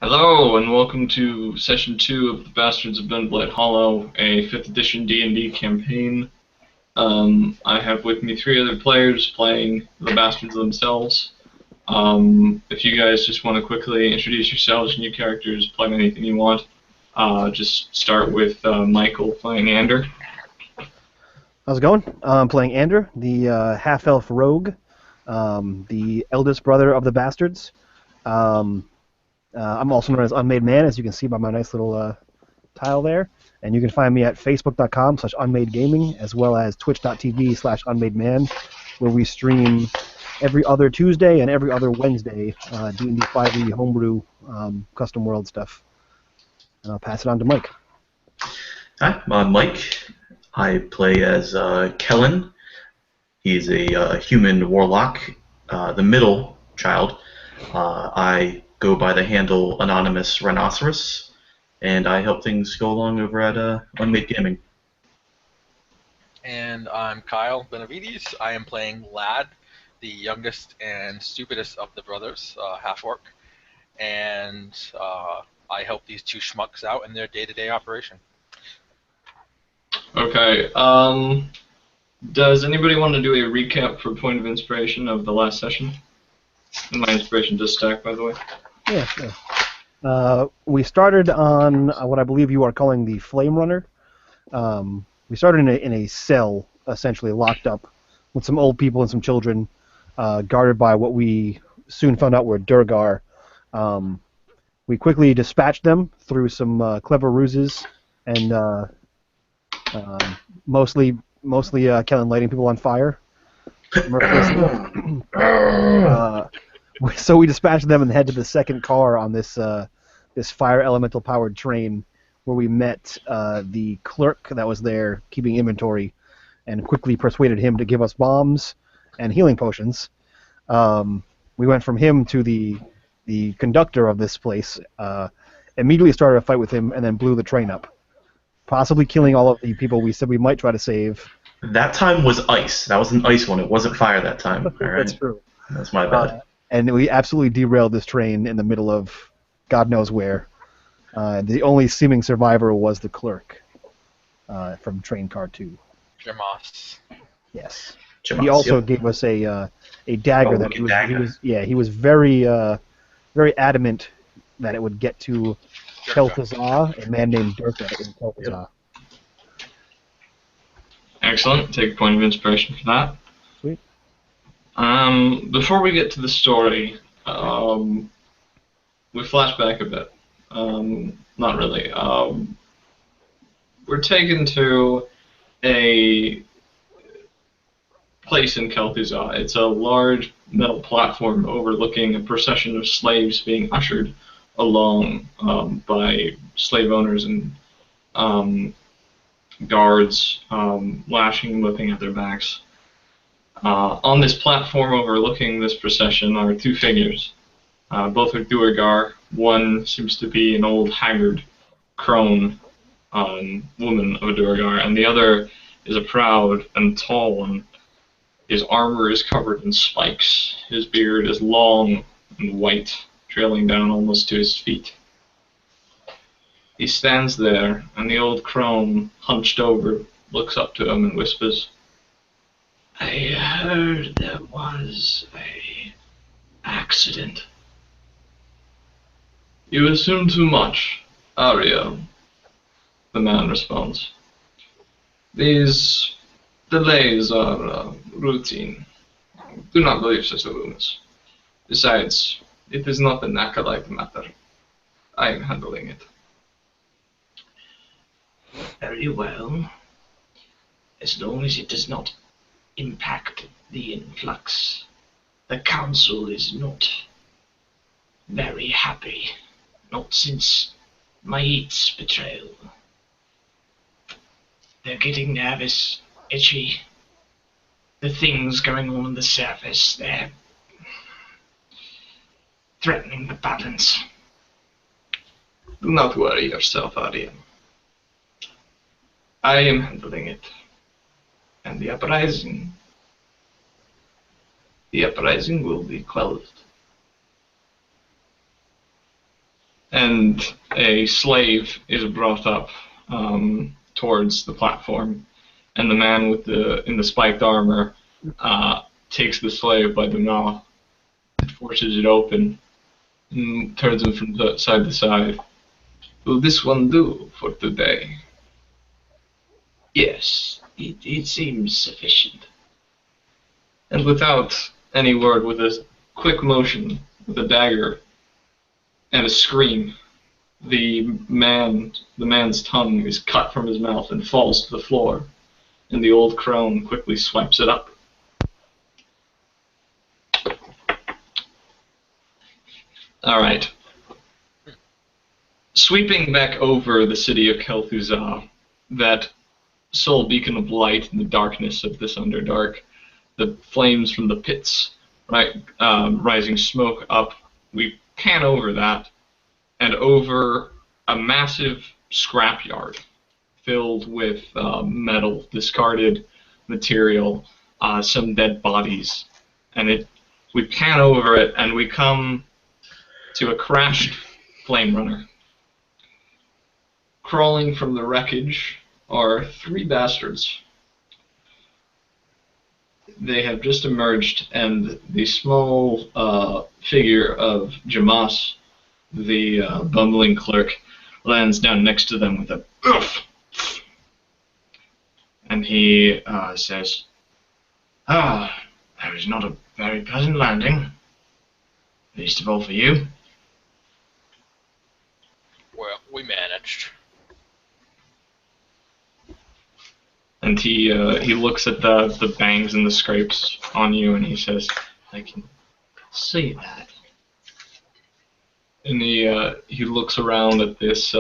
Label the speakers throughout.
Speaker 1: Hello and welcome to session 2 of the Bastards of Benblight Hollow, a 5th edition D&D campaign. I have with me 3 other players playing the Bastards themselves. If you guys just want to quickly introduce yourselves and your characters, play anything you want, just start with Micheal playing Ander.
Speaker 2: How's it going? I'm playing Ander, the half-elf rogue, the eldest brother of the Bastards. I'm also known as Unmade Man, as you can see by my nice little tile there. And you can find me at facebook.com/unmadegaming, as well as twitch.tv/unmademan, where we stream every other Tuesday and every other Wednesday D&D 5e homebrew custom world stuff. And I'll pass it on to Mike.
Speaker 3: Hi, I'm Mike. I play as Kellan. He's a human warlock, the middle child. I go by the handle Anonymous Rhinoceros, and I help things go along over at Unmadegaming.
Speaker 4: And I'm Kyle Benevides. I am playing Lad, the youngest and stupidest of the brothers, Half-orc, and I help these 2 schmucks out in their day-to-day operation.
Speaker 1: Okay, does anybody want to do a recap for point of inspiration of the last session? And my inspiration does stack, by the way.
Speaker 2: Yeah, sure. We started on what I believe you are calling the Flame Runner. We started in a cell, essentially locked up, with some old people and some children, guarded by what we soon found out were Durgar. We quickly dispatched them through some clever ruses, and mostly Kellan lighting people on fire. So we dispatched them and headed to the second car on this fire elemental powered train, where we met the clerk that was there keeping inventory, and quickly persuaded him to give us bombs and healing potions. We went from him to the conductor of this place, immediately started a fight with him, and then blew the train up, possibly killing all of the people we said we might try to save.
Speaker 3: That time was ice. That was an ice one. It wasn't fire that time. All right?
Speaker 2: That's true.
Speaker 3: That's my bad.
Speaker 2: And we absolutely derailed this train in the middle of God knows where. The only seeming survivor was the clerk from Train Car 2.
Speaker 4: Jamas.
Speaker 2: Yes.
Speaker 3: Jamas,
Speaker 2: He also
Speaker 3: yep.
Speaker 2: gave us a dagger that
Speaker 3: wicked dagger.
Speaker 2: he was very adamant that it would get to Kel'Thuzad, a man named Durka in Kel'Thuzad.
Speaker 1: Excellent, take a point of inspiration for that.
Speaker 2: Sweet.
Speaker 1: Before we get to the story, we flash back a bit. Not really. We're taken to a place in Kel'Thuzad. It's a large metal platform overlooking a procession of slaves being ushered along by slave owners and guards lashing and whipping at their backs. On this platform overlooking this procession are 2 figures. Both are Duergar. One seems to be an old, haggard, crone woman of a Duergar, and the other is a proud and tall one. His armor is covered in spikes. His beard is long and white, trailing down almost to his feet. He stands there, and the old crone, hunched over, looks up to him and whispers, "I heard there was an accident." "You assume too much, Ariel," the man responds. "These delays are routine. Do not believe such rumors. Besides, it is not an acolyte matter. I am handling it." "Very well. As long as it does not impact the influx. The council is not very happy. Not since Mait's betrayal. They're getting nervous, itchy. The things going on the surface, they're threatening the balance. Do not worry yourself, Ariel. I am handling it. And the uprising will be closed." and a slave is brought up towards the platform, and the man in the spiked armor takes the slave by the mouth and forces it open and turns him from side to side. Will this one do for today? Yes, it seems sufficient. And without any word, with a quick motion, with a dagger and a scream, the man's tongue is cut from his mouth and falls to the floor, and the old crone quickly swipes it up. Alright. Sweeping back over the city of Kel'Thuzad, that sole beacon of light in the darkness of this Underdark, the flames from the pits, right, rising smoke up, we pan over that, and over a massive scrapyard filled with metal, discarded material, some dead bodies, and we pan over it, and we come to a crashed flame runner. Crawling from the wreckage are 3 bastards. They have just emerged, and the small figure of Jamas, the bumbling clerk, lands down next to them with a "Oof!" And he says, that was not a very pleasant landing. Least of all for you.
Speaker 4: Well, we managed.
Speaker 1: And he looks at the bangs and the scrapes on you, and he says, I can see that. And he looks around at this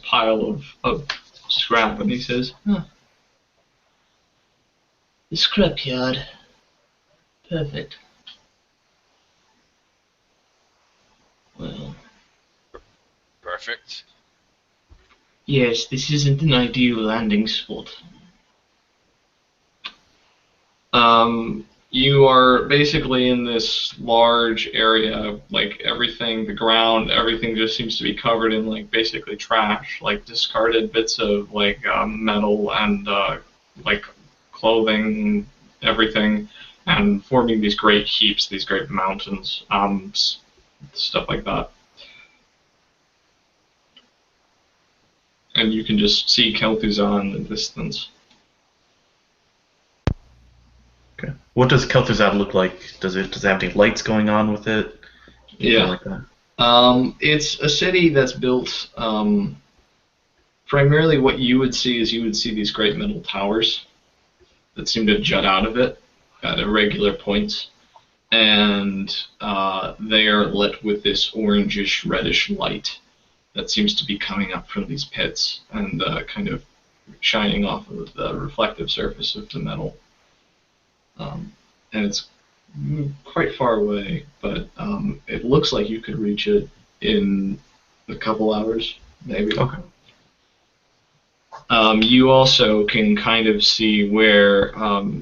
Speaker 1: pile of scrap, and he says, The scrapyard. Perfect. Well.
Speaker 4: Perfect.
Speaker 1: Yes, this isn't an ideal landing spot. You are basically in this large area, like everything, the ground, everything just seems to be covered in like basically trash, like discarded bits of like metal and like clothing, everything, and forming these great heaps, these great mountains, stuff like that. And you can just see Kel'Thuzad in the distance.
Speaker 3: Okay. What does Kel'Thuzad look like? Does it have any lights going on with it?
Speaker 1: Yeah.
Speaker 3: Like that?
Speaker 1: It's a city that's built. Primarily, what you would see is these great metal towers that seem to jut out of it at irregular points, and they are lit with this orangish, reddish light that seems to be coming up from these pits and kind of shining off of the reflective surface of the metal. And it's quite far away, but it looks like you could reach it in a couple hours, maybe.
Speaker 3: Okay.
Speaker 1: You also can kind of see where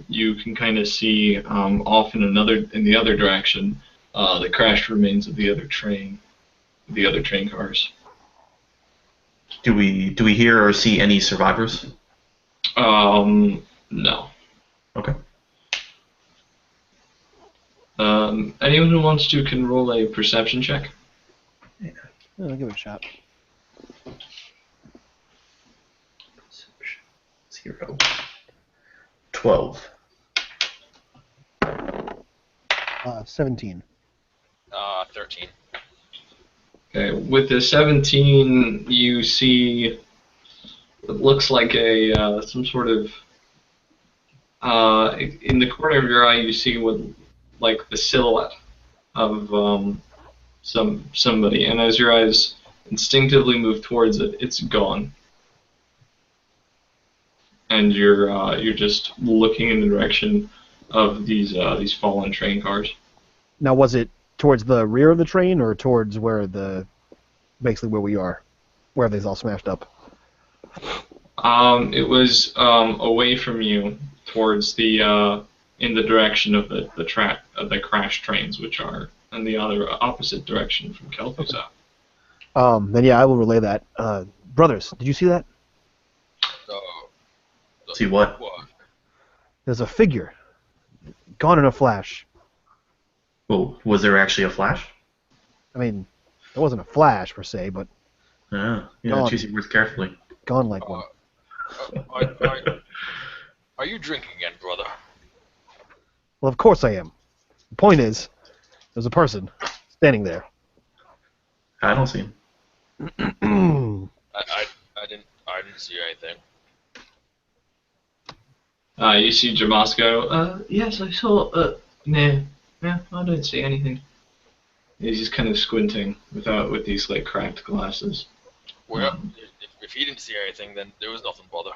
Speaker 1: you can kind of see off in the other direction, the crashed remains of the other train cars.
Speaker 3: Do we hear or see any survivors?
Speaker 1: No.
Speaker 3: Okay.
Speaker 1: Anyone who wants to can roll a perception check.
Speaker 2: Yeah, I'll give it a shot.
Speaker 3: 0. 12.
Speaker 2: 17.
Speaker 4: 13.
Speaker 1: Okay, with the 17, you see what looks like a some sort of in the corner of your eye. You see what like the silhouette of somebody, and as your eyes instinctively move towards it, it's gone, and you're just looking in the direction of these fallen train cars.
Speaker 2: Now, was it towards the rear of the train or towards basically where we are, where they's all smashed up?
Speaker 1: It was away from you, towards the in the direction of the crashed trains, which are in the other opposite direction from Kel'Thuzad.
Speaker 2: Then yeah, I will relay that. Brothers, did you see that?
Speaker 3: See what?
Speaker 4: What?
Speaker 2: There's a figure. Gone in a flash.
Speaker 3: Well, was there actually a flash?
Speaker 2: I mean, it wasn't a flash per se, but
Speaker 3: Yeah, choose your words carefully.
Speaker 2: gone like one.
Speaker 4: Are you drinking again, brother?
Speaker 2: Well, of course I am. The point is, there's a person standing there.
Speaker 3: I don't see him.
Speaker 4: I didn't see anything.
Speaker 1: You see Jamas go, yes, I saw, no, I don't see anything. He's just kind of squinting with these, like, cracked glasses.
Speaker 4: Well, if he didn't see anything, then there was nothing, brother.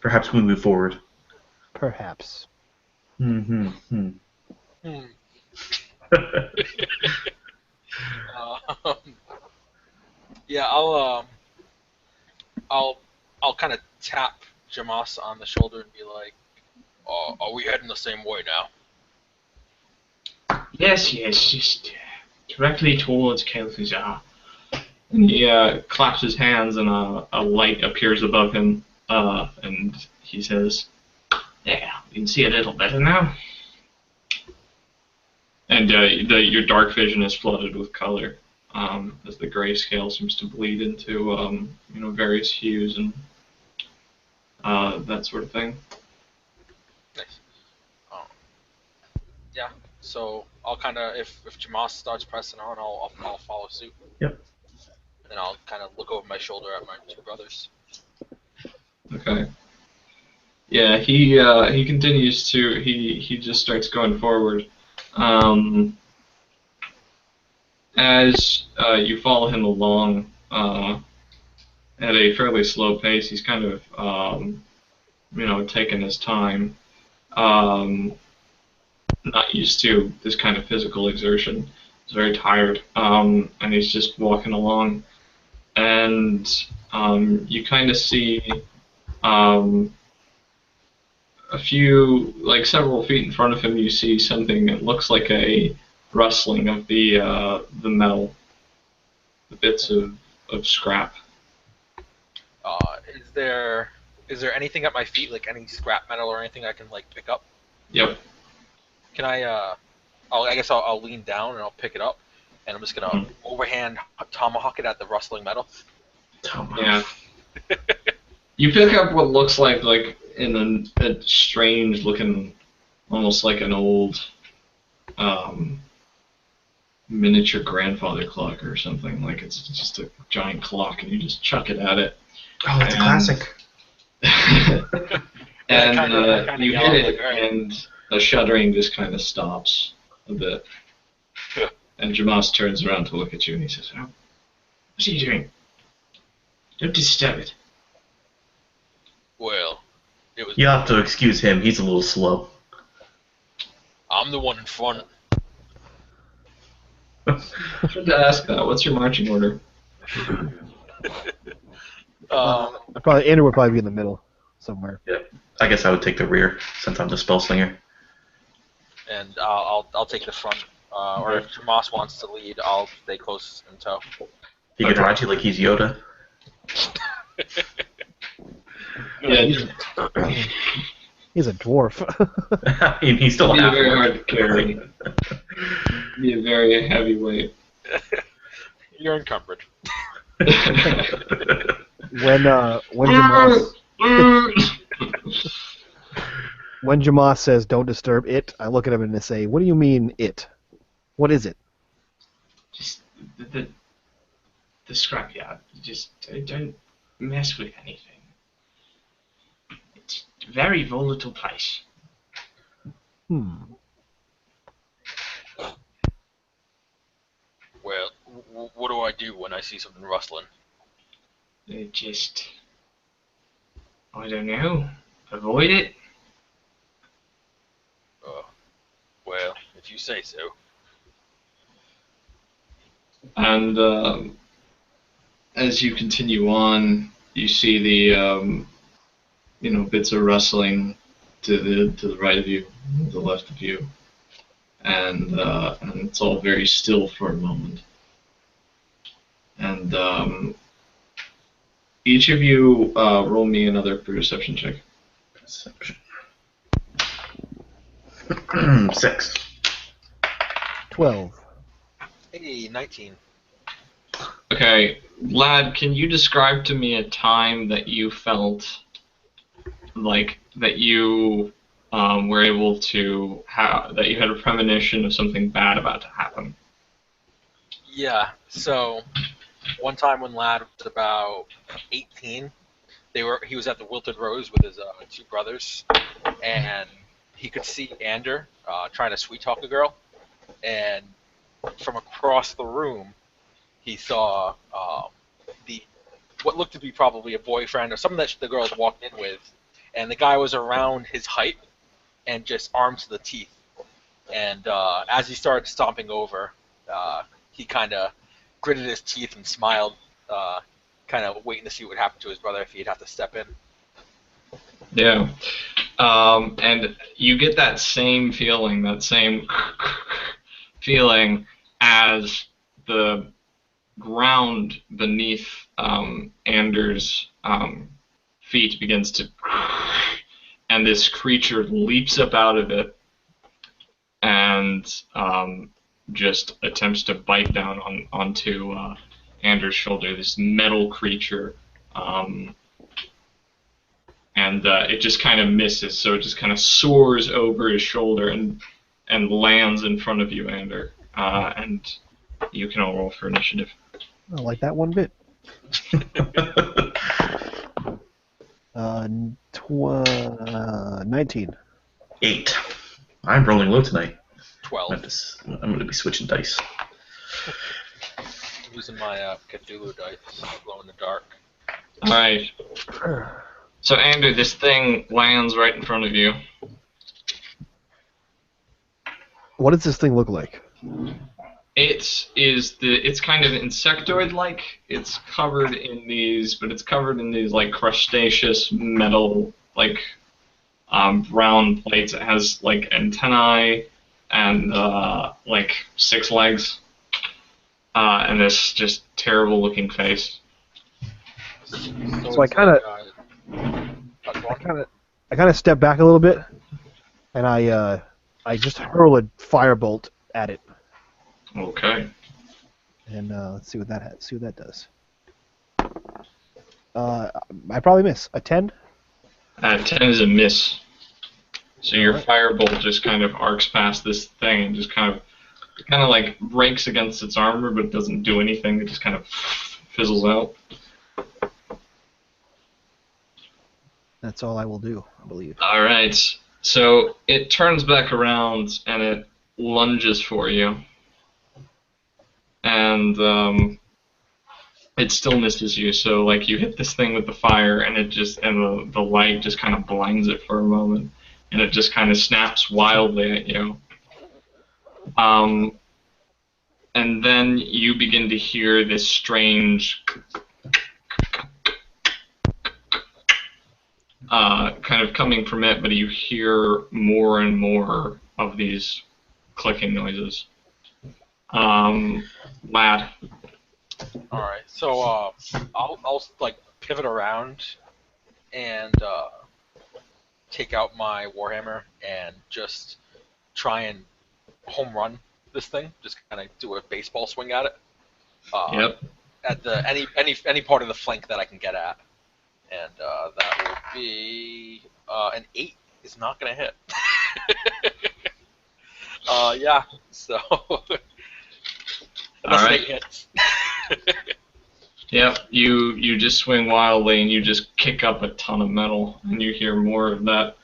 Speaker 3: Perhaps we move forward.
Speaker 2: Perhaps.
Speaker 4: Yeah, I'll kind of tap Jamas on the shoulder and be like, "Are we heading the same way now?"
Speaker 1: Yes, just directly towards Kellan. And he claps his hands, and a light appears above him, and he says, "Yeah, you can see a little better now." And your dark vision is flooded with color, as the grayscale seems to bleed into various hues and that sort of thing.
Speaker 4: Nice. Yeah. So I'll kind of, if Jamas starts pressing on, I'll follow suit.
Speaker 3: Yep.
Speaker 4: And then I'll kind of look over my shoulder at my two brothers.
Speaker 1: Okay. Yeah, he continues to he just starts going forward. As you follow him along at a fairly slow pace, he's kind of taking his time. Not used to this kind of physical exertion. He's very tired, and he's just walking along. And you kind of see several feet in front of him, you see something that looks like a rustling of the metal, the bits of scrap.
Speaker 4: Is there anything at my feet, like any scrap metal or anything I can like pick up?
Speaker 1: Yep.
Speaker 4: Can I? I guess I'll lean down and I'll pick it up, and I'm just gonna overhand tomahawk it at the rustling metal.
Speaker 1: Yeah. You pick up what looks like in a strange looking, almost like an old miniature grandfather clock or something. Like it's just a giant clock, and you just chuck it at it.
Speaker 3: Oh, that's a classic.
Speaker 1: And you hit it, and the shuddering just kind of stops a bit. And Jamas turns around to look at you, and he says, "Oh, what are you doing? Don't disturb it."
Speaker 4: Well, it was.
Speaker 3: You have to excuse him. He's a little slow.
Speaker 4: I'm the one in front.
Speaker 1: I should to ask that. What's your marching order?
Speaker 2: Andrew would probably be in the middle somewhere.
Speaker 3: Yeah. I guess I would take the rear since I'm the spell slinger.
Speaker 4: And I'll take the front. Or if Jamas wants to lead, I'll stay close in tow.
Speaker 3: He can ride you like he's Yoda.
Speaker 1: Yeah,
Speaker 2: He's a dwarf.
Speaker 3: I mean, he's still
Speaker 1: be
Speaker 3: half
Speaker 1: very hard to carry. Be a very heavy weight.
Speaker 4: You're encumbered.
Speaker 2: When Jamas says "don't disturb it," I look at him and I say, "What do you mean it? What is it?"
Speaker 1: Just the scrapyard. Just don't mess with anything. It's a very volatile place.
Speaker 4: Well, what do I do when I see something rustling?
Speaker 1: I don't know. Avoid it.
Speaker 4: Well, if you say so.
Speaker 1: And as you continue on, you see the bits of rustling to the right of you, to the left of you. and it's all very still for a moment. And each of you roll me another perception check.
Speaker 3: Perception. 6.
Speaker 2: 12.
Speaker 4: Hey, 19.
Speaker 1: Okay, lad, can you describe to me a time that you felt like that you were able to that you had a premonition of something bad about to happen?
Speaker 4: Yeah, so one time when Lad was about 18, he was at the Wilted Rose with his 2 brothers, and he could see Ander trying to sweet talk a girl, and from across the room, he saw what looked to be probably a boyfriend or something that the girl had walked in with, and the guy was around his height and just armed to the teeth. And as he started stomping over, he kind of gritted his teeth and smiled, kind of waiting to see what would happen to his brother if he'd have to step in.
Speaker 1: Yeah. And you get that same feeling as the ground beneath Anders' feet begins to, and this creature leaps up out of it and just attempts to bite down onto Anders' shoulder. This metal creature, and it just kind of misses, so it just kind of soars over his shoulder and lands in front of you, Ander. And you can all roll for initiative.
Speaker 2: I like that one bit. 19.
Speaker 3: 8. I'm rolling low tonight.
Speaker 4: 12.
Speaker 3: I'm going to be switching dice.
Speaker 4: I'm using my Cthulhu dice, glow in the dark.
Speaker 1: All right. So, Ander, this thing lands right in front of you.
Speaker 2: What does this thing look like?
Speaker 1: It's kind of insectoid-like. It's covered in these like crustaceous metal brown plates. It has like antennae and like 6 legs, and this just terrible looking face.
Speaker 2: So I kind of step back a little bit, and I just hurl a firebolt at it.
Speaker 1: Okay.
Speaker 2: And let's see what that does. I probably miss. A 10?
Speaker 1: 10 is a miss. So your firebolt just kind of arcs past this thing and just kind of like breaks against its armor, but it doesn't do anything. It just kind of fizzles out.
Speaker 2: That's all I will do, I believe.
Speaker 1: All right. So it turns back around and it lunges for you. And it still misses you. So like you hit this thing with the fire, and the light just kind of blinds it for a moment, and it just kind of snaps wildly at you. And then you begin to hear this strange kind of coming from it, but you hear more and more of these clicking noises. Lad.
Speaker 4: All right, so I'll like pivot around and take out my warhammer and just try and home run this thing. Just kind of do a baseball swing at it.
Speaker 1: Yep.
Speaker 4: At the any part of the flank that I can get at, and that will be an 8 is not gonna hit. Yeah. So.
Speaker 1: All right.
Speaker 4: Hits.
Speaker 1: Yep, you just swing wildly and you just kick up a ton of metal, and you hear more of that,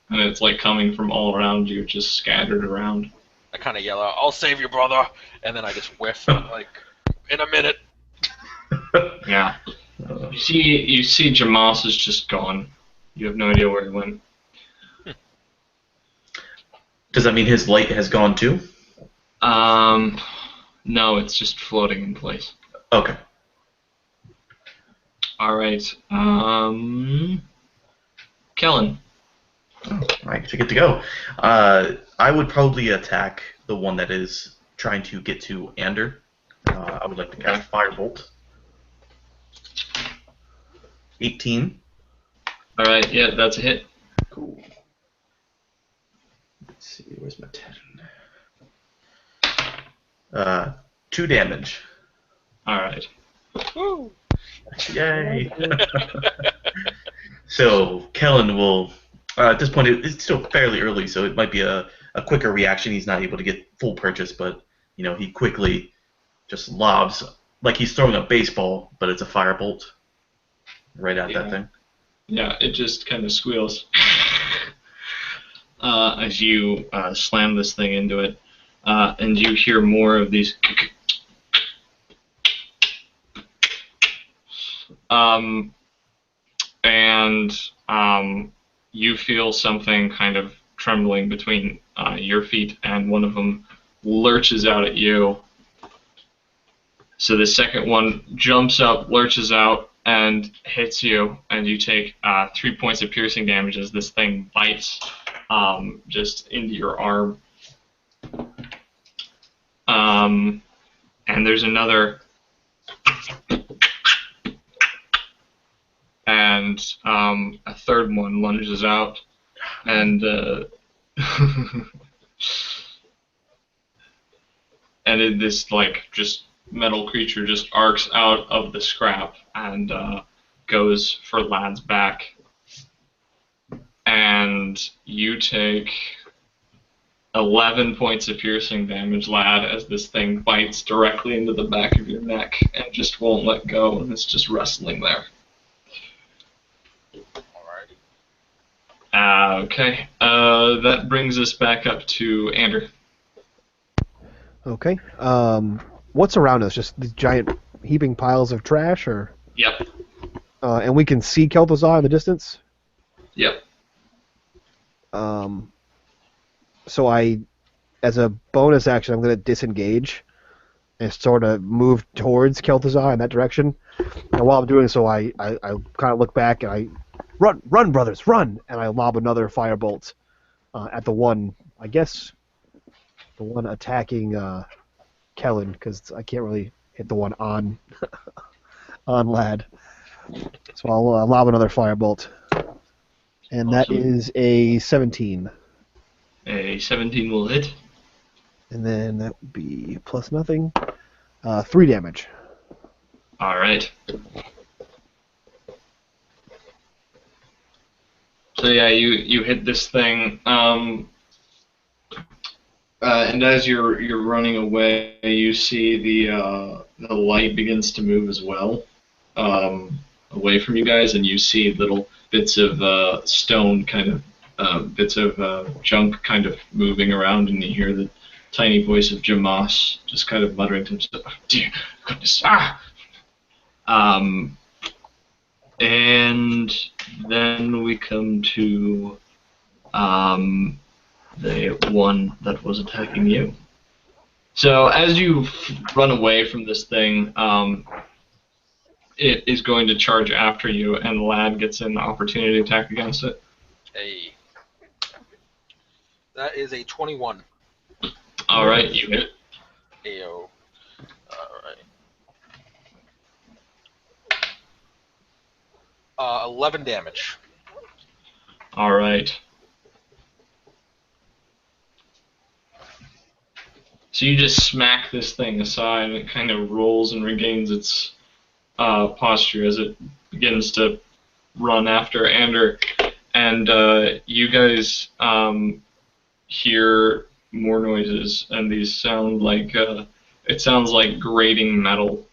Speaker 1: and it's like coming from all around you, just scattered around.
Speaker 4: I kind of yell out, "I'll save you, brother," and then I just whiff, like, in a minute.
Speaker 1: Yeah. You see Jamas is just gone. You have no idea where he went.
Speaker 3: Does that mean his light has gone too?
Speaker 1: No, it's just floating in place.
Speaker 3: Okay.
Speaker 1: All right. Kellan.
Speaker 3: Oh, I actually get to go. I would probably attack the one that is trying to get to Ander. I would like to cast Firebolt. 18.
Speaker 1: All right, yeah, that's a hit.
Speaker 3: Cool. Let's see, where's my 10? 2 damage.
Speaker 1: All right.
Speaker 4: Woo!
Speaker 3: Yay! So Kellan will. At this point, it's still fairly early, so it might be a quicker reaction. He's not able to get full purchase, but he quickly just lobs like he's throwing a baseball, but it's a firebolt right at that thing.
Speaker 1: Yeah, it just kind of squeals as you slam this thing into it, and you hear more of these. You feel something kind of trembling between your feet, and one of them lurches out at you. So the second one jumps up, lurches out, and hits you, and you take 3 points of piercing damage as this thing bites just into your arm. And there's another, and a third one lunges out, and this just metal creature just arcs out of the scrap and goes for Lad's back. And you take 11 points of piercing damage, Lad, as this thing bites directly into the back of your neck and just won't let go, and it's just wrestling there. Okay. That brings us back up to Ander.
Speaker 2: Okay. What's around us? Just these giant heaping piles of trash, or?
Speaker 1: Yep.
Speaker 2: And we can see Kel'Thuzad in the distance?
Speaker 1: Yep.
Speaker 2: So as a bonus action, I'm going to disengage and sort of move towards Kel'Thuzad in that direction. And while I'm doing so, I kind of look back and I run, brothers, run! And I lob another firebolt at the one, I guess, the one attacking Kellan, because I can't really hit the one on Lad. So I'll lob another firebolt. And that is a 17.
Speaker 1: A 17 will hit.
Speaker 2: And then that would be plus nothing. 3 damage.
Speaker 1: All right. So yeah, you hit this thing, and as you're running away, you see the light begins to move as well, away from you guys, and you see little bits of stone, kind of bits of junk, kind of moving around, and you hear the tiny voice of Jamas just kind of muttering to himself, "Oh, dear goodness, ah!" And then we come to the one that was attacking you. So as you run away from this thing, it is going to charge after you, and the lad gets an opportunity attack against it.
Speaker 4: Hey. That is a 21.
Speaker 1: All right, you hit.
Speaker 4: Ayo. Alright. 11 damage.
Speaker 1: All right. So you just smack this thing aside, and it kind of rolls and regains its posture as it begins to run after Ander. And you guys hear more noises, and these sound like it sounds like grating metal.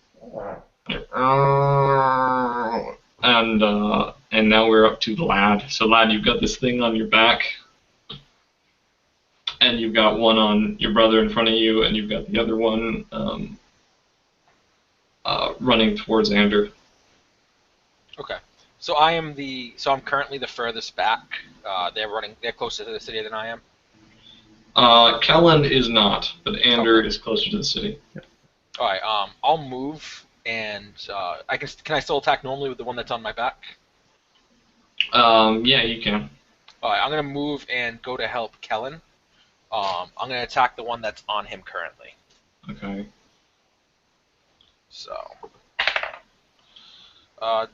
Speaker 1: And now we're up to the Lad. So Lad, you've got this thing on your back, and you've got one on your brother in front of you, and you've got the other one running towards Ander.
Speaker 4: Okay. So I'm currently the furthest back. They're closer to the city than I am.
Speaker 1: Kellan is not, but Ander is closer to the city.
Speaker 3: Yep.
Speaker 4: All right. I'll move, and can I still attack normally with the one that's on my back?
Speaker 1: Yeah, you can.
Speaker 4: All right, I'm gonna move and go to help Kellan. I'm gonna attack the one that's on him currently.
Speaker 1: Okay.
Speaker 4: So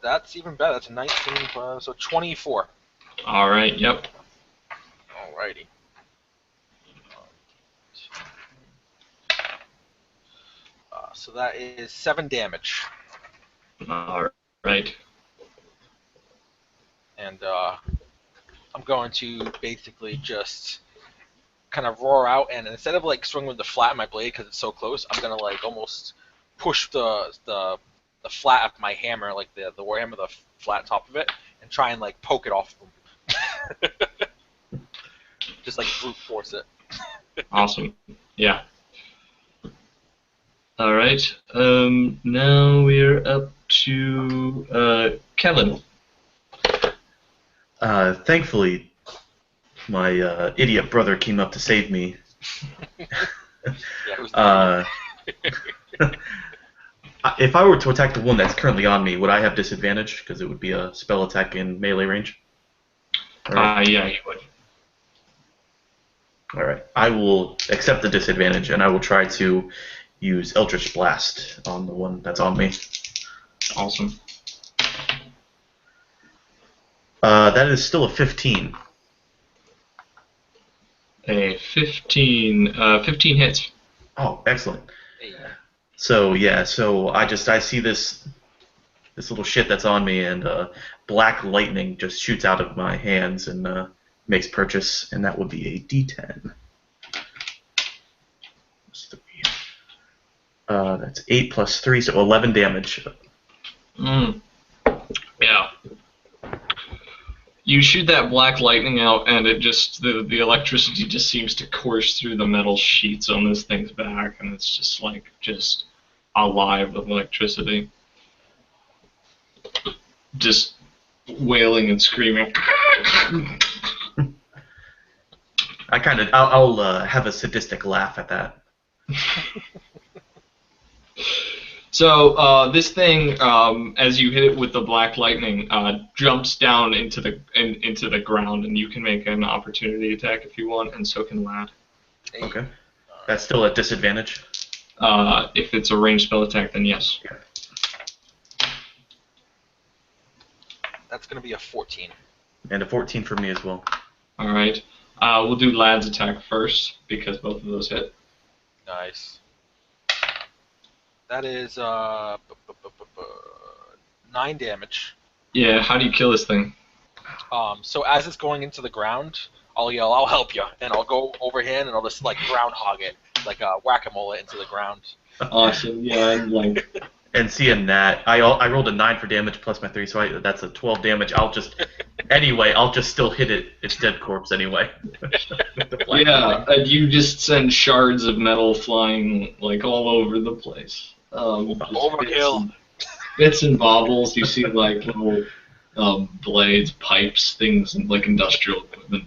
Speaker 4: that's even better. That's a 19, so 24.
Speaker 1: All right. Yep.
Speaker 4: Alrighty. So that is 7 damage.
Speaker 1: All right.
Speaker 4: And I'm going to basically just kind of roar out, and instead of like swinging with the flat of my blade because it's so close, I'm gonna like almost push the flat of my hammer, like the warhammer, the flat top of it, and try and like poke it off them. Just like brute force it.
Speaker 1: Awesome. Yeah. All right. Now we're up to Kellan.
Speaker 3: Thankfully, my idiot brother came up to save me.
Speaker 4: Yeah, who's
Speaker 3: If I were to attack the one that's currently on me, would I have disadvantage? Because it would be a spell attack in melee range.
Speaker 1: Yeah, you would.
Speaker 3: Alright. I will accept the disadvantage, and I will try to use Eldritch Blast on the one that's on me.
Speaker 1: Awesome.
Speaker 3: That is still a 15.
Speaker 1: A 15. 15 hits.
Speaker 3: Oh, excellent.
Speaker 4: Hey.
Speaker 3: So yeah, I see this little shit that's on me, and black lightning just shoots out of my hands and makes purchase, and that would be a D10. That's 8 plus 3, so 11 damage.
Speaker 1: Yeah. You shoot that black lightning out, and it just the electricity just seems to course through the metal sheets on this thing's back, and it's just alive with electricity, just wailing and screaming.
Speaker 3: I'll have a sadistic laugh at that.
Speaker 1: So this thing, as you hit it with the black lightning, jumps down into the ground, and you can make an opportunity attack if you want, and so can Lad.
Speaker 3: Okay. That's still at disadvantage?
Speaker 1: If it's a ranged spell attack, then yes.
Speaker 3: Okay.
Speaker 4: That's going to be a 14.
Speaker 3: And a 14 for me as well.
Speaker 1: All right. We'll do Lad's attack first because both of those hit.
Speaker 4: Nice. That is 9 damage.
Speaker 1: Yeah. How do you kill this thing?
Speaker 4: So as it's going into the ground, I'll yell, "I'll help you," and I'll go overhand and I'll just like groundhog it, like whack-a-mole it into the ground.
Speaker 1: Awesome. Yeah. And like.
Speaker 3: And seeing that, I rolled a 9 for damage plus my 3, so that's a 12 damage. I'll just still hit its dead corpse anyway.
Speaker 1: Yeah, and you just send shards of metal flying like all over the place.
Speaker 4: Overkill.
Speaker 1: Bits and baubles. You see like little blades, pipes, things, and like industrial equipment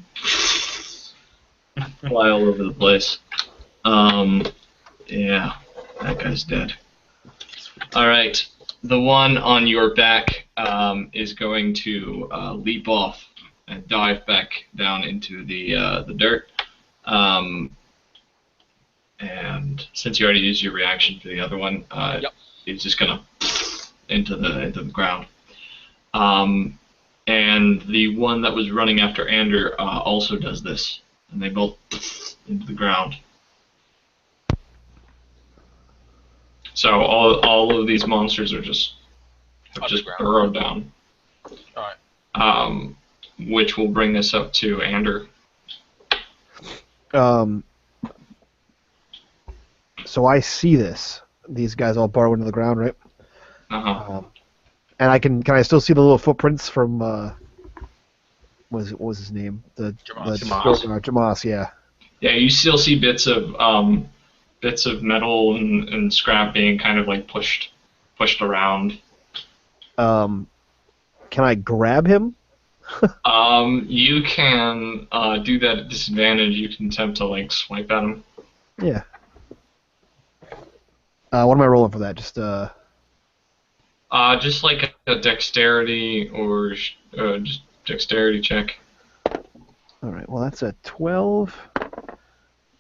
Speaker 1: fly all over the place. Yeah, that guy's dead. All right, the one on your back is going to leap off and dive back down into the dirt. And since you already used your reaction for the other one,
Speaker 4: Yep.
Speaker 1: It's just gonna into the ground. And the one that was running after Ander also does this, and they both into the ground. So all of these monsters are just burrowed down.
Speaker 4: All right.
Speaker 1: Which will bring us up to Ander.
Speaker 2: So I see these guys all burrow into the ground, right?
Speaker 1: Uh-huh.
Speaker 2: And can I still see the little footprints from what was his name? Jamas, yeah.
Speaker 1: Yeah, you still see bits of metal and scrap being kind of like pushed around.
Speaker 2: Can I grab him?
Speaker 1: You can do that at disadvantage. You can attempt to like swipe at him.
Speaker 2: Yeah. What am I rolling for that?
Speaker 1: Just like a dexterity or just dexterity check.
Speaker 2: All right. Well, that's a 12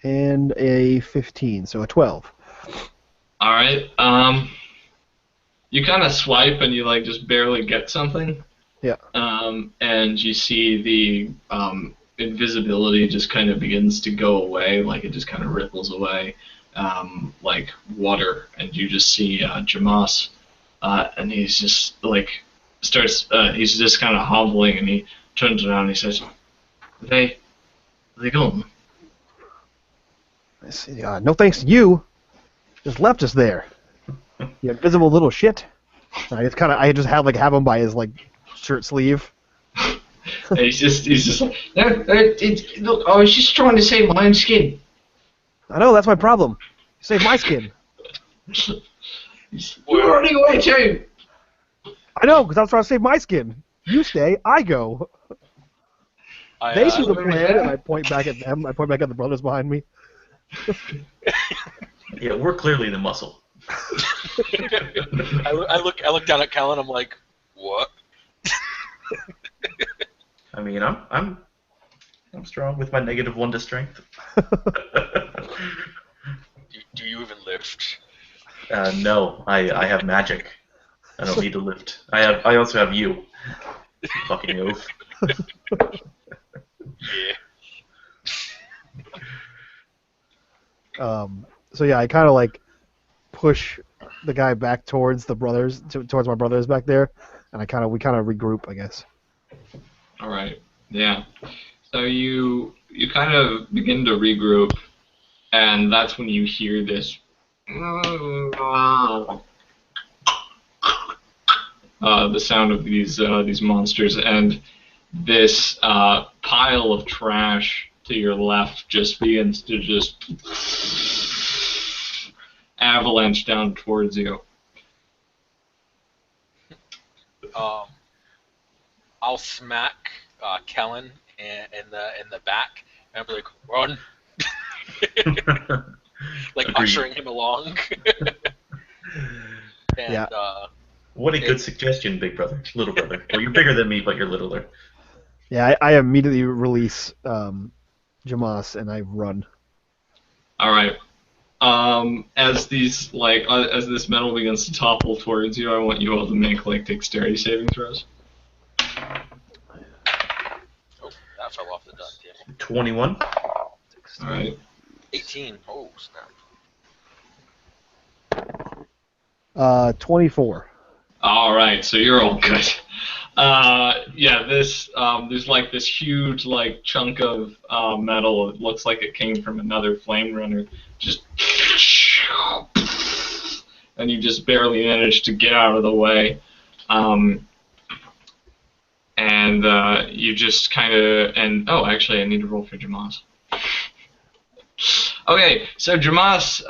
Speaker 2: and a 15, so a 12.
Speaker 1: All right. You kind of swipe and you like just barely get something.
Speaker 2: Yeah.
Speaker 1: And you see the invisibility just kind of begins to go away, like it just kind of ripples away, like water, and you just see Jamas, and he's just like he's just kind of hobbling, and he turns around and he says, "Are they gone?"
Speaker 2: I see. No thanks to you. Just left us there. You invisible little shit. I just have him by his shirt sleeve.
Speaker 1: And he's just like, no, look, I was just trying to save my own skin.
Speaker 2: I know, that's my problem. Save my skin.
Speaker 1: You're running away too.
Speaker 2: I know, because I was trying to save my skin. You stay, I go. They see the plan, and I point back at them. I point back at the brothers behind me.
Speaker 3: Yeah, we're clearly the muscle.
Speaker 4: I look down at Kellan. I'm like, what?
Speaker 3: I mean, I'm strong with my -1 to strength.
Speaker 4: Do you even lift?
Speaker 3: No, I have magic. I don't need to lift. I also have you. Fucking oaf.
Speaker 4: Yeah.
Speaker 2: So yeah, I kind of push the guy back towards the brothers, towards my brothers back there, and we kind of regroup, I guess.
Speaker 1: All right. Yeah. So you kind of begin to regroup, and that's when you hear this. The sound of these monsters, and this pile of trash to your left just begins to just avalanche down towards you.
Speaker 4: I'll smack Kellan in the back, and I'll be like, run! Like
Speaker 3: Agreed.
Speaker 4: ushering him along. And,
Speaker 2: Yeah.
Speaker 3: What a good suggestion, big brother, little brother. Well, you're bigger than me, but you're littler.
Speaker 2: Yeah, I immediately release Jamas and I run.
Speaker 1: All right. As these as this metal begins to topple towards you, I want you all to make dexterity saving throws.
Speaker 4: Oh, that fell off the dot table.
Speaker 3: 21.
Speaker 1: All right.
Speaker 4: 18. Oh, snap.
Speaker 2: 24.
Speaker 1: All right, so you're all good. Yeah, there's this huge chunk of metal. It looks like it came from another flame runner. Just, and you just barely managed to get out of the way. And you just kind of actually, I need to roll for Jamas. Okay, so Jamas,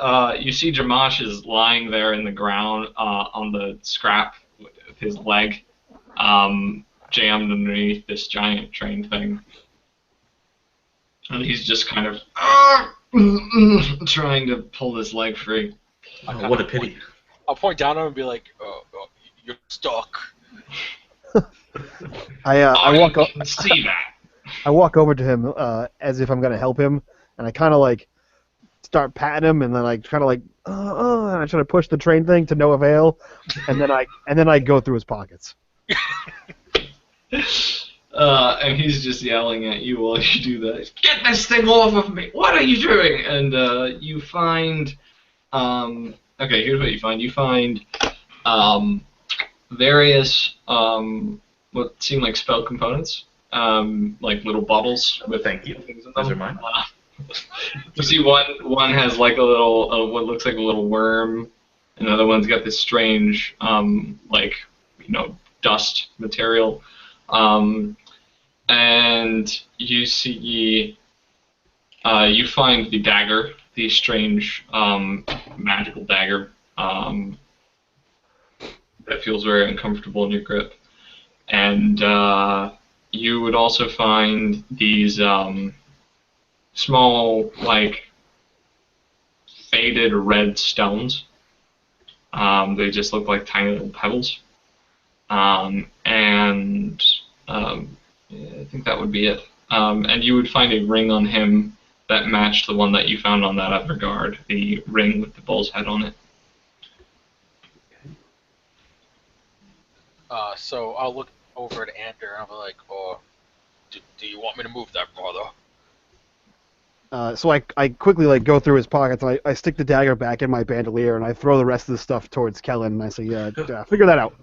Speaker 1: you see Jamas is lying there in the ground on the scrap with his leg jammed underneath this giant train thing. And he's just kind of trying to pull his leg free.
Speaker 3: Oh, what a pity.
Speaker 4: I'll point down at him and be like, you're stuck.
Speaker 2: I walk up.
Speaker 1: See that.
Speaker 2: I walk over to him as if I'm gonna help him, and I kind of start patting him, and then and I try to push the train thing to no avail, and then I go through his pockets.
Speaker 1: And he's just yelling at you while you do that. Get this thing off of me! What are you doing? And you find, okay, here's what you find. You find various what seem like spell components, like little bottles with
Speaker 3: Thank you.
Speaker 1: things in them.
Speaker 3: Those are mine.
Speaker 1: You see one has a little what looks like a little worm. Another one's got this strange dust material. And you see you find the dagger, the strange magical dagger that feels very uncomfortable in your grip. And you would also find these small, faded red stones. They just look like tiny little pebbles. Yeah, I think that would be it. and you would find a ring on him that matched the one that you found on that other guard, the ring with the bull's head on it.
Speaker 4: So I'll look over at Ander and I'll be like, "Oh, do you want me to move that, brother?"
Speaker 2: So I quickly like go through his pockets and I stick the dagger back in my bandolier and I throw the rest of the stuff towards Kellan and I say, figure that out.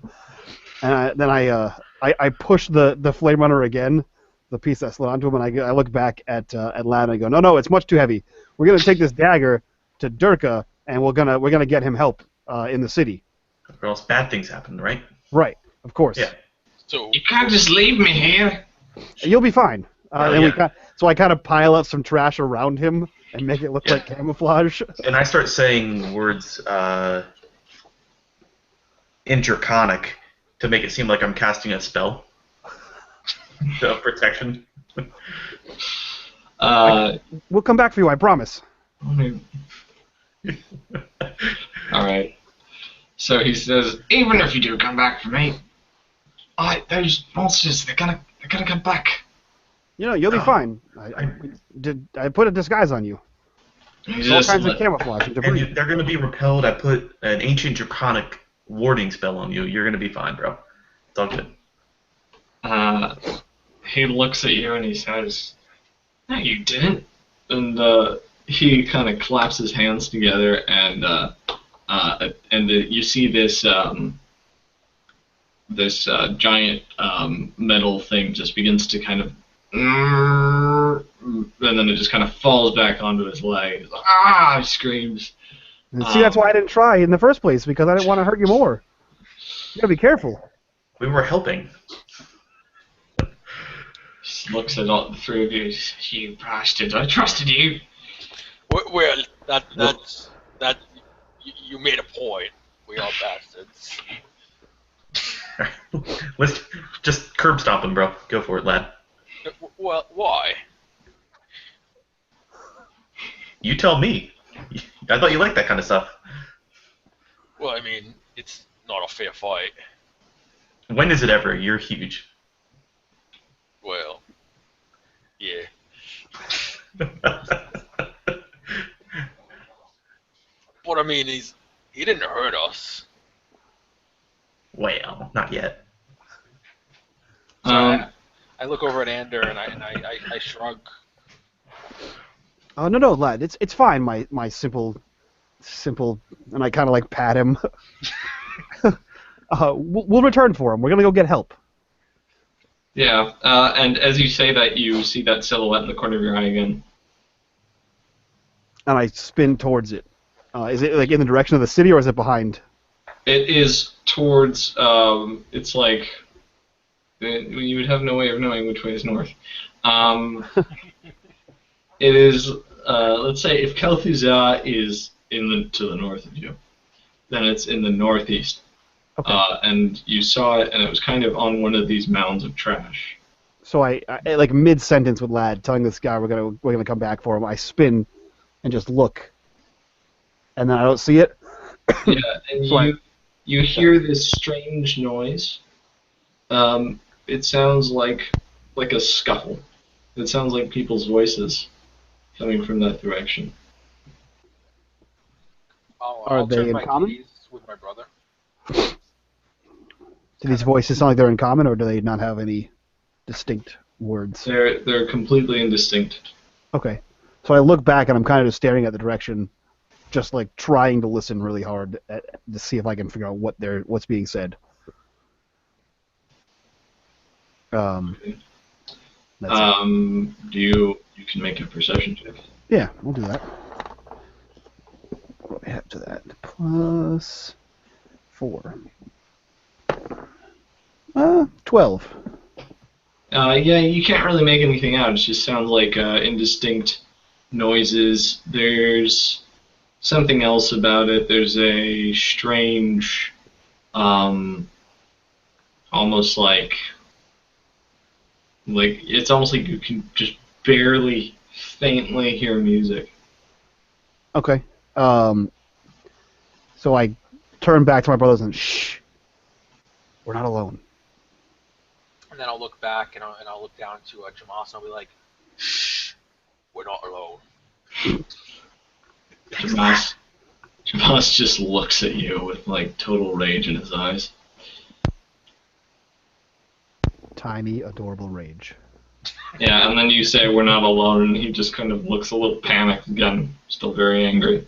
Speaker 2: And then I push the flame runner again, the piece that slid onto him, and I look back at Lad and I go, no, it's much too heavy. We're gonna take this dagger to Durka and we're gonna get him help in the city.
Speaker 3: Or else bad things happen, right?
Speaker 2: Right, of course.
Speaker 3: Yeah.
Speaker 4: So
Speaker 1: You can't just leave me here.
Speaker 2: You'll be fine.
Speaker 3: Yeah.
Speaker 2: So I kind of pile up some trash around him and make it look like camouflage.
Speaker 3: And I start saying words in Draconic to make it seem like I'm casting a spell of protection.
Speaker 2: We'll come back for you, I promise.
Speaker 1: Alright. So he says, even if you do come back for me, those monsters, they're gonna come back.
Speaker 2: You'll be fine. I put a disguise on you. There's all kinds of camouflage and debris.
Speaker 3: And they're going to be repelled. I put an ancient draconic warding spell on you. You're going to be fine, bro. It's all good.
Speaker 1: He looks at you and he says, no, you didn't. And he kind of claps his hands together and you see this giant metal thing just begins to kind of and then it just kind of falls back onto his leg. He's like, he screams.
Speaker 2: And see, that's why I didn't try in the first place, because I didn't want to hurt you more. You gotta be careful.
Speaker 3: We were helping.
Speaker 1: Just looks at all the three of you. You bastards! I trusted you.
Speaker 4: Well, that you made a point. We are bastards.
Speaker 3: Let's just curb stomp him, bro. Go for it, lad.
Speaker 4: Well, why?
Speaker 3: You tell me. I thought you liked that kind of stuff.
Speaker 4: Well, I mean, it's not a fair fight.
Speaker 3: When is it ever? You're huge.
Speaker 4: Well, yeah. But I mean, he didn't hurt us.
Speaker 3: Well, not yet.
Speaker 4: So I look over at Ander and I shrug.
Speaker 2: Oh no, lad, it's fine. My simple, and I kind of like pat him. We'll return for him. We're gonna go get help.
Speaker 1: Yeah, and as you say that, you see that silhouette in the corner of your eye again.
Speaker 2: And I spin towards it. Is it like in the direction of the city, or is it behind?
Speaker 1: It is towards. It's like you would have no way of knowing which way is north. It is. Let's say if Kelthuzah is to the north of you, then it's in the northeast.
Speaker 2: Okay.
Speaker 1: And you saw it, and it was kind of on one of these mounds of trash.
Speaker 2: So I like mid-sentence with Lad, telling this guy we're gonna come back for him. I spin and just look, and then I don't see it.
Speaker 1: Yeah, and
Speaker 2: So
Speaker 1: you hear this strange noise. It sounds like a scuffle. It sounds like people's voices coming from that direction.
Speaker 4: I'll
Speaker 2: they
Speaker 4: turn
Speaker 2: in
Speaker 4: my
Speaker 2: common?
Speaker 4: keys with my brother.
Speaker 2: Do these voices sound like they're in common, or do they not have any distinct words?
Speaker 1: They're completely indistinct.
Speaker 2: Okay. So I look back and I'm kind of just staring at the direction, just like trying to listen really hard to see if I can figure out what's being said. That's it.
Speaker 1: You can make a perception check.
Speaker 2: Yeah, we'll do that. What do I have to that? Plus 4. 12.
Speaker 1: Yeah, you can't really make anything out. It just sounds like indistinct noises. There's something else about it. There's a strange, almost like it's almost like you can just barely, faintly hear music.
Speaker 2: Okay. So I turn back to my brothers and shh. We're not alone.
Speaker 4: And then I'll look back and I'll look down to Jamas and I'll be like, "Shh, we're not alone."
Speaker 1: Jamas just looks at you with like total rage in his eyes.
Speaker 2: Tiny, adorable rage.
Speaker 1: Yeah, and then you say we're not alone, and he just kind of looks a little panicked again, still very angry.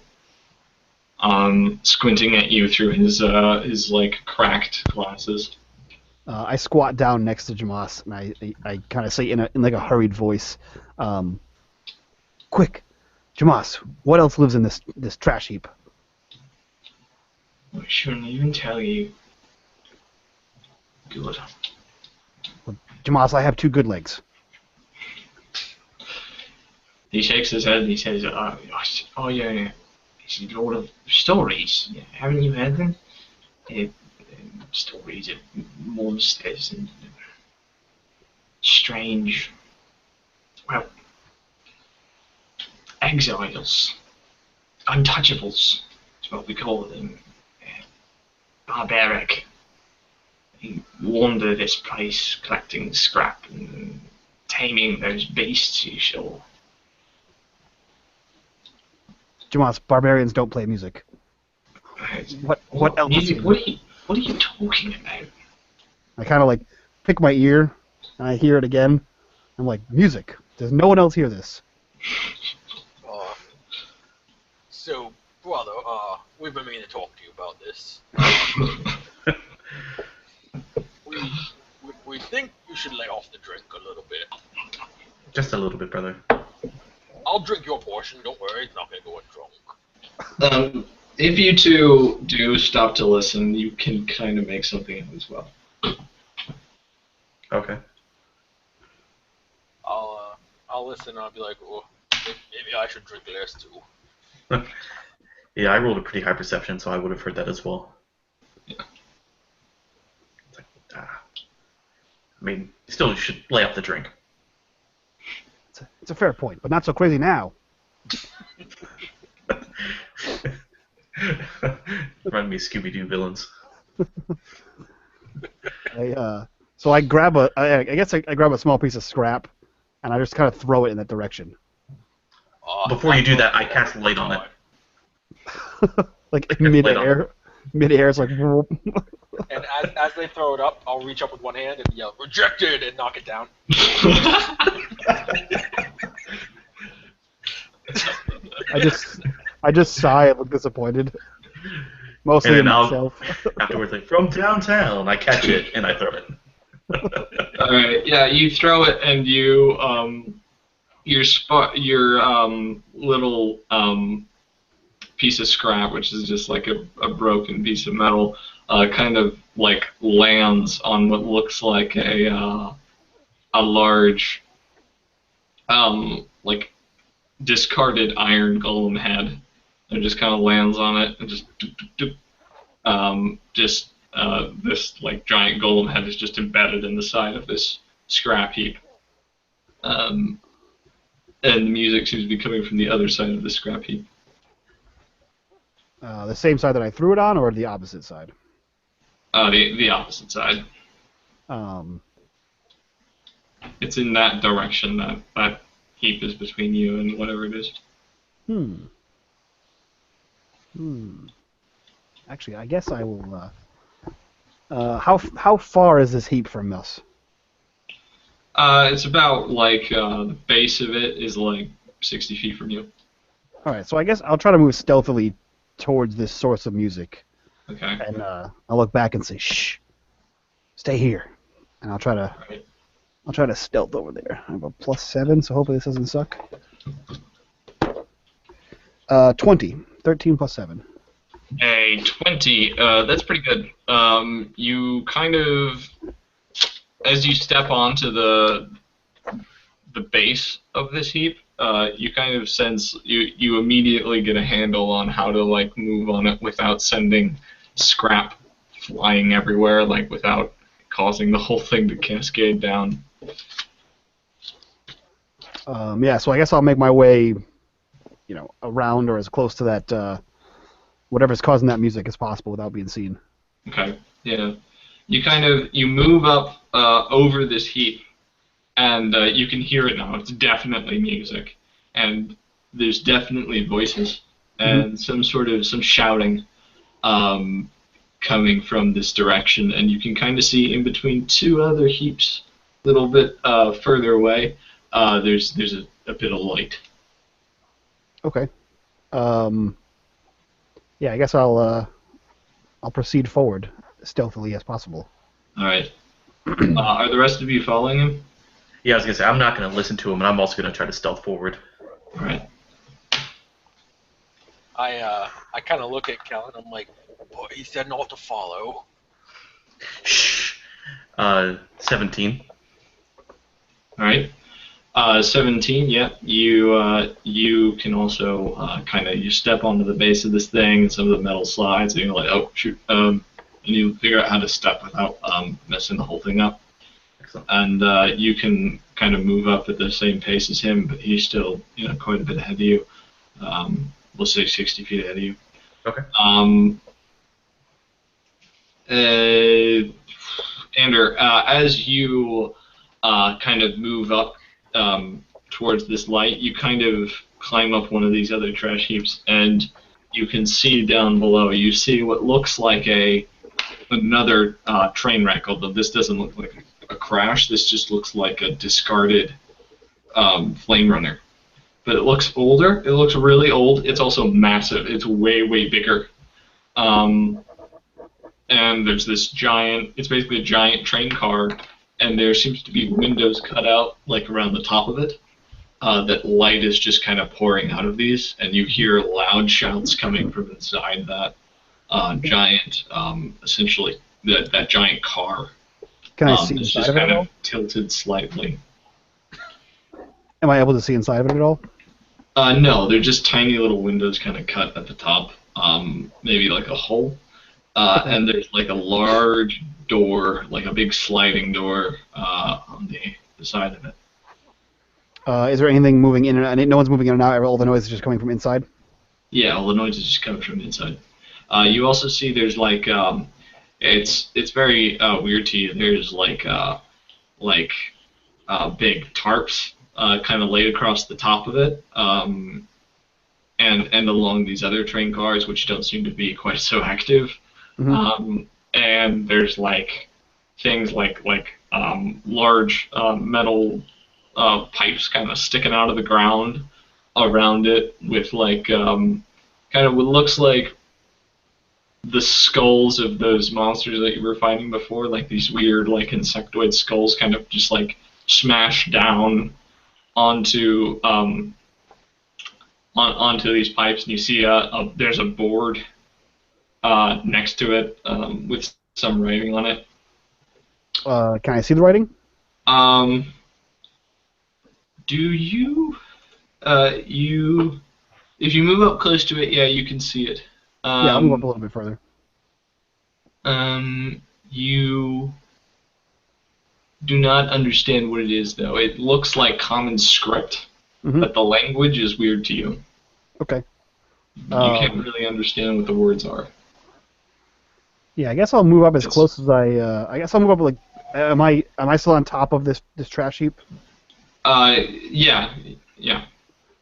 Speaker 1: Squinting at you through his like cracked glasses.
Speaker 2: I squat down next to Jamas, and I kind of say in like a hurried voice, "Quick, Jamas, what else lives in this trash heap?"
Speaker 1: I shouldn't even tell you. Good.
Speaker 2: Jamas, I have 2 good legs.
Speaker 1: He shakes his head and he says, "Oh yeah, it's a lot of stories. Yeah, haven't you heard them? Stories of monsters and strange, well, exiles, untouchables. Is what we call them. Barbaric. They wander this place collecting scrap and taming those beasts you saw."
Speaker 2: Jamas, barbarians don't play music. What else?
Speaker 1: Music? What are you talking about?
Speaker 2: I kind of like pick my ear, and I hear it again. I'm like, music. Does no one else hear this?
Speaker 4: So, brother, we've been meaning to talk to you about this. We think you should lay off the drink a little bit.
Speaker 3: Just a little bit, brother.
Speaker 4: I'll drink your portion, don't worry, it's not gonna go drunk.
Speaker 1: If you two do stop to listen, you can kind of make something up as well.
Speaker 3: Okay.
Speaker 4: I'll listen and I'll be like, oh, maybe I should drink less too.
Speaker 3: Yeah, I rolled a pretty high perception, so I would have heard that as well.
Speaker 1: Yeah.
Speaker 3: It's like, I mean, still, you should lay off the drink.
Speaker 2: It's a fair point, but not so crazy now.
Speaker 3: Run me Scooby-Doo villains.
Speaker 2: So I grab I guess I grab a small piece of scrap, and I just kind of throw it in that direction.
Speaker 3: Before you do that, I cast light on it.
Speaker 2: Like in midair. Midair is like.
Speaker 4: And as they throw it up, I'll reach up with one hand and yell, "Rejected!" and knock it down.
Speaker 2: I just sigh and look disappointed. Mostly
Speaker 3: And
Speaker 2: in
Speaker 3: then
Speaker 2: myself.
Speaker 3: afterwards, like, from downtown, I catch it and I throw it.
Speaker 1: Alright, yeah, you throw it and your little piece of scrap, which is just like a broken piece of metal, kind of like lands on what looks like a large like discarded iron golem head. It just kind of lands on it and just doop, doop, doop. This like giant golem head is just embedded in the side of this scrap heap. And the music seems to be coming from the other side of the scrap heap.
Speaker 2: The same side that I threw it on, or the opposite side?
Speaker 1: The opposite side. It's in that direction. That heap is between you and whatever it is.
Speaker 2: Actually, I guess I will. How far is this heap from us?
Speaker 1: It's about like the base of it is like 60 feet from you.
Speaker 2: All right, so I guess I'll try to move stealthily towards this source of music.
Speaker 1: Okay.
Speaker 2: And I'll look back and say, "Shh, stay here," and I'll try to stealth over there. I have a +7, so hopefully this doesn't suck. 20. 13 plus 7.
Speaker 1: A 20. That's pretty good. You kind of, as you step onto the base of this heap, you kind of sense you immediately get a handle on how to like move on it without sending scrap flying everywhere, like without causing the whole thing to cascade down.
Speaker 2: Yeah, so I guess I'll make my way, around or as close to that whatever's causing that music as possible without being seen.
Speaker 1: Okay. Yeah. you move up over this heap, and you can hear it now. It's definitely music, and there's definitely voices and some shouting coming from this direction, and you can kind of see in between two other heaps, a little bit further away. There's a bit of light.
Speaker 2: Okay. Yeah, I guess I'll proceed forward stealthily as possible.
Speaker 1: All right. Are the rest of you following him?
Speaker 3: Yeah, I was gonna say I'm not gonna listen to him, and I'm also gonna try to stealth forward.
Speaker 1: All right.
Speaker 4: I kind of look at Kellan. I'm like, boy, he said not to follow.
Speaker 3: Shh. 17.
Speaker 1: All right. 17. Yeah. You can also you step onto the base of this thing, and some of the metal slides, and you're like, oh shoot. And you figure out how to step without messing the whole thing up.
Speaker 3: Excellent.
Speaker 1: And you can kind of move up at the same pace as him, but he's still quite a bit ahead of you. We'll say 60 feet ahead of you.
Speaker 3: Okay.
Speaker 1: Ander, as you kind of move up towards this light, you kind of climb up one of these other trash heaps, and you can see down below. You see what looks like another train wreck, although this doesn't look like a crash. This just looks like a discarded flame runner. But it looks older. It looks really old. It's also massive. It's way, way bigger. And there's this giant, it's basically a giant train car, and there seems to be windows cut out, like, around the top of it. That light is just kind of pouring out of these, and you hear loud shouts coming from inside that giant, essentially, that giant car.
Speaker 2: Can I see
Speaker 1: it's
Speaker 2: inside
Speaker 1: just
Speaker 2: of it
Speaker 1: kind
Speaker 2: at all?
Speaker 1: of tilted slightly.
Speaker 2: Am I able to see inside of it at all?
Speaker 1: No, they're just tiny little windows kind of cut at the top, maybe like a hole. And there's like a large door, like a big sliding door on the side of it.
Speaker 2: Is there anything moving in and out? No one's moving in and out. All the noise is just coming from inside?
Speaker 1: Yeah, all the noise is just coming from inside. You also see there's like, it's very weird to you. There's like big tarps kind of laid across the top of it, and along these other train cars, which don't seem to be quite so active.
Speaker 2: Mm-hmm.
Speaker 1: And there's like things like large metal pipes kind of sticking out of the ground around it, with like kind of what looks like the skulls of those monsters that you were fighting before, like these weird like insectoid skulls, kind of just like smashed down onto onto these pipes, and you see there's a board next to it with some writing on it.
Speaker 2: Can I see the writing?
Speaker 1: Do you if you move up close to it, yeah, you can see it.
Speaker 2: Yeah, I'll move up a little bit further.
Speaker 1: You do not understand what it is, though. It looks like common script, but the language is weird to you.
Speaker 2: Okay.
Speaker 1: You can't really understand what the words are.
Speaker 2: Yeah, I guess I'll move up as close as I guess I'll move up like. Am I still on top of this trash heap?
Speaker 1: Yeah.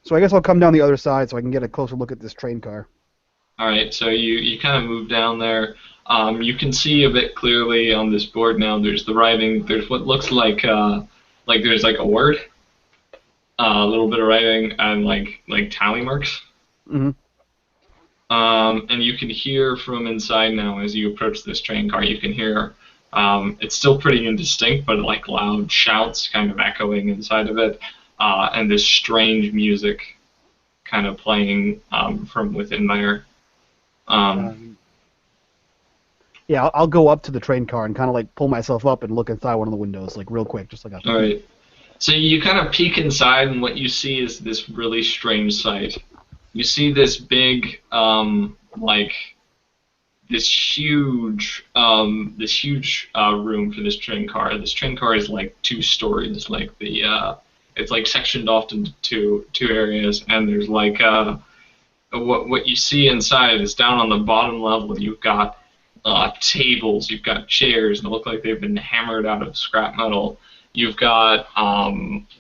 Speaker 2: So I guess I'll come down the other side so I can get a closer look at this train car.
Speaker 1: All right. So you kind of move down there. You can see a bit clearly on this board now. There's the writing. There's what looks like there's like a word, a little bit of writing, and like tally marks.
Speaker 2: Mm-hmm.
Speaker 1: And you can hear from inside now as you approach this train car. You can hear it's still pretty indistinct, but like loud shouts kind of echoing inside of it, and this strange music kind of playing from within there.
Speaker 2: Yeah, I'll go up to the train car and kind of like pull myself up and look inside one of the windows, like real quick, just like a.
Speaker 1: All right. So you kind of peek inside, and what you see is this really strange sight. You see this big, this huge room for this train car. This train car is like 2 stories, like it's like sectioned off into two areas, and there's like what you see inside is down on the bottom level. You've got tables. You've got chairs that look like they've been hammered out of scrap metal. You've got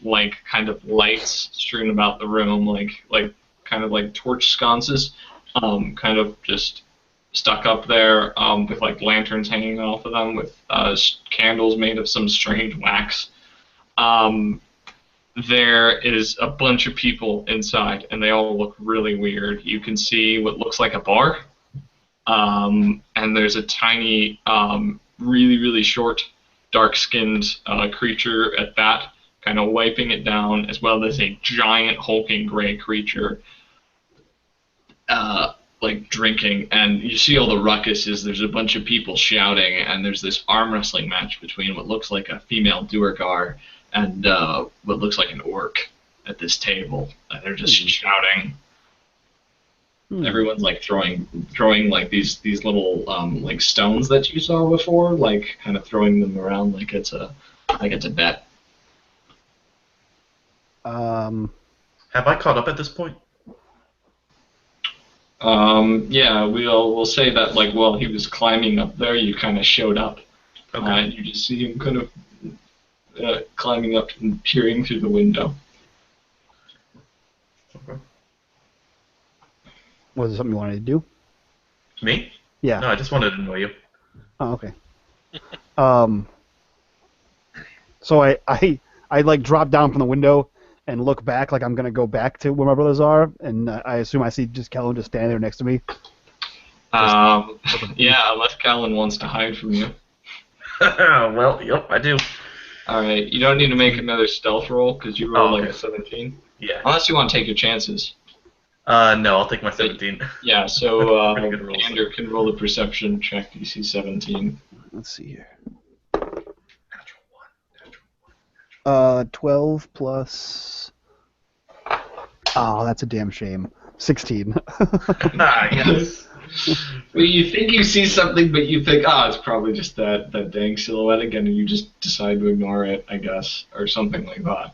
Speaker 1: like kind of lights strewn about the room, like kind of like torch sconces, kind of just stuck up there with like lanterns hanging off of them, with candles made of some strange wax. There is a bunch of people inside, and they all look really weird. You can see what looks like a bar, and there's a tiny, really, really short, dark-skinned creature at that, kind of wiping it down, as well as a giant hulking gray creature, like drinking. And you see all the ruckus is there's a bunch of people shouting, and there's this arm wrestling match between what looks like a female Duergar and what looks like an orc at this table, and they're just shouting. Everyone's like throwing like these little like stones that you saw before, like kind of throwing them around like it's a bet.
Speaker 3: Have I caught up at this point?
Speaker 1: Yeah, we'll say that like while he was climbing up there, you kind of showed up.
Speaker 3: Okay.
Speaker 1: And you just see him kind of climbing up and peering through the window.
Speaker 3: Okay.
Speaker 2: Was it something you wanted to do?
Speaker 3: Me?
Speaker 2: Yeah.
Speaker 3: No, I just wanted to know you.
Speaker 2: Oh, okay. So I like drop down from the window and look back like I'm gonna go back to where my brothers are, and I assume I see just Kellan just standing there next to me.
Speaker 1: Yeah, unless Kellan wants to hide from you.
Speaker 3: Well, yep, I do.
Speaker 1: Alright, you don't need to make another stealth roll, because you rolled
Speaker 3: Oh, okay.
Speaker 1: like a 17.
Speaker 3: Yeah.
Speaker 1: Unless you want to take your chances.
Speaker 3: No, I'll take my 17.
Speaker 1: Yeah, so
Speaker 3: Pretty good rolls.
Speaker 1: Andrew can roll a perception check, DC 17.
Speaker 2: Let's see here.
Speaker 3: Natural 1.
Speaker 2: 12 plus. Oh, that's a damn shame. 16.
Speaker 3: Yes.
Speaker 1: Well, you think you see something, but you think, it's probably just that dang silhouette again, and you just decide to ignore it, I guess, or something like that.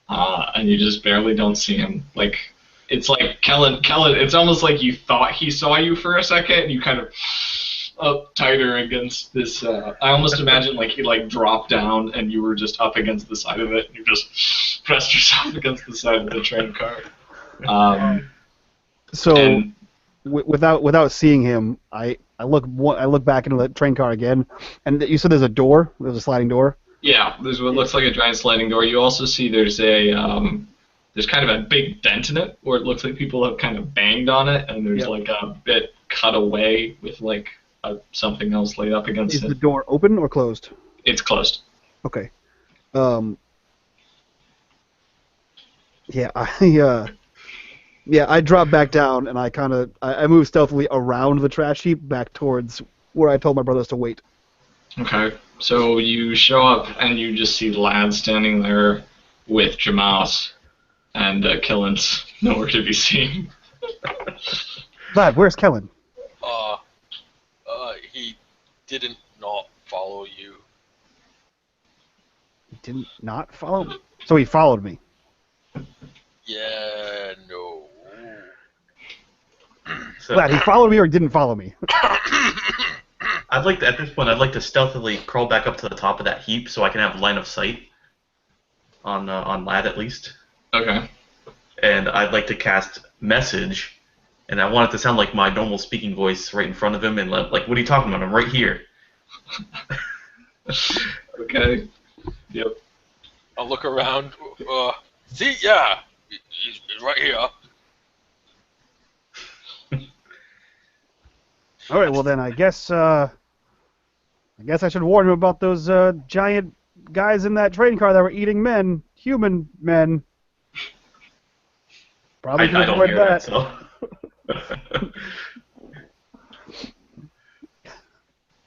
Speaker 1: And you just barely don't see him. Like, it's like Kellan, it's almost like you thought he saw you for a second, and you kind of up tighter against this. I almost imagine like he like dropped down, and you were just up against the side of it, and you just pressed yourself against the side of the train car.
Speaker 2: So, without seeing him, I look back into the train car again, and you said there's a door. There's a sliding door.
Speaker 1: Yeah, there's what looks like a giant sliding door. You also see there's there's kind of a big dent in it, where it looks like people have kind of banged on it, and there's like a bit cut away with like something else laid up against it.
Speaker 2: Is the door open or closed?
Speaker 1: It's closed.
Speaker 2: Okay. I drop back down, and I move stealthily around the trash heap back towards where I told my brothers to wait.
Speaker 1: Okay, so you show up, and you just see Lad standing there with Jamaus, and Kellan's nowhere to be seen.
Speaker 2: Lad, where's Kellan?
Speaker 4: He didn't not follow you.
Speaker 2: He didn't not follow me? So he followed me.
Speaker 4: Yeah, no.
Speaker 3: So,
Speaker 2: Lad, he followed me or he didn't follow me?
Speaker 3: at this point, I'd like to stealthily crawl back up to the top of that heap so I can have line of sight on Lad at least.
Speaker 1: Okay.
Speaker 3: And I'd like to cast message, and I want it to sound like my normal speaking voice right in front of him, and like, what are you talking about? I'm right here.
Speaker 1: Okay. Yep.
Speaker 4: I'll look around. See, yeah, he's right here.
Speaker 2: All right, well then I guess I should warn him about those giant guys in that train car that were eating men, human men. Probably should
Speaker 3: I
Speaker 2: have
Speaker 3: don't
Speaker 2: read
Speaker 3: hear
Speaker 2: that.
Speaker 3: so.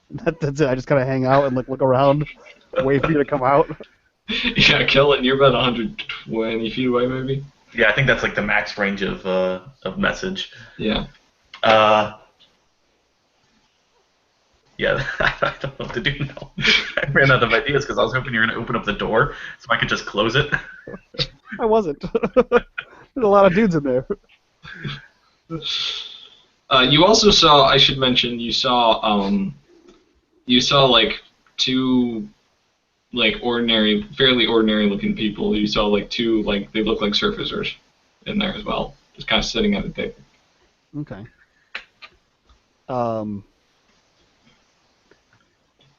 Speaker 2: That's it. I just kind of hang out and look around, wait for you to come out.
Speaker 1: Yeah, Kellan, you're about 120 feet away, maybe?
Speaker 3: Yeah, I think that's like the max range of message.
Speaker 1: Yeah.
Speaker 3: Yeah, I don't know what to do now. I ran out of ideas because I was hoping you were going to open up the door so I could just close it.
Speaker 2: I wasn't. There's a lot of dudes in there.
Speaker 1: You also saw, I should mention, you saw you saw like two like fairly ordinary looking people. You saw like two like they look like surfacers in there as well, just kind of sitting at a table.
Speaker 2: Okay.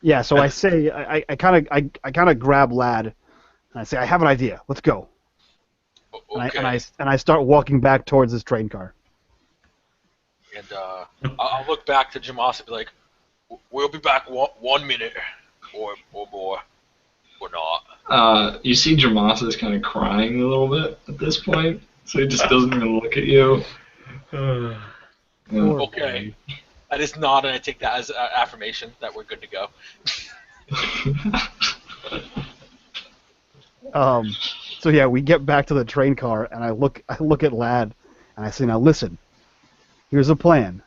Speaker 2: Yeah. So I say I kind of grab Lad, and I say I have an idea. Let's go.
Speaker 4: Okay.
Speaker 2: And I start walking back towards this train car.
Speaker 4: And I'll look back to Jamas and be like, "We'll be back 1 minute, or more, or not."
Speaker 1: You see Jamas is kind of crying a little bit at this point, so he just doesn't even look at you. Yeah.
Speaker 4: Okay. I just nod and I take that as affirmation that we're good to go.
Speaker 2: So yeah, we get back to the train car, and I look at Lad, and I say, now listen, here's a plan.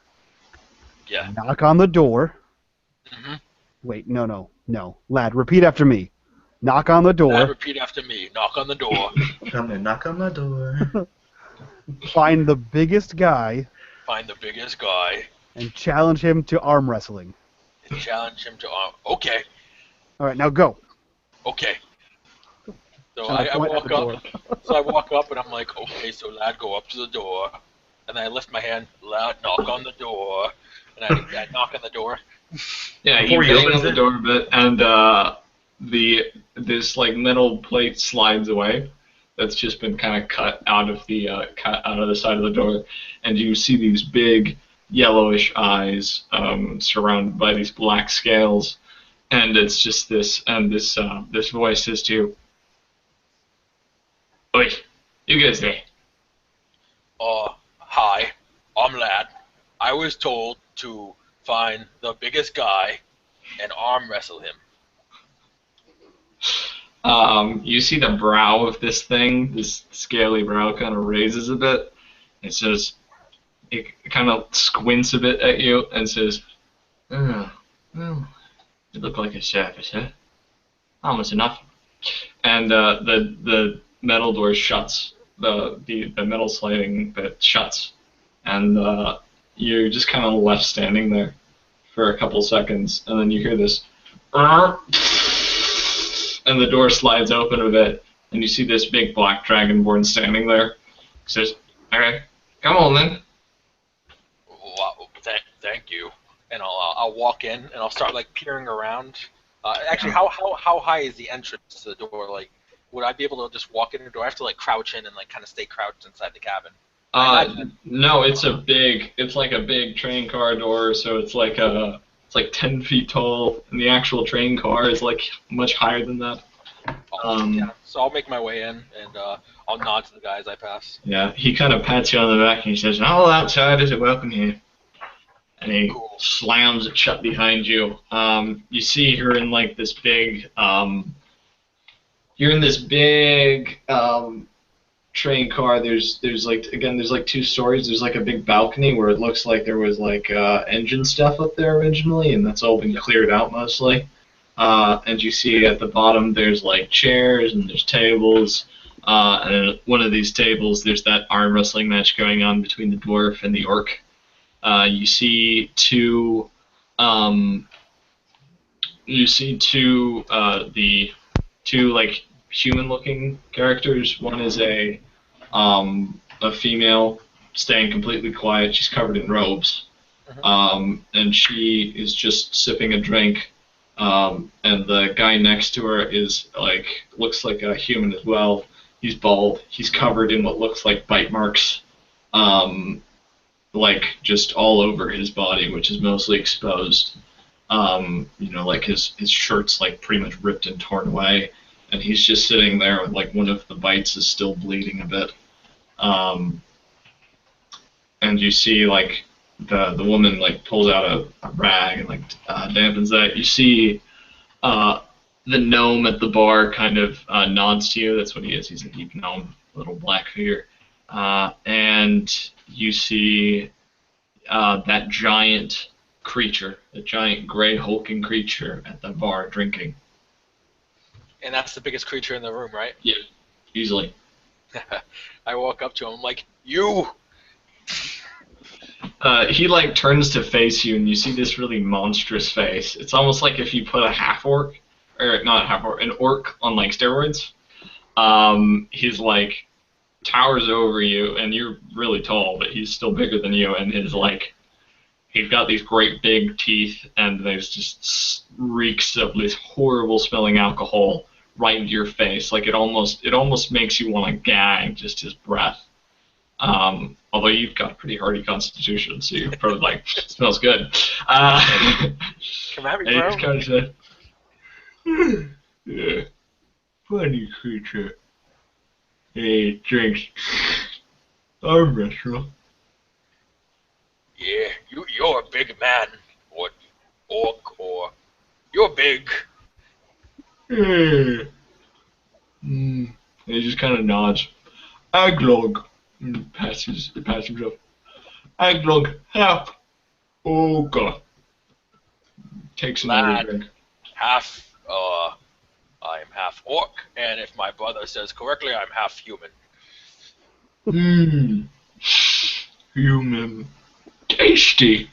Speaker 4: Yeah.
Speaker 2: Knock on the door.
Speaker 4: Mm-hmm.
Speaker 2: Wait, no. Lad, repeat after me. Knock on the door.
Speaker 4: Lad, repeat after me. Knock on the door.
Speaker 3: Come and knock on the door.
Speaker 2: Find the biggest guy.
Speaker 4: Find the biggest guy.
Speaker 2: And challenge him to arm wrestling.
Speaker 4: And challenge him to arm. Okay.
Speaker 2: All right, now go.
Speaker 4: Okay. So
Speaker 2: And
Speaker 4: I
Speaker 2: point at
Speaker 4: walk
Speaker 2: the
Speaker 4: up.
Speaker 2: door.
Speaker 4: So I walk up and I'm like, okay, so Lad, go up to the door. And then I lift my hand, Lad, knock on the door. And I knock on the door.
Speaker 1: Yeah,
Speaker 3: Before
Speaker 1: he
Speaker 3: he
Speaker 1: bang
Speaker 3: opens
Speaker 1: on the
Speaker 3: it?
Speaker 1: door a bit, and this like metal plate slides away. That's just been kind of cut out of the side of the door, and you see these big yellowish eyes surrounded by these black scales, and it's just this voice says to you, "Oi, you guys there?"
Speaker 4: Hi, I'm Lad. I was told to find the biggest guy and arm wrestle him.
Speaker 1: You see the brow of this thing, this scaly brow kind of raises a bit. It says, it kind of squints a bit at you and says, "Oh, well, you look like a surfacer. Almost enough." And the metal door shuts. The metal sliding bit shuts, and you're just kind of left standing there for a couple seconds, and then you hear this, and the door slides open a bit, and you see this big black dragonborn standing there. He says, "Okay, come on then."
Speaker 4: Wow, thank you. And I'll walk in and I'll start like peering around. Actually, how high is the entrance to the door? Like, would I be able to just walk in, or do I have to like crouch in and like kind of stay crouched inside the cabin?
Speaker 1: No, it's like a big train car door, so it's like 10 feet tall, and the actual train car is like much higher than that.
Speaker 4: Yeah, so I'll make my way in, and I'll nod to the guy as I pass.
Speaker 1: Yeah, he kind of pats you on the back and he says, "All outsiders are welcome here." And he
Speaker 4: Cool.
Speaker 1: slams it shut behind you. You see you're in like this big, train car. There's like 2 stories. There's like a big balcony where it looks like there was like engine stuff up there originally, and that's all been cleared out mostly. And you see at the bottom there's like chairs and there's tables. And at one of these tables there's that arm wrestling match going on between the dwarf and the orc. You see two like human-looking characters. One is a female staying completely quiet. She's covered in robes, and she is just sipping a drink. And the guy next to her looks like a human as well. He's bald. He's covered in what looks like bite marks, like just all over his body, which is mostly exposed. Like his shirt's like pretty much ripped and torn away. And he's just sitting there with like one of the bites is still bleeding a bit. And you see like the woman like pulls out a rag and like dampens that. You see the gnome at the bar kind of nods to you. That's what he is. He's a deep gnome, little black figure. And you see that giant creature, the giant gray hulking creature at the bar drinking.
Speaker 4: And that's the biggest creature in the room, right?
Speaker 1: Yeah, easily.
Speaker 4: I walk up to him. I'm like, "You!"
Speaker 1: He like turns to face you, and you see this really monstrous face. It's almost like if you put a half-orc, or not half-orc, an orc on like steroids. He's like towers over you, and you're really tall, but he's still bigger than you, and his like he's got these great big teeth, and there's just reeks of this horrible smelling alcohol right into your face. Like it almost makes you want to gag just his breath. Although you've got a pretty hardy constitution, so you're probably like, smells good.
Speaker 4: Come at me,
Speaker 1: and he
Speaker 4: bro.
Speaker 1: just kind of said, yeah, funny creature. He drinks arm wrestle.
Speaker 4: Yeah, you're a big man, or orc, or you're big.
Speaker 1: Yeah. And he just kind of nods. Aglog. And passes himself. Aglog, half. Oh god. Takes another
Speaker 4: Lad.
Speaker 1: drink.
Speaker 4: I'm half orc, and if my brother says correctly, I'm half human.
Speaker 1: Human. Tasty.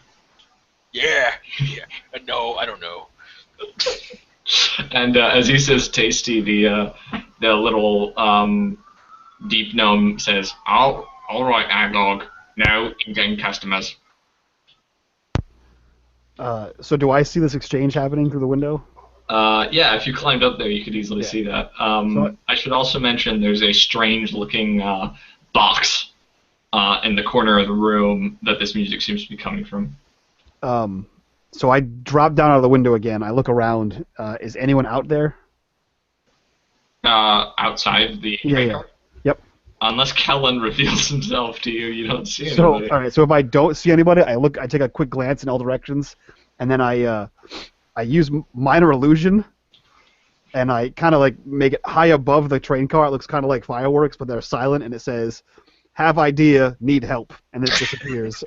Speaker 4: Yeah. No, I don't know.
Speaker 1: And as he says tasty, the little deep gnome says, all right, Aglog. Now you gain customers.
Speaker 2: So do I see this exchange happening through the window?
Speaker 1: Yeah, if you climbed up there, you could easily see that. I should also mention there's a strange-looking box in the corner of the room that this music seems to be coming from.
Speaker 2: So I drop down out of the window again. I look around. Is anyone out there?
Speaker 1: Outside the train car?
Speaker 2: Yep.
Speaker 1: Unless Kellan reveals himself to you, you don't see
Speaker 2: So
Speaker 1: anybody.
Speaker 2: all right. So if I don't see anybody, I take a quick glance in all directions, and then I use minor illusion, and I kind of like make it high above the train car. It looks kind of like fireworks, but they're silent, and it says, "Have idea, need help," and then it disappears.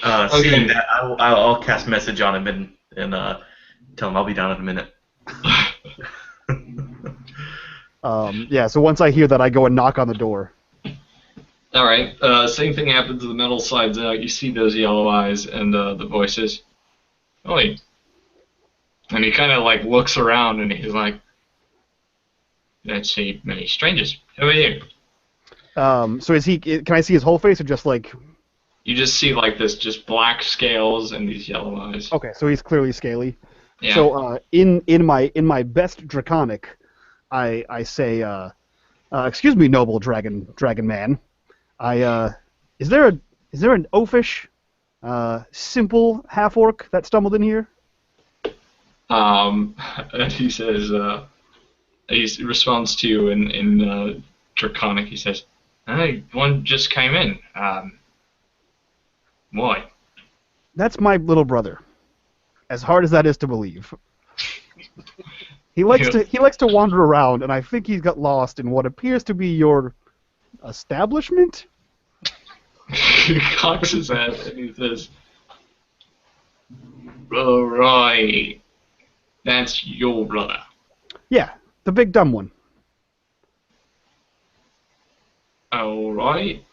Speaker 3: Seeing that, I'll cast message on him and tell him I'll be down in a minute.
Speaker 2: Yeah. So once I hear that, I go and knock on the door.
Speaker 1: All right. Same thing happens. The metal slides out. You see those yellow eyes, and the voice says, "Oi!" And he kind of like looks around, and he's like, "Don't see many strangers. Who are you?"
Speaker 2: So is he? Can I see his whole face, or just like?
Speaker 1: You just see like this, just black scales and these yellow eyes.
Speaker 2: Okay, so he's clearly scaly.
Speaker 1: Yeah.
Speaker 2: So in my best draconic, I say, "Excuse me, noble dragon man. Is there an oafish, simple half-orc that stumbled in here?"
Speaker 1: And he says, he responds to you in draconic. He says, "Hey, one just came in. Why?"
Speaker 2: That's my little brother. As hard as that is to believe. He likes to wander around, and I think he's got lost in what appears to be your establishment.
Speaker 1: He cocks his head and he says, "All right, that's your brother."
Speaker 2: Yeah, the big dumb one.
Speaker 1: All right.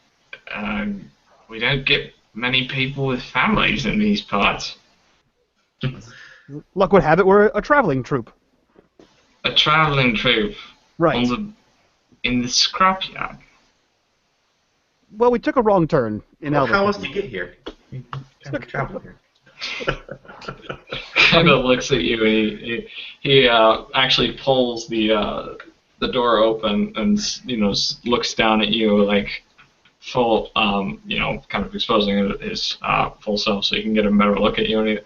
Speaker 1: We don't get many people with families in these parts.
Speaker 2: Luck would have it, we're a traveling troupe.
Speaker 1: A traveling troupe.
Speaker 2: Right.
Speaker 1: In the Scrapyard.
Speaker 2: Well, we took a wrong turn in
Speaker 3: Well, how
Speaker 2: Albuquerque.
Speaker 3: else to get here? Travel here.
Speaker 1: Kind of looks at you, and he actually pulls the door open and looks down at you like full kind of exposing his full self so you can get a better look at you, and he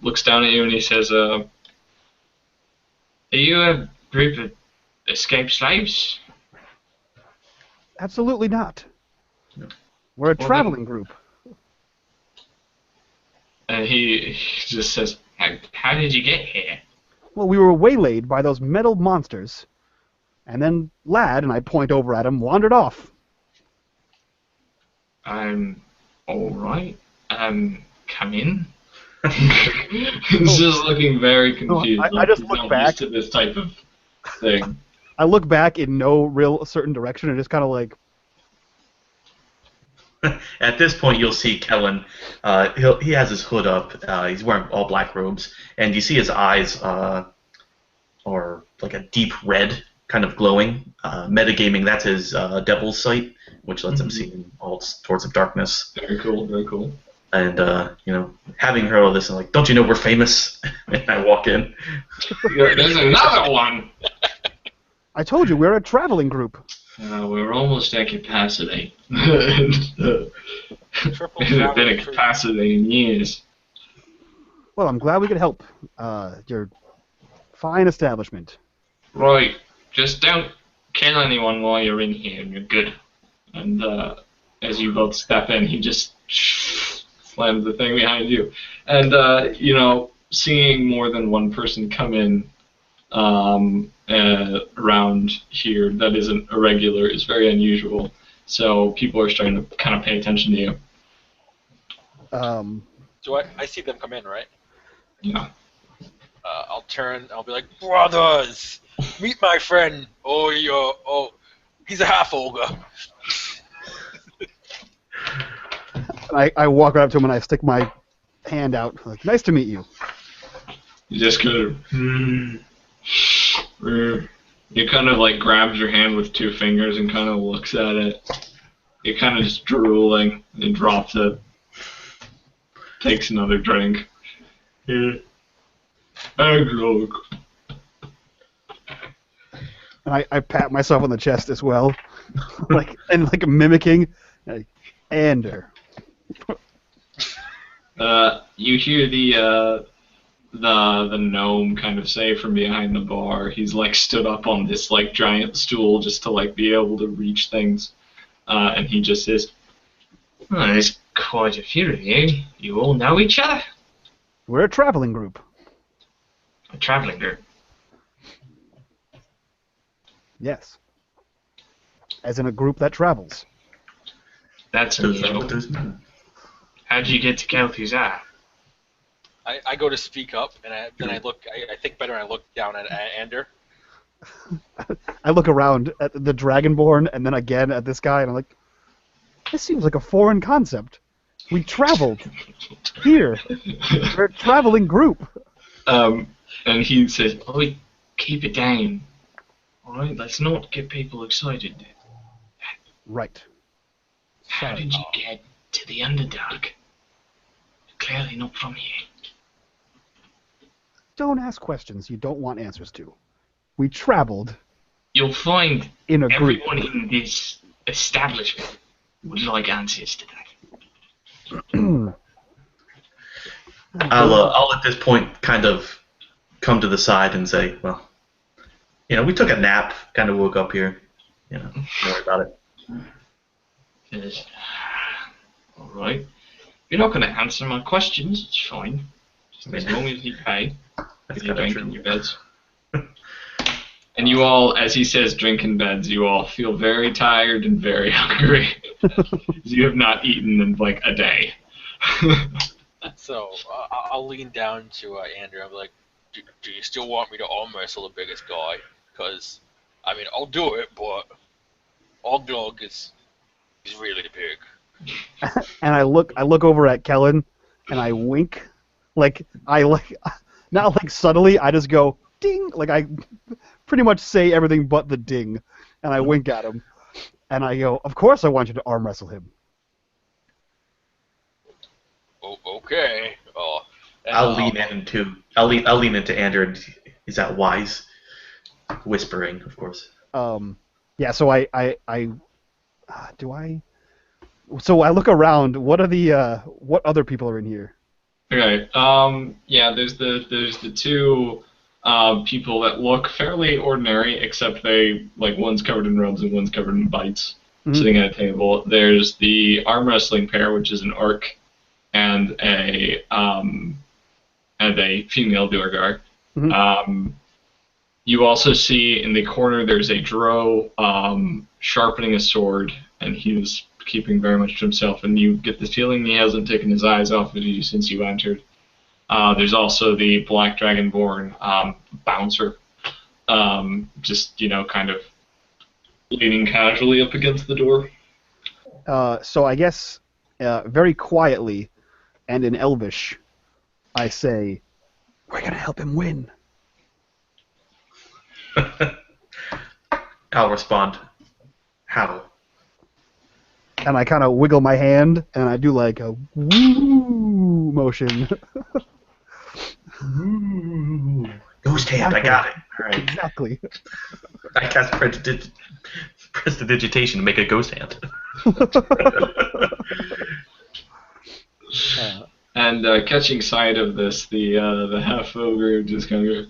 Speaker 1: looks down at you and he says, "Are you a group of escaped slaves?"
Speaker 2: Absolutely not.
Speaker 3: No.
Speaker 2: We're a
Speaker 1: Well,
Speaker 2: traveling group.
Speaker 1: And he just says, How did you get here?"
Speaker 2: Well, we were waylaid by those metal monsters, and then Lad, and I point over at him, wandered off.
Speaker 1: All right. Come in. He's just looking very confused.
Speaker 2: I just
Speaker 1: He's
Speaker 2: look
Speaker 1: not
Speaker 2: back.
Speaker 1: used to this type of thing.
Speaker 2: I look back in no real certain direction and just kind of like,
Speaker 3: At this point, you'll see Kellan. He has his hood up. He's wearing all black robes, and you see his eyes are like a deep red, kind of glowing. Metagaming, that's his devil's sight, which lets him see in all sorts of darkness.
Speaker 1: Very cool, very cool.
Speaker 3: And having heard all this, I'm like, don't you know we're famous? And I walk in.
Speaker 1: There's another one.
Speaker 2: I told you we're a traveling group.
Speaker 1: We're almost at capacity.
Speaker 4: Triple
Speaker 1: It's been
Speaker 4: travel
Speaker 1: at capacity in years.
Speaker 2: Well, I'm glad we could help. Your fine establishment.
Speaker 1: Right, just don't kill anyone while you're in here, and you're good. And as you both step in, he just slams the thing behind you. And, seeing more than one person come in around here that isn't a regular is very unusual. So people are starting to kind of pay attention to you.
Speaker 4: Do I see them come in, right?
Speaker 1: Yeah.
Speaker 4: I'll turn. I'll be like, brothers, meet my friend. He's a half ogre.
Speaker 2: I walk right up to him and I stick my hand out. Like, nice to meet you.
Speaker 1: You just kind of... He kind of like grabs your hand with two fingers and kind of looks at it. You're kind of just drooling and drops it. Takes another drink. Here.
Speaker 2: And I pat myself on the chest as well, like mimicking, like, Ander.
Speaker 1: You hear the gnome kind of say from behind the bar. He's like stood up on this like giant stool just to like be able to reach things, and he just says, "Oh, there's quite a few of you. You all know each other."
Speaker 2: We're a traveling group.
Speaker 1: A traveling group.
Speaker 2: Yes. As in a group that travels.
Speaker 1: That's unusual. How'd you get to Kelthuzar?
Speaker 4: I go to speak up, and then I look. I think better, and I look down at Ander.
Speaker 2: I look around at the Dragonborn, and then again at this guy, and I'm like, this seems like a foreign concept. We traveled here. We're a traveling group.
Speaker 1: And he says, "Oh, keep it down. All right, let's not get people excited."
Speaker 2: Right.
Speaker 1: How did you get to the Underdark? Clearly not from here.
Speaker 2: Don't ask questions you don't want answers to. We traveled.
Speaker 1: You'll find
Speaker 2: in a group.
Speaker 1: Everyone in this establishment would like answers to that.
Speaker 3: I'll at this point kind of come to the side and say, well, we took a nap, kind of woke up here. Don't worry about it.
Speaker 1: Yes. All right. You're not going to answer my questions. It's fine. Just as long as you pay. If you drink in your beds. And you all, as he says, drink in beds, you all feel very tired and very hungry. You have not eaten in like a day.
Speaker 4: So I'll lean down to Andrew. I'm like, do you still want me to arm wrestle the biggest guy? Because, I mean, I'll do it, but Ogdog is really big.
Speaker 2: And I look over at Kellan, and I wink, not like subtly. I just go ding, like I pretty much say everything but the ding, and I wink at him, and I go, "Of course, I want you to arm wrestle him."
Speaker 4: Oh, okay.
Speaker 3: I'll lean into Andrew. And is that wise? Whispering, of course.
Speaker 2: Yeah. So So I look around. What what other people are in here?
Speaker 1: Okay. Yeah. There's the two people that look fairly ordinary, except one's covered in rubs and one's covered in bites, sitting at a table. There's the arm wrestling pair, which is an orc and a female Duergar. You also see in the corner there's a drow sharpening a sword, and he's keeping very much to himself, and you get the feeling he hasn't taken his eyes off of you since you entered. There's also the Black Dragonborn bouncer, just kind of leaning casually up against the door.
Speaker 2: So I guess very quietly and in Elvish, I say, "We're gonna help him win."
Speaker 3: I'll respond. How?
Speaker 2: And I kind of wiggle my hand, and I do like a woo motion.
Speaker 3: Ooh. Ghost hand, I got it. All right.
Speaker 2: Exactly.
Speaker 3: I cast prestidigitation to make a ghost hand.
Speaker 1: And catching sight of this, the half ogre just kind of goes,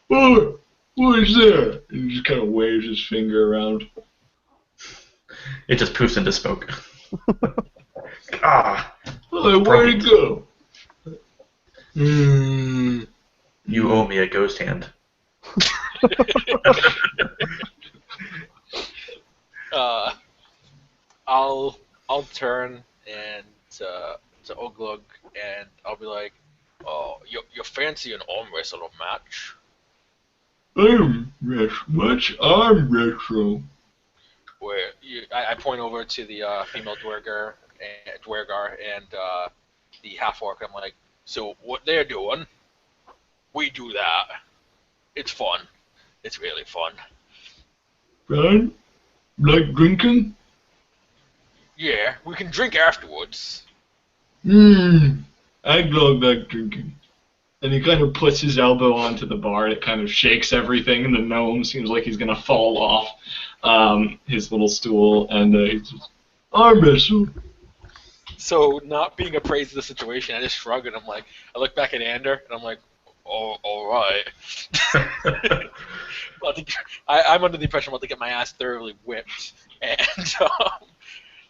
Speaker 1: "Oh, what is there?" And he just kind of waves his finger around.
Speaker 3: It just poofs into smoke. Ah.
Speaker 1: Oh, where'd it go?
Speaker 3: You owe me a ghost hand.
Speaker 4: I'll turn and to Oglug and I'll be like, "Oh, you fancy an arm wrestle match?"
Speaker 1: Arm wrestle.
Speaker 4: Where I point over to the female Dwergar and the half-orc. I'm like, "So what they're doing, we do that. It's fun. It's really fun."
Speaker 1: Fun? Like drinking?
Speaker 4: Yeah, we can drink afterwards.
Speaker 1: Aglog like drinking. And he kind of puts his elbow onto the bar, and it kind of shakes everything, and the gnome seems like he's going to fall off his little stool, and he's just, "Arm wrestle."
Speaker 4: So, not being appraised of the situation, I just shrug, and I'm like, I look back at Ander, and I'm like, "Oh, all right." I'm under the impression I'm about to get my ass thoroughly whipped, and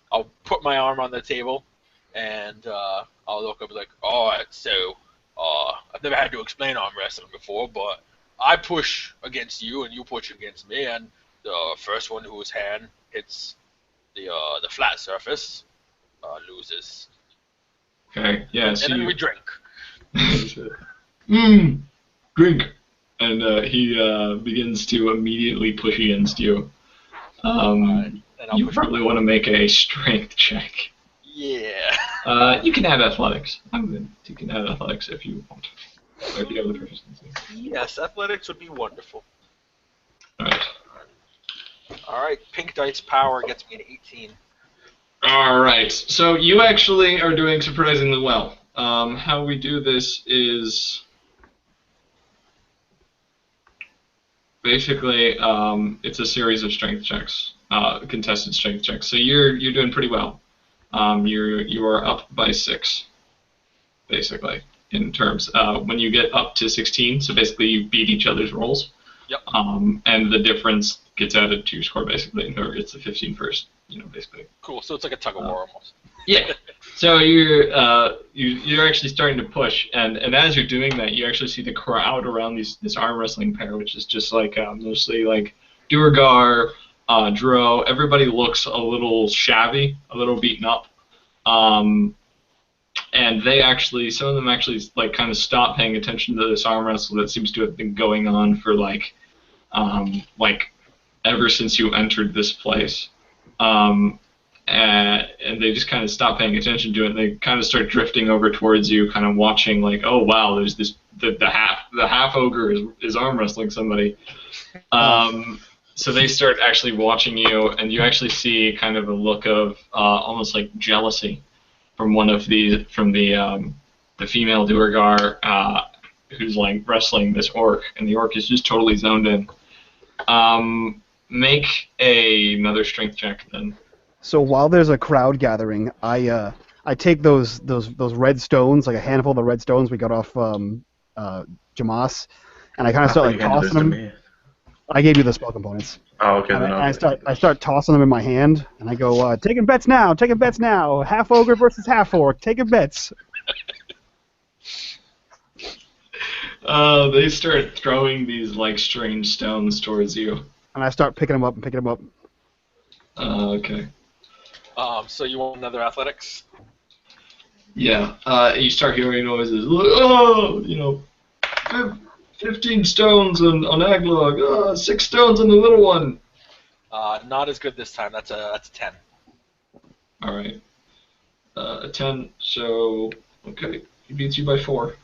Speaker 4: I'll put my arm on the table, and I'll look up and be like, "All right, so I've never had to explain arm wrestling before, but I push against you, and you push against me, and the first one whose hand hits the flat surface loses."
Speaker 1: Okay, yeah,
Speaker 4: And
Speaker 1: so
Speaker 4: then
Speaker 1: you...
Speaker 4: we drink.
Speaker 1: Drink. And he begins to immediately push against you.
Speaker 4: And I'll
Speaker 1: You
Speaker 4: push
Speaker 1: probably want to make a strength check.
Speaker 4: Yeah.
Speaker 1: You can add athletics. You can add athletics if you want. Or if you have the proficiency.
Speaker 4: Yes, athletics would be wonderful.
Speaker 1: Alright.
Speaker 4: Alright, pink dice power gets me an 18.
Speaker 1: Alright, so you actually are doing surprisingly well. How we do this is... Basically, it's a series of strength checks, contested strength checks. So you're doing pretty well. You are up by 6, basically, in terms. When you get up to 16, so basically you beat each other's rolls.
Speaker 4: Yep.
Speaker 1: And the difference gets added to your score, basically, and whoever gets the 15 first, basically.
Speaker 4: Cool. So it's like a tug of war almost.
Speaker 1: Yeah. So you're actually starting to push, and as you're doing that, you actually see the crowd around this arm wrestling pair, which is just like mostly like Duergar, Dro. Everybody looks a little shabby, a little beaten up, and they actually, some of them actually like kind of stop paying attention to this arm wrestle that seems to have been going on for like ever since you entered this place. And they just kind of stop paying attention to it, and they kind of start drifting over towards you, kind of watching, like, oh wow, there's this the half ogre is arm wrestling somebody. So they start actually watching you, and you actually see kind of a look of almost like jealousy from the female Duergar who's like wrestling this orc, and the orc is just totally zoned in. Make another strength check then.
Speaker 2: So while there's a crowd gathering, I take those red stones, like a handful of the red stones we got off Jamas, and I kind of start like tossing them. I gave you the spell components.
Speaker 3: Oh, okay.
Speaker 2: And I start tossing them in my hand, and I go, taking bets now, half ogre versus half orc, taking bets.
Speaker 1: They start throwing these like strange stones towards you.
Speaker 2: And I start picking them up.
Speaker 1: Okay.
Speaker 4: So you want another athletics?
Speaker 1: Yeah. You start hearing noises. Oh, 15 stones on Aglog. 6 stones on the little one.
Speaker 4: Not as good this time. That's a 10.
Speaker 1: All right. A 10. So okay, he beats you by 4.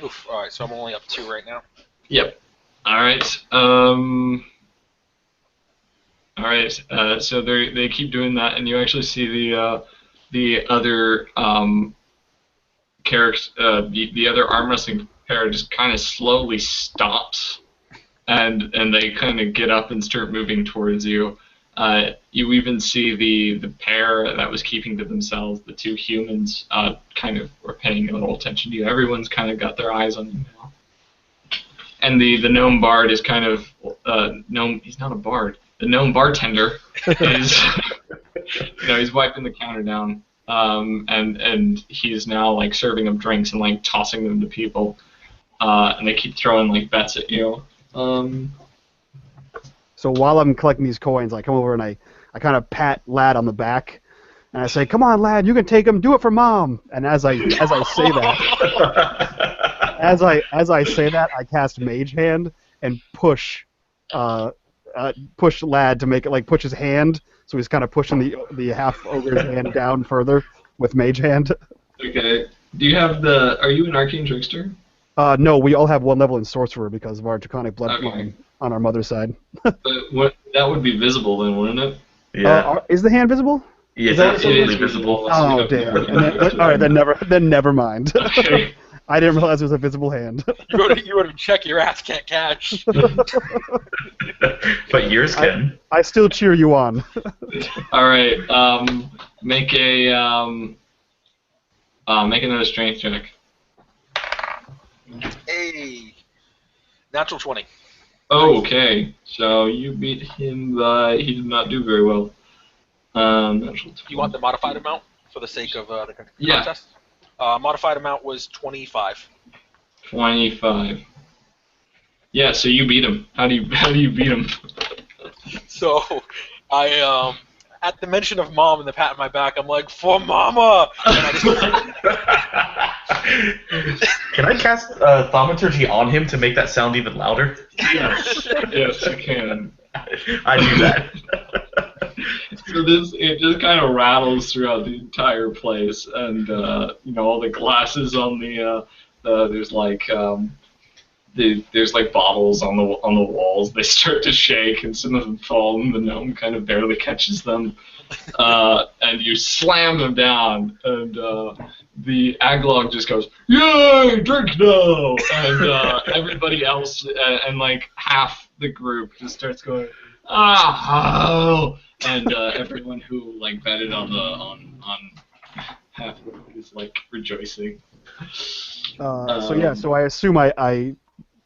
Speaker 4: Oof. All right, so I'm only up 2 right now.
Speaker 1: Yep. All right. All right. So they keep doing that, and you actually see the other character, the other arm wrestling pair just kind of slowly stops, and they kind of get up and start moving towards you. You even see the pair that was keeping to themselves, the 2 humans, kind of were paying a little attention to you. Everyone's kind of got their eyes on you now. And the gnome bard is kind of gnome. He's not a bard. The gnome bartender is, he's wiping the counter down, and he's now like serving them drinks and like tossing them to people, and they keep throwing like bets at you.
Speaker 2: So while I'm collecting these coins, I come over and I kind of pat Lad on the back, and I say, "Come on, Lad, you can take them. Do it for Mom." And as I say that, as I say that, I cast Mage Hand and push Lad to make it like push his hand, so he's kind of pushing the half ogre's hand down further with Mage Hand.
Speaker 1: Okay. Do you have Are you an arcane trickster?
Speaker 2: No, we all have 1 level in sorcerer because of our draconic bloodline on our mother's side.
Speaker 1: But that would be visible then, wouldn't it?
Speaker 3: Yeah.
Speaker 2: Is the hand visible?
Speaker 3: It's absolutely visible.
Speaker 2: Oh damn! All right, then never mind.
Speaker 1: Okay.
Speaker 2: I didn't realize it was a visible hand.
Speaker 4: You would have check your ass can't catch.
Speaker 3: But yours can.
Speaker 2: I still cheer you on.
Speaker 1: All right. Make another strength check.
Speaker 4: Hey, natural 20.
Speaker 1: Okay, so you beat him by. He did not do very well. Natural 20.
Speaker 4: You want the modified amount for the sake of the contest?
Speaker 1: Yeah.
Speaker 4: Modified amount was 25.
Speaker 1: 25. Yeah, so you beat him. How do you beat him?
Speaker 4: So, I at the mention of Mom and the pat on my back, I'm like, "For Mama!" And I just
Speaker 3: Can I cast thaumaturgy on him to make that sound even louder?
Speaker 1: Yes, you can.
Speaker 3: I do that.
Speaker 1: So it just kind of rattles throughout the entire place, and all the glasses on there's like bottles on the walls. They start to shake, and some of them fall, and the gnome kind of barely catches them. And you slam them down, and the Aglog just goes, "Yay, drink now!" And everybody else, and like half the group, just starts going, "Ah!" And everyone who like betted on half is like rejoicing.
Speaker 2: So I assume I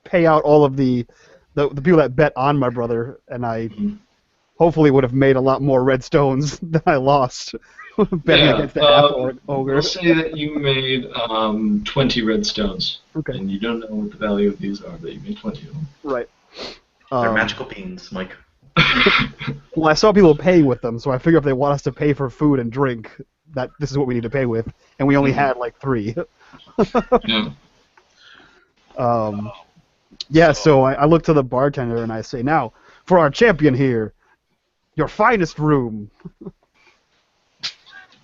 Speaker 2: pay out all of the people that bet on my brother, and I hopefully would have made a lot more red stones than I lost betting against the half-orc ogre.
Speaker 1: We'll say that you made 20 red stones.
Speaker 2: Okay.
Speaker 1: And you don't know what the value of these are, but you made 20 of them.
Speaker 2: Right.
Speaker 3: They're magical beans, Mike.
Speaker 2: Well, I saw people paying with them, so I figure if they want us to pay for food and drink, that this is what we need to pay with, and we only had like 3.
Speaker 1: Yeah.
Speaker 2: So I look to the bartender and I say, "Now, for our champion here, your finest room."
Speaker 1: He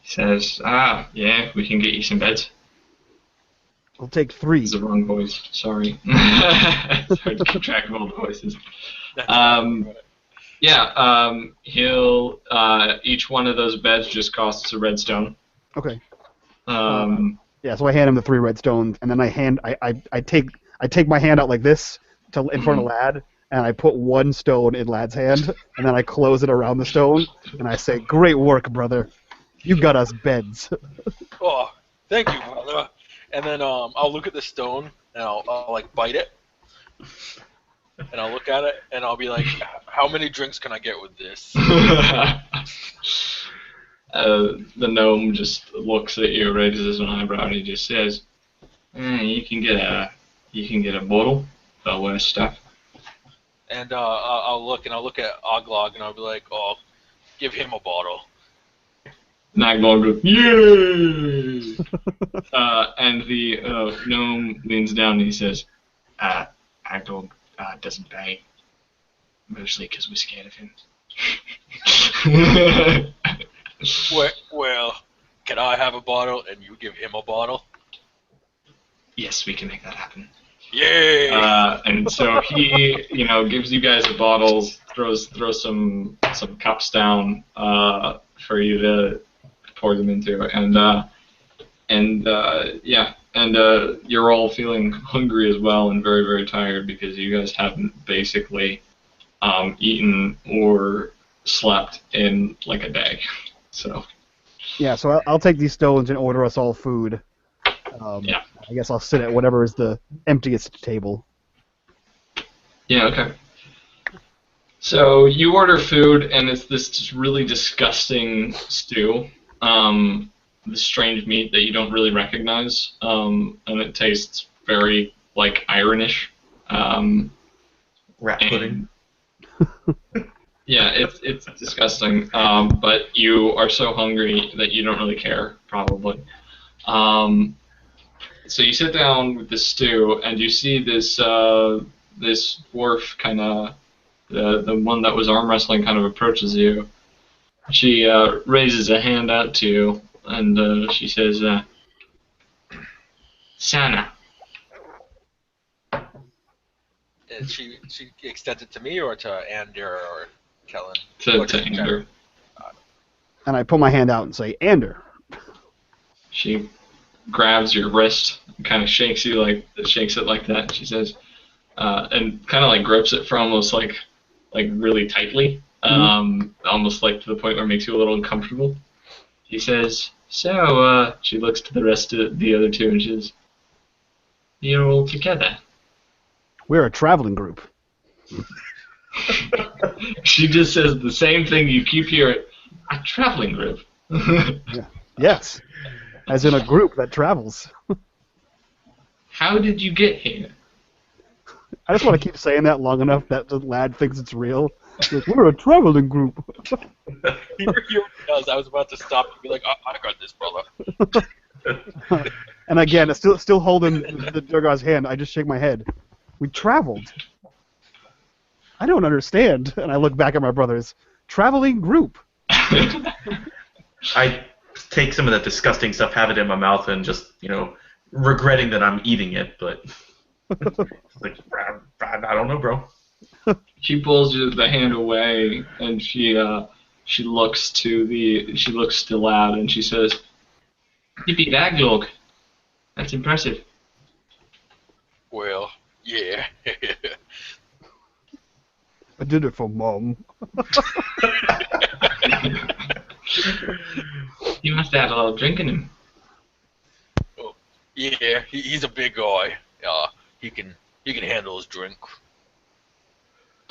Speaker 1: says, yeah, we can get you some beds.
Speaker 2: I'll take 3.
Speaker 1: It's the wrong voice. Sorry. It's hard to keep track of all the voices. He'll each one of those beds just costs a redstone.
Speaker 2: Okay.
Speaker 1: Yeah,
Speaker 2: so I hand him the 3 red stones, and then I take my hand out like this in front of Lad, and I put 1 stone in Lad's hand, and then I close it around the stone, and I say, "Great work, brother. You got us beds."
Speaker 4: Oh, thank you, brother. And then I'll look at the stone and I'll like bite it, and I'll look at it and I'll be like, "How many drinks can I get with this?"
Speaker 1: The gnome just looks at you, raises an eyebrow, and he just says, "You can get a bottle of worse stuff."
Speaker 4: And I'll look at Oglog and I'll be like, "Oh, give him a bottle."
Speaker 1: And Aglog goes, "Yay!" And the gnome leans down and he says, "Aglog doesn't pay, mostly because we're scared of him."
Speaker 4: Well, can I have a bottle and you give him a bottle?
Speaker 1: Yes, we can make that happen.
Speaker 4: Yay!
Speaker 1: And so he, gives you guys the bottles, throws some cups down for you to pour them into, and you're all feeling hungry as well and very, very tired because you guys haven't basically eaten or slept in like a day. So.
Speaker 2: Yeah, so I'll take these stones and order us all food.
Speaker 1: Yeah.
Speaker 2: I guess I'll sit at whatever is the emptiest table.
Speaker 1: Yeah, okay. So you order food, and it's this really disgusting stew. This strange meat that you don't really recognize, and it tastes very, like, ironish.
Speaker 3: Rat pudding.
Speaker 1: Yeah, it's disgusting, but you are so hungry that you don't really care, probably. So you sit down with the stew, and you see this this dwarf kind of, the one that was arm wrestling kind of approaches you. She raises a hand out to you, and she says, Sana.
Speaker 4: And she extends it to me or to Ander or Kellan?
Speaker 1: To Ander.
Speaker 2: And I pull my hand out and say, Ander.
Speaker 1: She grabs your wrist and kind of shakes it like that. She says, and kind of like grips it for almost like really tightly, almost like to the point where it makes you a little uncomfortable. She says, so she looks to the rest of the other two and she says, you're all together.
Speaker 2: We're a traveling group.
Speaker 1: She just says the same thing you keep hearing. A traveling group.
Speaker 2: Yeah. Yes. As in a group that travels.
Speaker 1: How did you get here?
Speaker 2: I just want to keep saying that long enough that the lad thinks it's real. Like, we're a traveling group.
Speaker 4: He does. I was about to stop and be like, I got this, brother.
Speaker 2: And again, still holding the Durgar's hand, I just shake my head. We traveled. I don't understand. And I look back at my brothers. Traveling group.
Speaker 3: I take some of that disgusting stuff, have it in my mouth, and just, regretting that I'm eating it, but like, I don't know, bro.
Speaker 1: She pulls the hand away, and she looks to Lad, and she says, "You beat Aglog. That's impressive."
Speaker 4: Well, yeah.
Speaker 2: I did it for Mom.
Speaker 1: You must have had a lot of drink in him.
Speaker 4: Oh, yeah, he's a big guy. He can handle his drink.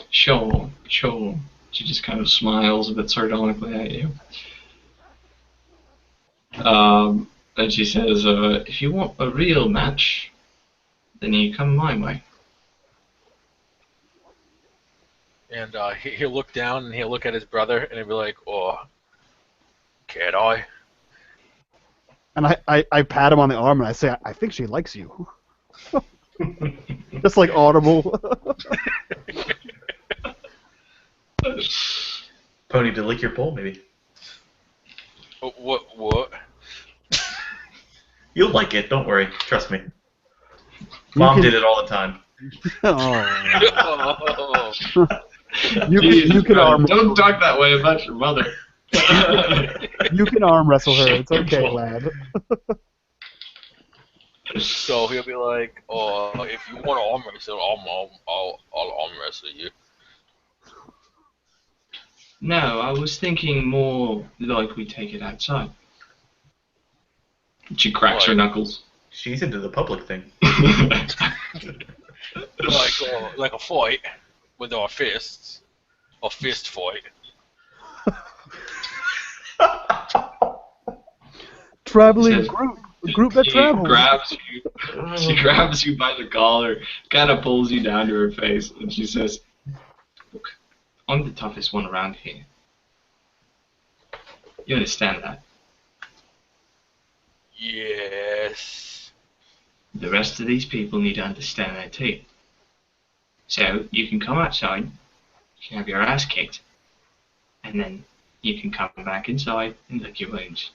Speaker 1: Sure. She just kind of smiles a bit sardonically at you. And she says, if you want a real match, then you come my way.
Speaker 4: And he'll look down and he'll look at his brother and he'll be like, oh, can't I?
Speaker 2: And I pat him on the arm and I say, I think she likes you. Just like audible.
Speaker 3: Pony to lick your pole, maybe.
Speaker 4: What?
Speaker 3: You'll like it, don't worry. Trust me. Mom did it all the time.
Speaker 2: Oh. You can arm.
Speaker 1: Don't talk that way about your mother.
Speaker 2: You can arm wrestle her. It's okay, lad.
Speaker 4: So he'll be like, "Oh, if you want to arm wrestle, I'll arm wrestle you."
Speaker 1: No, I was thinking more like we take it outside. She cracks her knuckles.
Speaker 3: She's into the public thing.
Speaker 4: Like a fight with our fists, a fist fight.
Speaker 2: Traveling group. A group that travels.
Speaker 1: She grabs you by the collar, kind of pulls you down to her face, and she says, "Look, I'm the toughest one around here. You understand that?"
Speaker 4: Yes.
Speaker 1: The rest of these people need to understand that too. So you can come outside, you can have your ass kicked, and then you can come back inside and lick your wounds.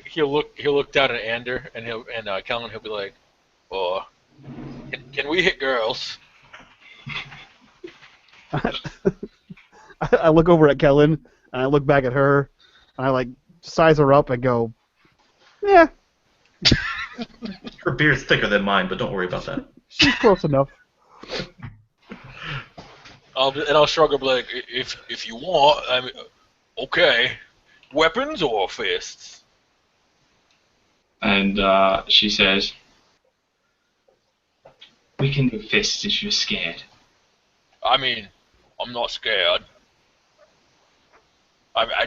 Speaker 4: He'll look down at Ander and Kellan. He'll be like, "Oh, can we hit girls?"
Speaker 2: I look over at Kellan, and I look back at her, and I like size her up and go, yeah,
Speaker 3: Her beard's thicker than mine, but don't worry about that.
Speaker 2: she's close enough.
Speaker 4: I'll shrug and be like, "If you want, I mean, okay, weapons or fists?"
Speaker 1: And she says, we can do fists if you're scared.
Speaker 4: I mean, I'm not scared. I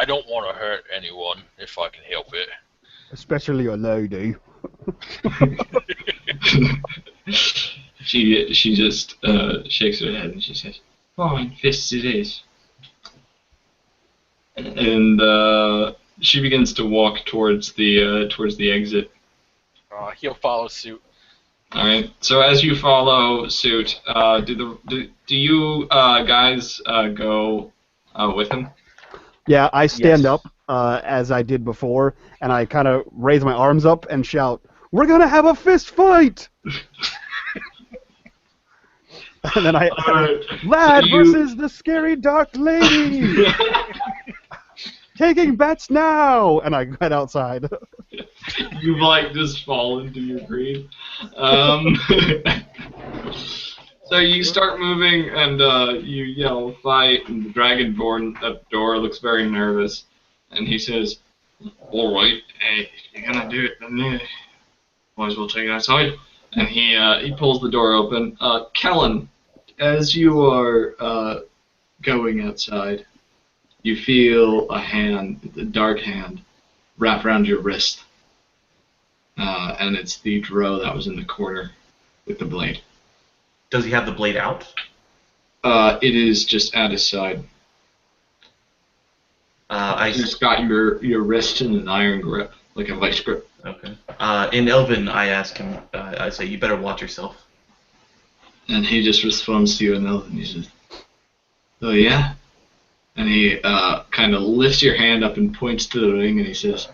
Speaker 4: don't want to hurt anyone if I can help it.
Speaker 2: Especially a lady.
Speaker 1: She just shakes her head and she says, fine, fists it is. And she begins to walk towards the exit.
Speaker 4: He'll follow suit.
Speaker 1: All right. So as you follow suit, do you guys go with him?
Speaker 2: Yeah, I stand
Speaker 3: Yes.
Speaker 2: up as I did before, and I kind of raise my arms up and shout, "We're gonna have a fist fight!" And then Lad versus the scary dark lady, taking bets now, and I head outside.
Speaker 1: You've like just fallen to your grief. So you start moving and you yell fight, and the dragonborn at the door looks very nervous, and he says, "All right, if you're gonna do it, then might as well take it outside." And he pulls the door open. Kellan, as you are going outside, you feel a dark hand, wrap around your wrist. And it's the drow that was in the corner with the blade.
Speaker 3: Does he have the blade out?
Speaker 1: It is just at his side. He's got your wrist in an iron grip, like a vice grip.
Speaker 3: Okay. In Elven, I ask him, I say, you better watch yourself.
Speaker 1: And he just responds to you in Elven. He says, "Oh yeah?" And he kind of lifts your hand up and points to the ring, and he says,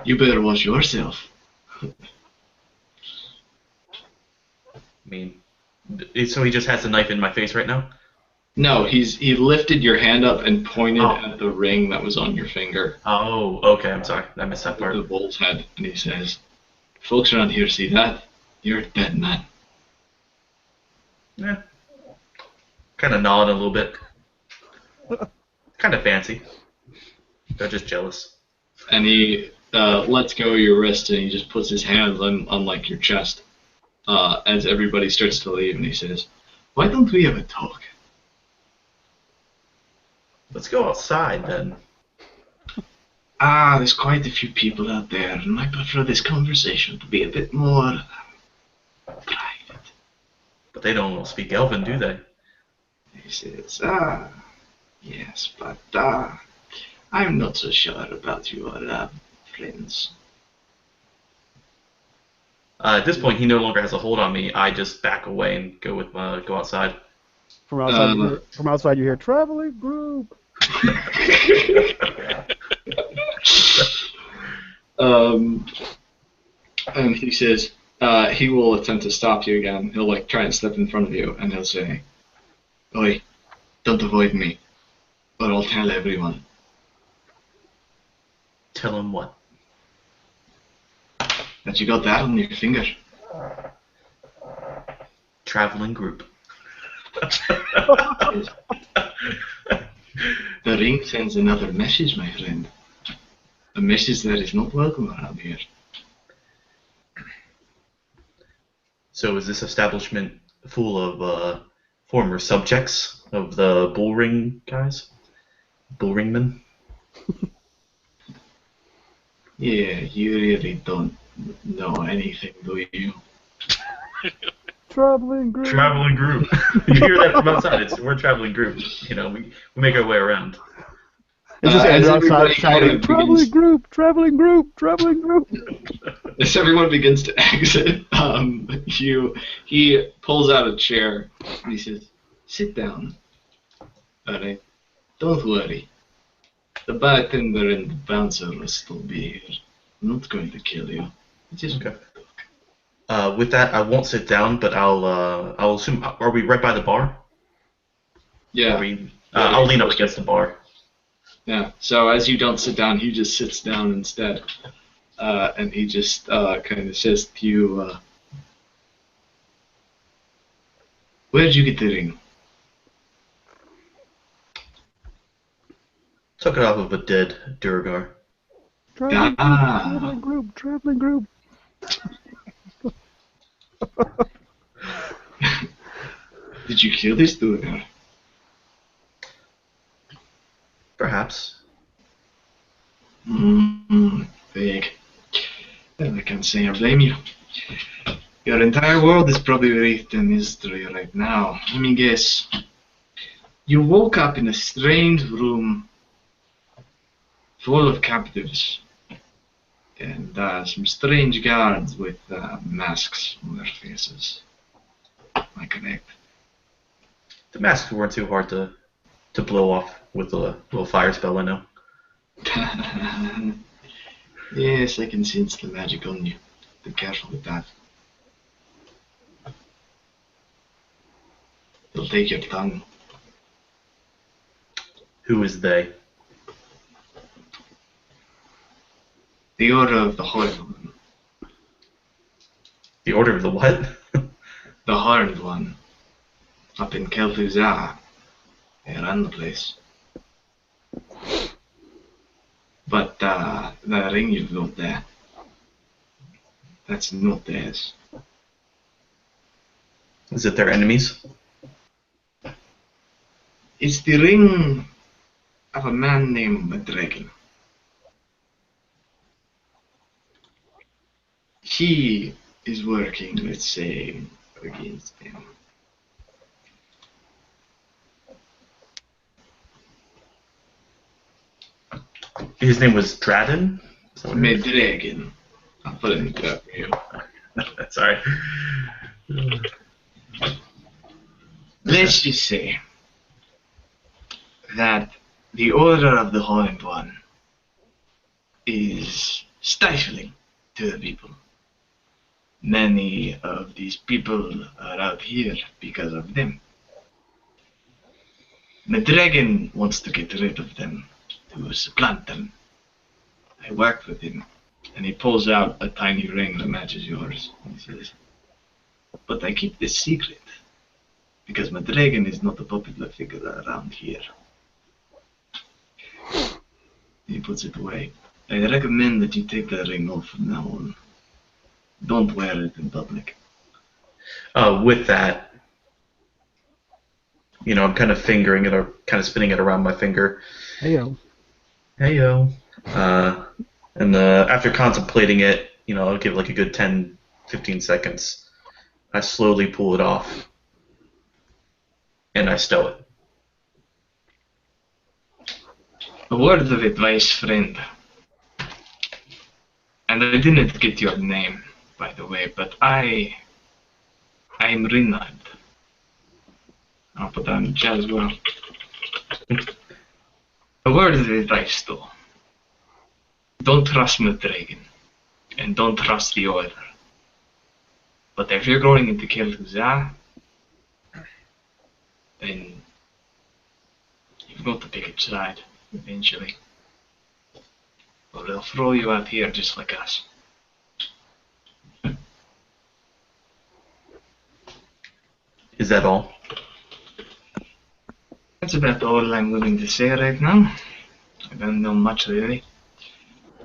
Speaker 1: "You better watch yourself."
Speaker 3: I mean, so he just has a knife in my face right now?
Speaker 1: No, he lifted your hand up and pointed at the ring that was on your finger.
Speaker 3: Oh, okay, I'm sorry. I missed that part.
Speaker 1: The bull's head, and he says, "Folks around here see that, you're a dead man."
Speaker 3: Yeah. Kind of nod a little bit. Kind of fancy. They're just jealous.
Speaker 1: And he lets go of your wrist, and he just puts his hands on like your chest as everybody starts to leave, and he says, "Why don't we have a talk?"
Speaker 3: Let's go outside then.
Speaker 1: There's quite a few people out there, and I prefer this conversation to be a bit more private.
Speaker 3: But they don't speak Elven, do they?
Speaker 1: He says, yes, but I'm not so sure about your friends.
Speaker 3: At this point, he no longer has a hold on me. I just back away and go outside.
Speaker 2: From outside, you hear traveling group.
Speaker 1: And he says he will attempt to stop you again. He'll like try and step in front of you, and he'll say, "Oi, don't avoid me, or I'll tell everyone."
Speaker 3: Tell him what?
Speaker 1: That you got that on your finger.
Speaker 3: Traveling group.
Speaker 1: The ring sends another message, my friend. A message that is not welcome around here.
Speaker 3: So is this establishment full of former subjects of the bull ring guys? Bull ringmen?
Speaker 1: Yeah, you really don't know anything, do you?
Speaker 2: Traveling group.
Speaker 3: Traveling group. You hear that from outside. We're a traveling group. You know, we make our way around.
Speaker 2: It's just
Speaker 1: as
Speaker 2: Andrew
Speaker 1: everybody
Speaker 2: outside shouting,
Speaker 1: kind of
Speaker 2: traveling
Speaker 1: begins-
Speaker 2: group, traveling group, traveling group.
Speaker 1: As everyone begins to exit, he pulls out a chair and he says, Sit down. Alright, don't worry. The bartender and the bouncer will still be here. I'm not going to kill you. Just
Speaker 3: Okay. With that, I won't sit down, but I'll assume. Are we right by the bar?
Speaker 1: Yeah.
Speaker 3: I'll lean up against the bar.
Speaker 1: Yeah. So as you don't sit down, he just sits down instead, and he just kind of says to you, "Where'd you get the ring?"
Speaker 3: Took it off of a dead Durgar.
Speaker 2: Traveling group.
Speaker 1: Did you kill this dude?
Speaker 3: Perhaps.
Speaker 1: Vague. Well, I can't say I blame you. Your entire world is probably wreathed in mystery right now. Let me guess. You woke up in a strange room full of captives and some strange guards with masks on their faces. Am I correct?
Speaker 3: The masks weren't too hard to blow off with a little fire spell, I know.
Speaker 1: Yes, I can sense the magic on you. Be careful with that. They'll take your tongue.
Speaker 3: Who is they?
Speaker 1: The Order of the Horned One.
Speaker 3: The Order of the what?
Speaker 1: The Horned One. Up in Keltuzah. They run the place. But the ring you've got there, that's not theirs.
Speaker 3: Is it their enemies?
Speaker 1: It's the ring of a man named Madragon. He is working, let's say, against them.
Speaker 3: His name was Dradin?
Speaker 1: Madragon. I'll put it in the chat for you.
Speaker 3: Sorry.
Speaker 1: Let's just say that the Order of the Horned One is stifling to the people. Many of these people are out here because of them. Madragon wants to get rid of them, to supplant them. I worked with him, and he pulls out a tiny ring that matches yours. He says, "But I keep this secret, because Madragon is not a popular figure around here." He puts it away. I recommend that you take the ring off from now on. Don't wear it in public.
Speaker 3: With that, I'm kind of fingering it or kind of spinning it around my finger.
Speaker 2: Heyo.
Speaker 3: Heyo. And after contemplating it, I'll give like a good 10, 15 seconds. I slowly pull it off. And I stow it.
Speaker 1: A word of advice, friend. And I didn't get your name, by the way, but I'm Renard. I'll put that in the chat as well. A word of advice, though. Don't trust Madragon, and don't trust the Order. But if you're going into Keltuzah, then you've got to pick a side, eventually. Or they'll throw you out here just like us.
Speaker 3: Is that all?
Speaker 1: That's about all I'm willing to say right now. I don't know much really.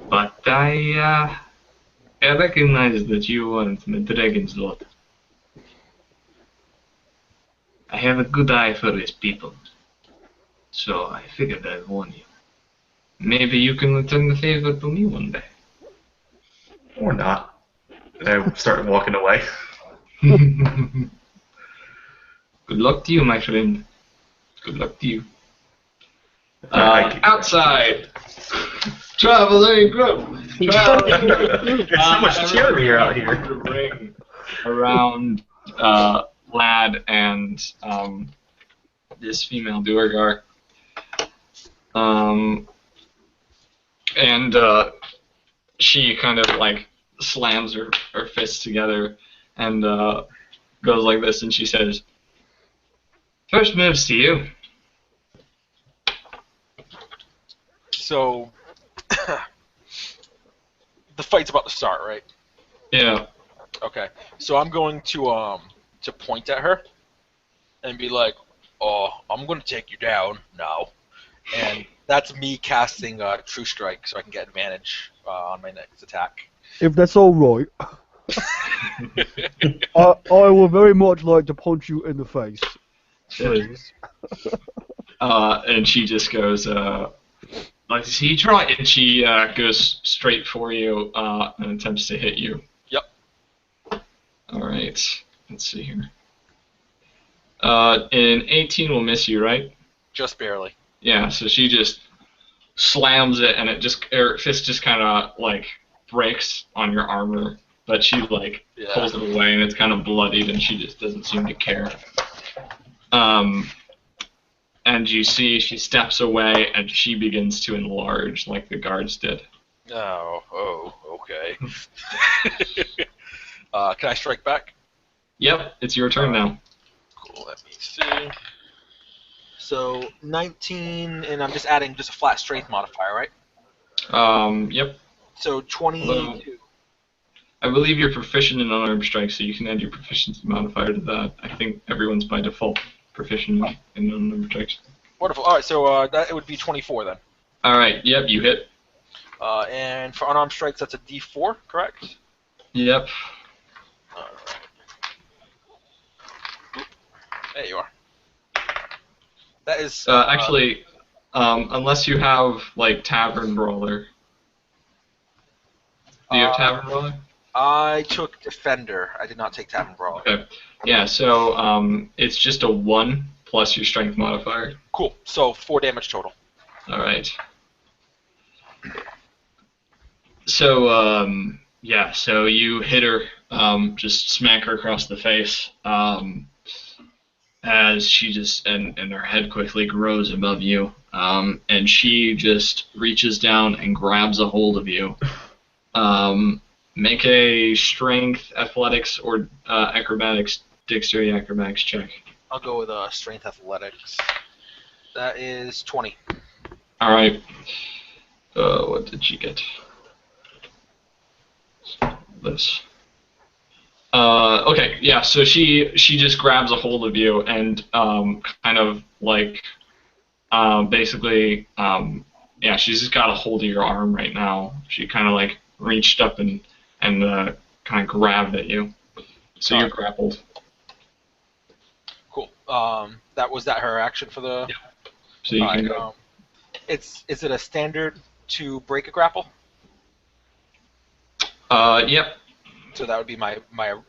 Speaker 1: But I recognize that you aren't Madragon's lot. I have a good eye for his people. So I figured I'd warn you. Maybe you can return the favor to me one day.
Speaker 3: Or not. And I start walking away.
Speaker 1: Good luck to you, my friend. Good luck to you. Outside! Traveling group! Traveling group!
Speaker 3: It's so much cheerier out here.
Speaker 1: Ring around Lad and this female Duergar. And she kind of like slams her fists together and goes like this, and she says, "First moves to you."
Speaker 4: So, the fight's about to start, right?
Speaker 1: Yeah.
Speaker 4: Okay. So I'm going to point at her and be like, "Oh, I'm going to take you down now," and that's me casting True Strike, so I can get advantage on my next attack.
Speaker 2: If that's all right, I would very much like to punch you in the face, please.
Speaker 1: And she just goes, like, see, try it. And she goes straight for you and attempts to hit you.
Speaker 4: Yep.
Speaker 1: All right. Let's see here. An 18 will miss you, right?
Speaker 4: Just barely.
Speaker 1: Yeah, so she just slams it, and her fist just kind of, like, breaks on your armor. But she, like, pulls it away, and it's kind of bloodied, and she just doesn't seem to care. And you see she steps away, and she begins to enlarge like the guards did.
Speaker 4: Oh, okay. Can I strike back?
Speaker 1: Yep, it's your turn now.
Speaker 4: Cool, let me see. So, 19, and I'm just adding just a flat strength modifier, right?
Speaker 1: Yep.
Speaker 4: So, 22.
Speaker 1: I believe you're proficient in unarmed strikes, so you can add your proficiency modifier to that. I think everyone's by default proficient in unarmed strikes.
Speaker 4: Wonderful. Alright, so it would be 24 then.
Speaker 1: Alright, yep, you hit.
Speaker 4: And for unarmed strikes, that's a D4, correct?
Speaker 1: Yep.
Speaker 4: Alright. There you are. That is...
Speaker 1: actually, unless you have, like, Tavern Brawler. Do you have Tavern Brawler?
Speaker 4: I took Defender. I did not take Tavern Brawler.
Speaker 1: Okay. Yeah, so it's just a 1 plus your strength modifier.
Speaker 4: Cool. So 4 damage total.
Speaker 1: Alright. So, yeah, so you hit her, just smack her across the face, as she just, and her head quickly grows above you, and she just reaches down and grabs a hold of you. Make a strength, athletics, or acrobatics, dexterity acrobatics check.
Speaker 4: I'll go with strength athletics. That is 20.
Speaker 1: Alright. What did she get? This. Okay, yeah, so she just grabs a hold of you and kind of like basically yeah, she's just got a hold of your arm right now. She kind of like reached up and kind of grabbed at you. So you're grappled.
Speaker 4: Cool. Was that her action for the?
Speaker 1: Yeah. So you can go.
Speaker 4: Is it a standard to break a grapple?
Speaker 1: Yep.
Speaker 4: So that would be my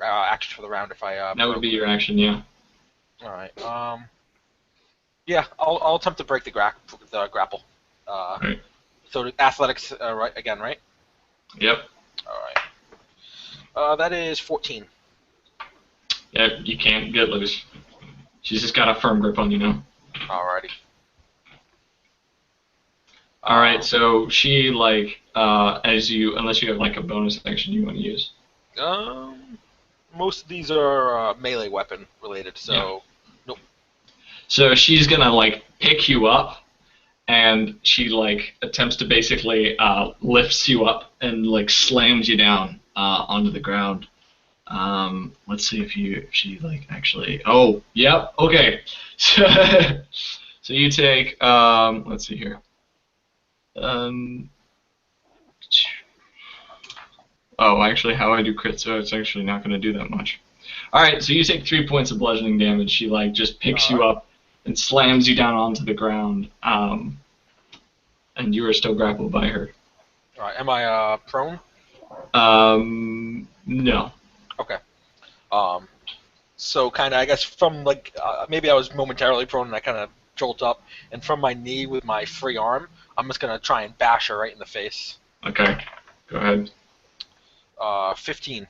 Speaker 4: action for the round if I.
Speaker 1: That would be your action, yeah.
Speaker 4: All right. Yeah, I'll attempt to break the grapple.
Speaker 1: Right.
Speaker 4: So athletics, right again, right?
Speaker 1: Yep.
Speaker 4: All right. That is 14.
Speaker 1: Yeah, you can't get loose. She's just got a firm grip on you now.
Speaker 4: Alrighty.
Speaker 1: Alright, so she, like, unless you have, like, a bonus action you want to use.
Speaker 4: Most of these are melee weapon related, so
Speaker 1: yeah.
Speaker 4: Nope.
Speaker 1: So she's gonna, like, pick you up, and she, like, attempts to basically lifts you up and, like, slams you down onto the ground. Let's see if she, like, actually... Oh, yep, okay. So you take, let's see here. Oh, actually, how I do crit, so it's actually not going to do that much. Alright, so you take 3 points of bludgeoning damage. She, like, just picks you up and slams you down onto the ground, and you are still grappled by her.
Speaker 4: Alright, am I prone?
Speaker 1: No.
Speaker 4: Okay. So kind of, I guess from, like, maybe I was momentarily prone and I kind of jolt up, and from my knee with my free arm, I'm just going to try and bash her right in the face.
Speaker 1: Okay, go ahead.
Speaker 4: 15.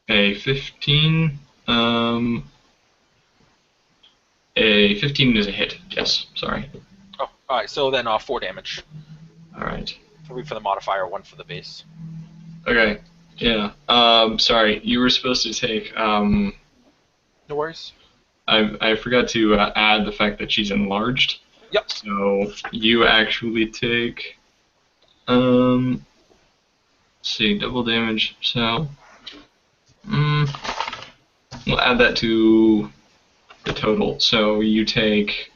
Speaker 1: A 15, A 15 is a hit. Yes, sorry.
Speaker 4: Oh, all right. So then 4 damage.
Speaker 1: All right.
Speaker 4: 3 for the modifier, 1 for the base.
Speaker 1: Okay. Yeah. Sorry. You were supposed to take.
Speaker 4: No worries.
Speaker 1: I forgot to add the fact that she's enlarged.
Speaker 4: Yep.
Speaker 1: So you actually take. Let's see, double damage. So. We'll add that to the total. So you take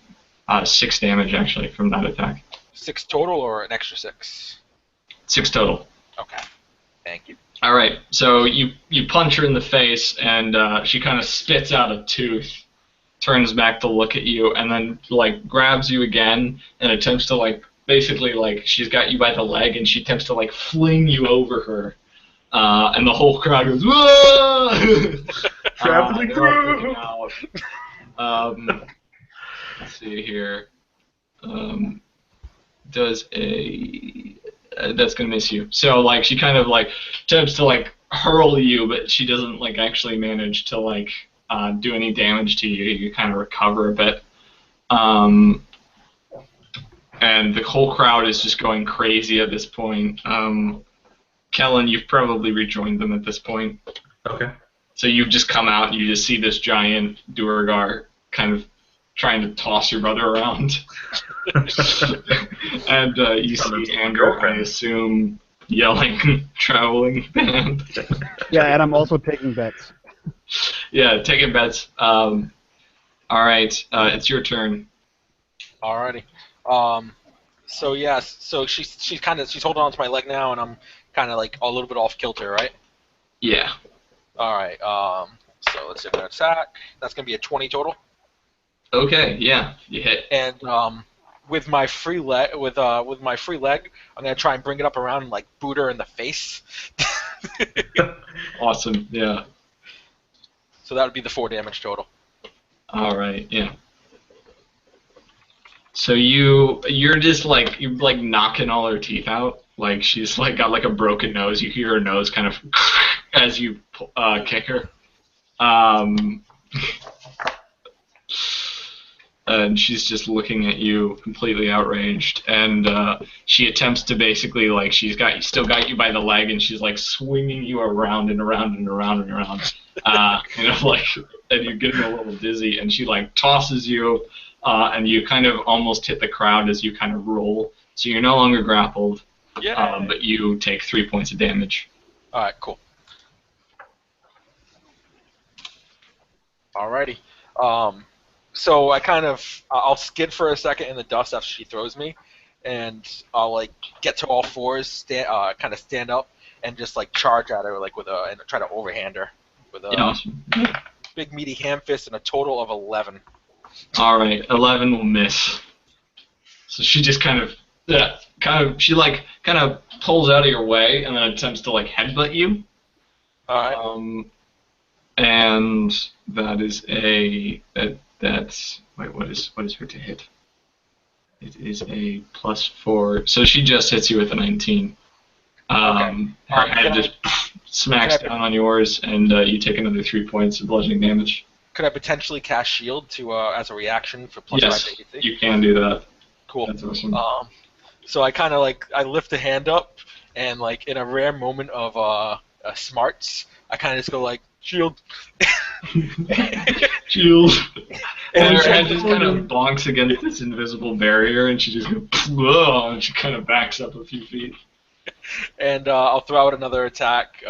Speaker 1: 6 damage actually from that attack.
Speaker 4: 6 total or an extra 6?
Speaker 1: 6 total.
Speaker 4: Okay. Thank you.
Speaker 1: All right. So you punch her in the face, and she kind of spits out a tooth, turns back to look at you, and then like grabs you again and attempts to like basically like she's got you by the leg, and she attempts to like fling you over her, and the whole crowd goes whoa.
Speaker 3: Traveling through.
Speaker 1: Let's see here. Does a that's gonna miss you. So like she kind of like attempts to like hurl you, but she doesn't like actually manage to like do any damage to you. You kind of recover a bit. And the whole crowd is just going crazy at this point. Kellan, you've probably rejoined them at this point.
Speaker 3: Okay.
Speaker 1: So you've just come out and you just see this giant Duergar kind of trying to toss your brother around. And you see Andrew, I assume, yelling, traveling band.
Speaker 2: Yeah, and I'm also taking bets.
Speaker 1: Yeah, taking bets. All right, it's your turn.
Speaker 4: Alrighty. So yes, so she's holding on to my leg now, and I'm kind of like a little bit off kilter, right?
Speaker 1: Yeah.
Speaker 4: All right. So let's see if I attack. That's gonna be a 20 total.
Speaker 1: Okay. Yeah, you hit.
Speaker 4: And with my free leg, I'm gonna try and bring it up around and like boot her in the face.
Speaker 1: Awesome. Yeah.
Speaker 4: So that would be the 4 damage total.
Speaker 1: All right. Yeah. So you're just like you're like knocking all her teeth out. Like she's like got like a broken nose. You hear her nose kind of as you kick her. And she's just looking at you completely outraged, and she attempts to basically like still got you by the leg, and she's like swinging you around and around and around and around, kind of like, and you're getting a little dizzy, and she like tosses you, and you kind of almost hit the crowd as you kind of roll, so you're no longer grappled, but you take 3 points of damage.
Speaker 4: All right, cool. Alrighty. So I'll skid for a second in the dust after she throws me, and I'll like get to all fours, kind of stand up, and just like charge at her like and try to overhand her with a
Speaker 1: Awesome.
Speaker 4: big meaty ham fist and a total of 11.
Speaker 1: All right, 11 will miss. So she just kind of pulls out of your way and then attempts to like headbutt you.
Speaker 4: All right.
Speaker 1: And that is that's what is her to hit? It is a +4. So she just hits you with a 19.
Speaker 4: Okay.
Speaker 1: Her head just smacks down on yours, and you take another 3 points of bludgeoning damage.
Speaker 4: Could I potentially cast shield to as a reaction for +5
Speaker 1: yes,
Speaker 4: to AC?
Speaker 1: you can do that.
Speaker 4: Cool.
Speaker 1: That's awesome.
Speaker 4: So I kind of like I lift the hand up, and like in a rare moment of smarts, I kind of just go like shield.
Speaker 1: Shield. And her head just kind of bonks against this invisible barrier, and she just goes, whoa, and she kind of backs up a few feet.
Speaker 4: And I'll throw out another attack.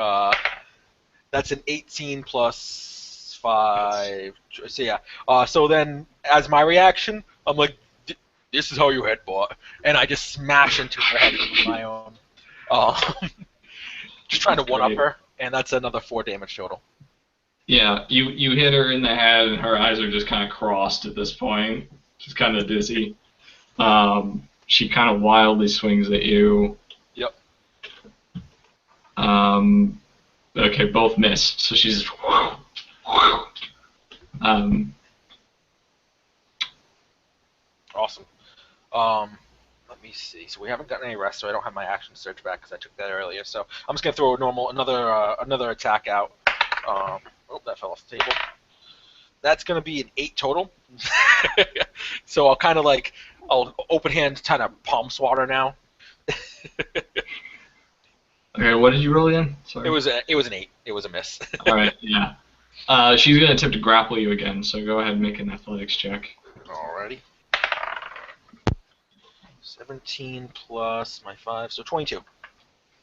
Speaker 4: That's an 18 plus 5. So yeah. So then, as my reaction, I'm like, this is how you headbutt. And I just smash into her head with my own. Just trying to one-up her, and that's another 4 damage total.
Speaker 1: Yeah, you hit her in the head, and her eyes are just kind of crossed at this point. She's kind of dizzy. She kind of wildly swings at you.
Speaker 4: Yep.
Speaker 1: Okay, both miss. So she's
Speaker 4: Awesome. Let me see. So we haven't gotten any rest, so I don't have my action surge back because I took that earlier. So I'm just gonna throw another attack out. Oh, that fell off the table. that's going to be an 8 total. So I'll kind of like, I'll open hand kind of palm swat her now.
Speaker 1: Okay, what did you roll again? Sorry.
Speaker 4: It was an 8. It was a miss.
Speaker 1: All right, yeah. She's going to attempt to grapple you again, so go ahead and make an athletics check.
Speaker 4: Alrighty. 17 plus my 5, so 22.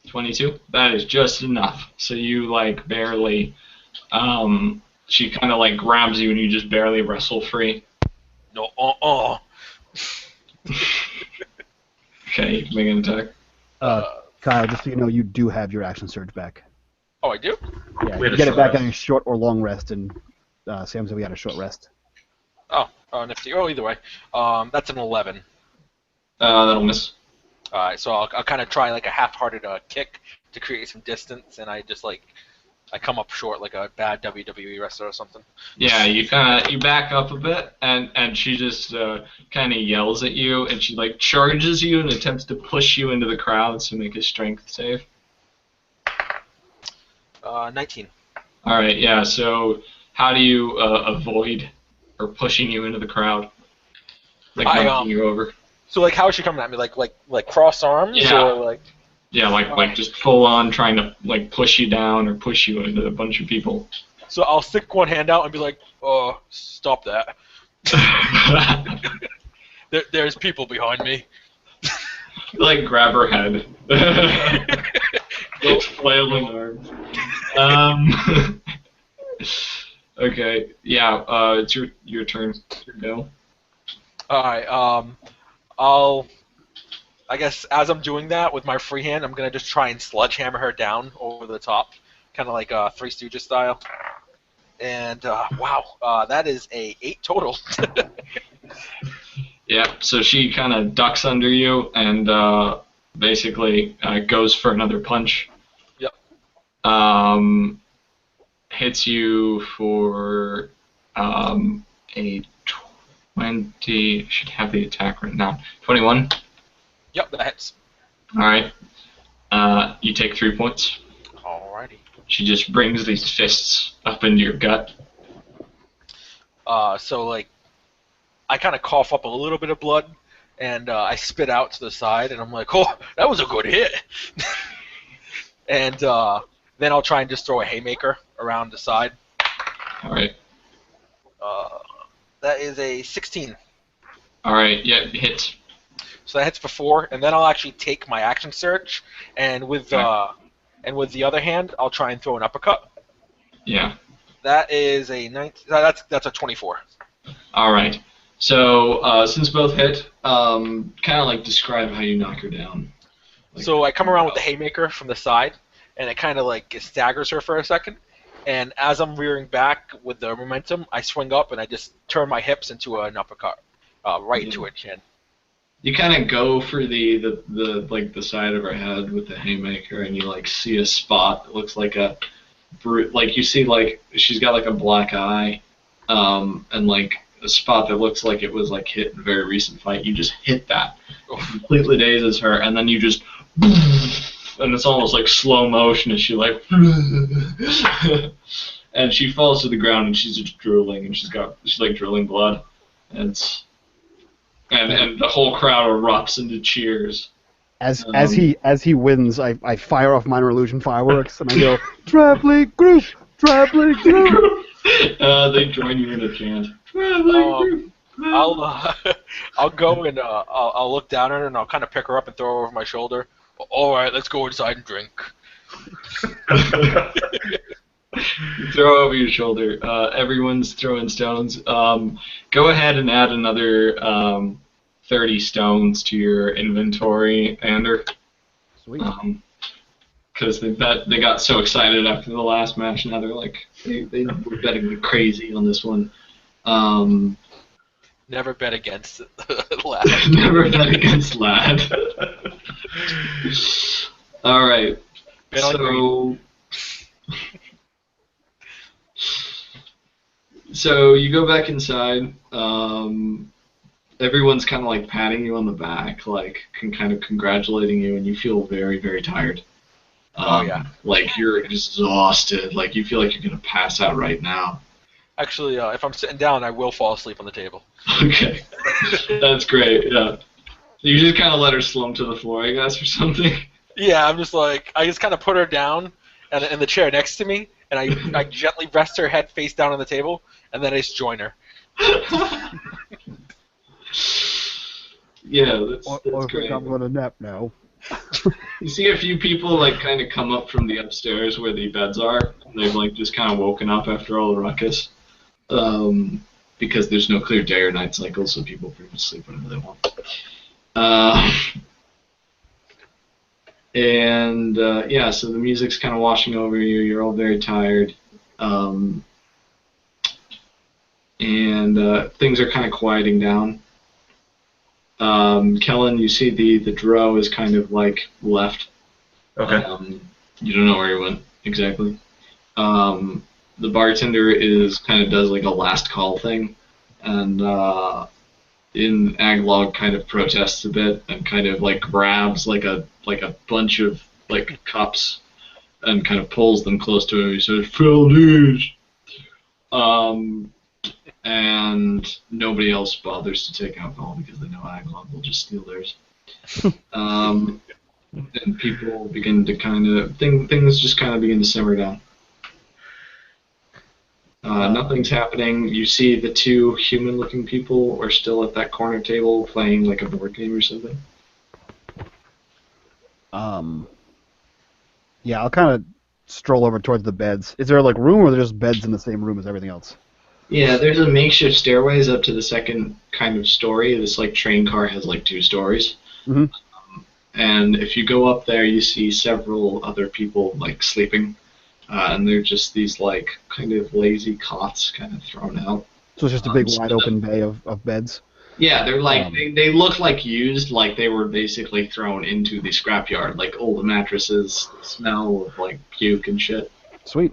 Speaker 1: 22? That is just enough. So you, like, barely, she kind of, like, grabs you and you just barely wrestle free.
Speaker 4: No,
Speaker 1: Okay, you can make an attack.
Speaker 2: Kyle, just so you know, you do have your action surge back.
Speaker 4: Oh, I do?
Speaker 2: Yeah,
Speaker 3: We had
Speaker 2: you
Speaker 3: a
Speaker 2: get it
Speaker 3: short
Speaker 2: back
Speaker 3: rest.
Speaker 2: on a short or long rest, and Sam said we had a short rest.
Speaker 4: Oh, nifty. Oh, either way. That's an 11.
Speaker 1: That'll miss.
Speaker 4: Alright, so I'll kind of try like a half-hearted kick to create some distance, and I just like, I come up short like a bad WWE wrestler or something.
Speaker 1: Yeah, you back up a bit, and she just kind of yells at you, and she like charges you and attempts to push you into the crowd. So make a strength save.
Speaker 4: 19.
Speaker 1: All right, yeah. So how do you avoid her pushing you into the crowd, like knocking you over?
Speaker 4: So like, how is she coming at me? Like cross arms
Speaker 1: Yeah.
Speaker 4: or like?
Speaker 1: Yeah, like just full on trying to like push you down or push you into a bunch of people.
Speaker 4: So I'll stick one hand out and be like, "Oh, stop that! There's people behind me."
Speaker 1: Like grab her head. Those flailing arms. Okay, yeah. It's your turn. Your go.
Speaker 4: All right. I guess as I'm doing that with my free hand, I'm gonna just try and sledgehammer her down over the top, kind of like Three Stooges style. And wow, that is a 8 total.
Speaker 1: Yeah. So she kind of ducks under you and basically goes for another punch.
Speaker 4: Yep.
Speaker 1: Hits you for a 20. Should have the attack right now. 21.
Speaker 4: Yep, that hits.
Speaker 1: All right. You take 3 points.
Speaker 4: Alrighty.
Speaker 1: She just brings these fists up into your gut.
Speaker 4: So like, I kind of cough up a little bit of blood, and I spit out to the side, and I'm like, "Oh, that was a good hit." And then I'll try and just throw a haymaker around the side.
Speaker 1: All right.
Speaker 4: That is a 16.
Speaker 1: All right. Yeah, hits.
Speaker 4: So that hits for 4, and then I'll actually take my action search, and with the other hand, I'll try and throw an uppercut.
Speaker 1: Yeah.
Speaker 4: That is a 19. That's a 24.
Speaker 1: All right. So since both hit, kind of like describe how you knock her down. Like,
Speaker 4: So I come around with the haymaker from the side, and it kind of like staggers her for a second. And as I'm rearing back with the momentum, I swing up and I just turn my hips into an uppercut, right into her chin.
Speaker 1: You kind of go for the like the side of her head with the haymaker, and you like see a spot that looks like a like you see like she's got like a black eye, and like a spot that looks like it was like hit in a very recent fight. You just hit that, completely dazes her, and then you just and it's almost like slow motion as she like and she falls to the ground and she's just drooling and she's like drilling blood, and it's. And the whole crowd erupts into cheers.
Speaker 2: As he wins, I fire off minor illusion fireworks and I go, traveling group.
Speaker 1: They join you in a chant. Traveling group.
Speaker 4: I'll go and I'll look down at her and I'll kind of pick her up and throw her over my shoulder. All right, let's go inside and drink.
Speaker 1: You throw over your shoulder. Everyone's throwing stones. Go ahead and add another 30 stones to your inventory, Ander.
Speaker 2: Sweet.
Speaker 1: Because they got so excited after the last match. Now they're like they were betting crazy on this one.
Speaker 4: Never bet against Lad.
Speaker 1: Never bet against Lad. All right.
Speaker 4: Bet on green.
Speaker 1: So you go back inside. Everyone's kind of like patting you on the back, like kind of congratulating you, and you feel very, very tired.
Speaker 4: Oh yeah.
Speaker 1: Like you're exhausted. Like you feel like you're gonna pass out right now.
Speaker 4: Actually, if I'm sitting down, I will fall asleep on the table.
Speaker 1: Okay. That's great, yeah. You just kind of let her slump to the floor, I guess, or something.
Speaker 4: Yeah, I'm just like, I just kind of put her down and in the chair next to me, and I gently rest her head face down on the table, and then I just join her.
Speaker 1: Yeah, that's
Speaker 2: Or
Speaker 1: great.
Speaker 2: I'm going to nap now.
Speaker 1: You see a few people like kind of come up from the upstairs where the beds are. They've like just kind of woken up after all the ruckus, because there's no clear day or night cycle, so people pretty much sleep whenever they want. Yeah, so the music's kind of washing over you. You're all very tired, and things are kind of quieting down. Kellan, you see the drow is kind of like left.
Speaker 3: Okay.
Speaker 1: You don't know where he went exactly. The bartender is kind of does like a last call thing, and in Aglog kind of protests a bit and kind of like grabs like a bunch of like cups and kind of pulls them close to him. He says, "Fill these." And nobody else bothers to take alcohol because they know Aglog will just steal theirs. And people begin to kind of things just kind of begin to simmer down. Nothing's happening. You see the two human-looking people are still at that corner table playing like a board game or something.
Speaker 2: Yeah, I'll kind of stroll over towards the beds. Is there like room, or are there just beds in the same room as everything else?
Speaker 1: Yeah, there's a makeshift stairways up to the second kind of story. This like train car has like 2 stories.
Speaker 2: Mm-hmm.
Speaker 1: And if you go up there, you see several other people like sleeping. And they're just these like kind of lazy cots kind of thrown out.
Speaker 2: So it's just a big wide open bay of beds?
Speaker 1: Yeah, they're like they look like used, like they were basically thrown into the scrapyard, like old mattresses, smell of like puke and shit.
Speaker 2: Sweet.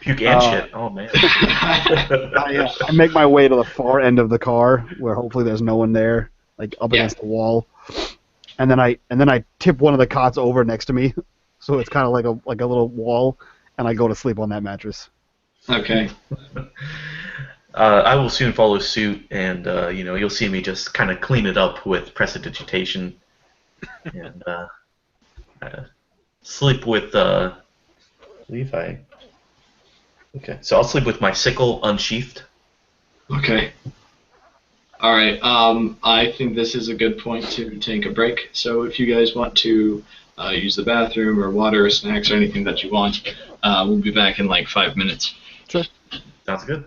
Speaker 3: Puke and shit. Oh man.
Speaker 2: I make my way to the far end of the car, where hopefully there's no one there, like up against the wall, and then I tip one of the cots over next to me, so it's kind of like a little wall, and I go to sleep on that mattress.
Speaker 1: Okay.
Speaker 3: I will soon follow suit, and you'll see me just kind of clean it up with prestidigitation, and sleep with. Believe I. Okay, so I'll sleep with my sickle unsheathed.
Speaker 1: Okay. All right. I think this is a good point to take a break. So if you guys want to use the bathroom or water or snacks or anything that you want, we'll be back in like 5 minutes.
Speaker 2: Sure.
Speaker 3: Sounds good.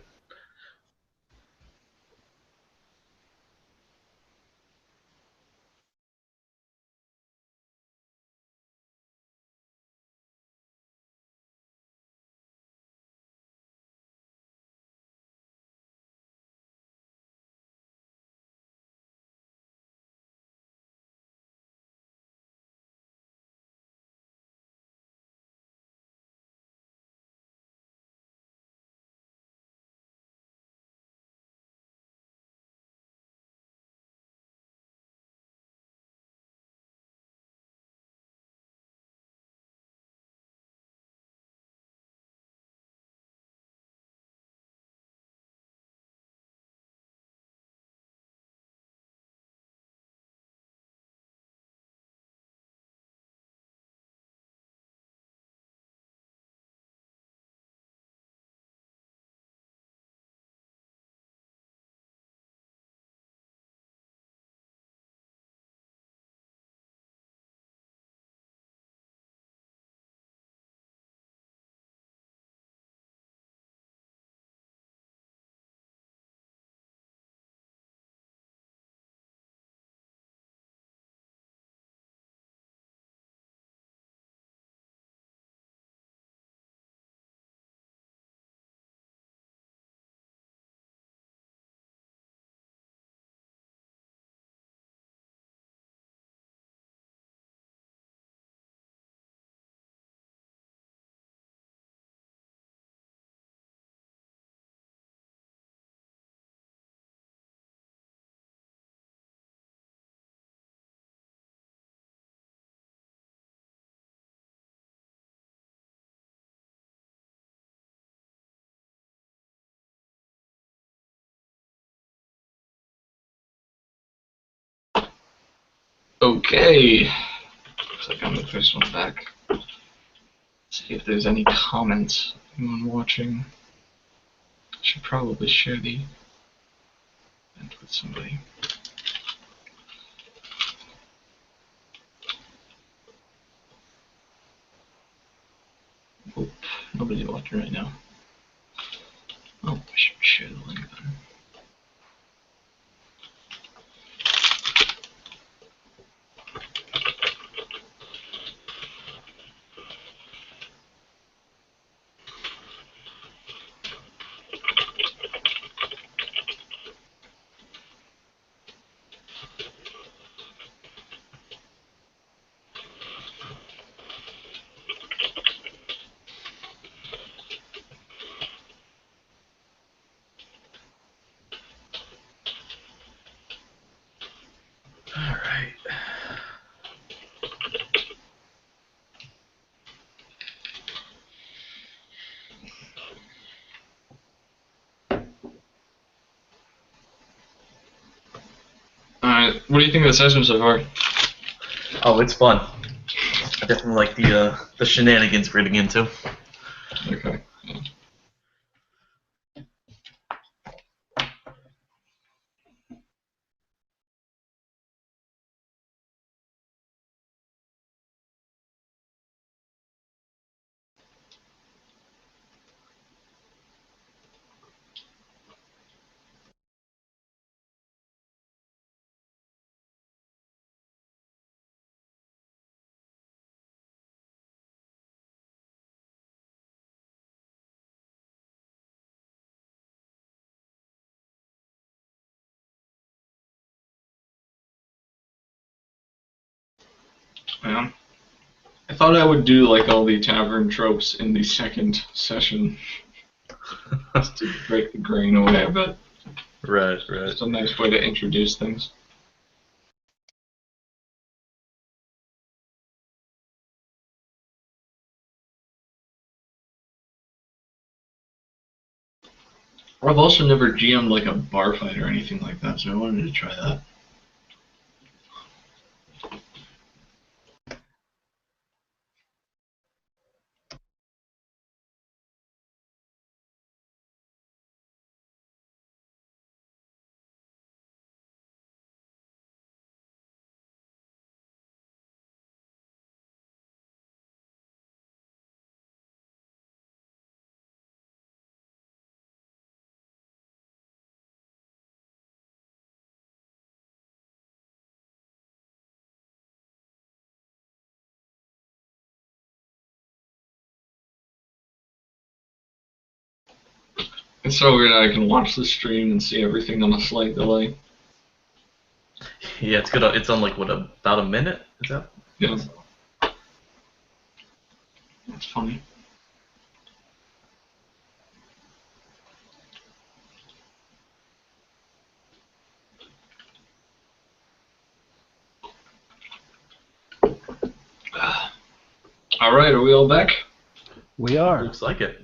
Speaker 1: Okay. Looks like I'm the first one back. See if there's any comments. Anyone watching? Should probably share the event with somebody. Oh, nobody's watching right now. Oh, I should share the link then.
Speaker 3: Alright.
Speaker 1: Alright, what do you think of the session so far?
Speaker 3: Oh, it's fun. I definitely like the shenanigans we're getting into.
Speaker 1: Okay. Yeah. Yeah. I thought I would do like all the tavern tropes in the second session, just to break the grain away a bit.
Speaker 3: Right.
Speaker 1: It's a nice way to introduce things. I've also never GM'd like a bar fight or anything like that, so I wanted to try that. It's so weird I can watch the stream and see everything on a slight delay.
Speaker 3: Yeah, it's good. It's on like what, about a minute? Is that?
Speaker 1: Yeah. That's funny. Alright, are we all back?
Speaker 2: We are.
Speaker 3: Looks like it.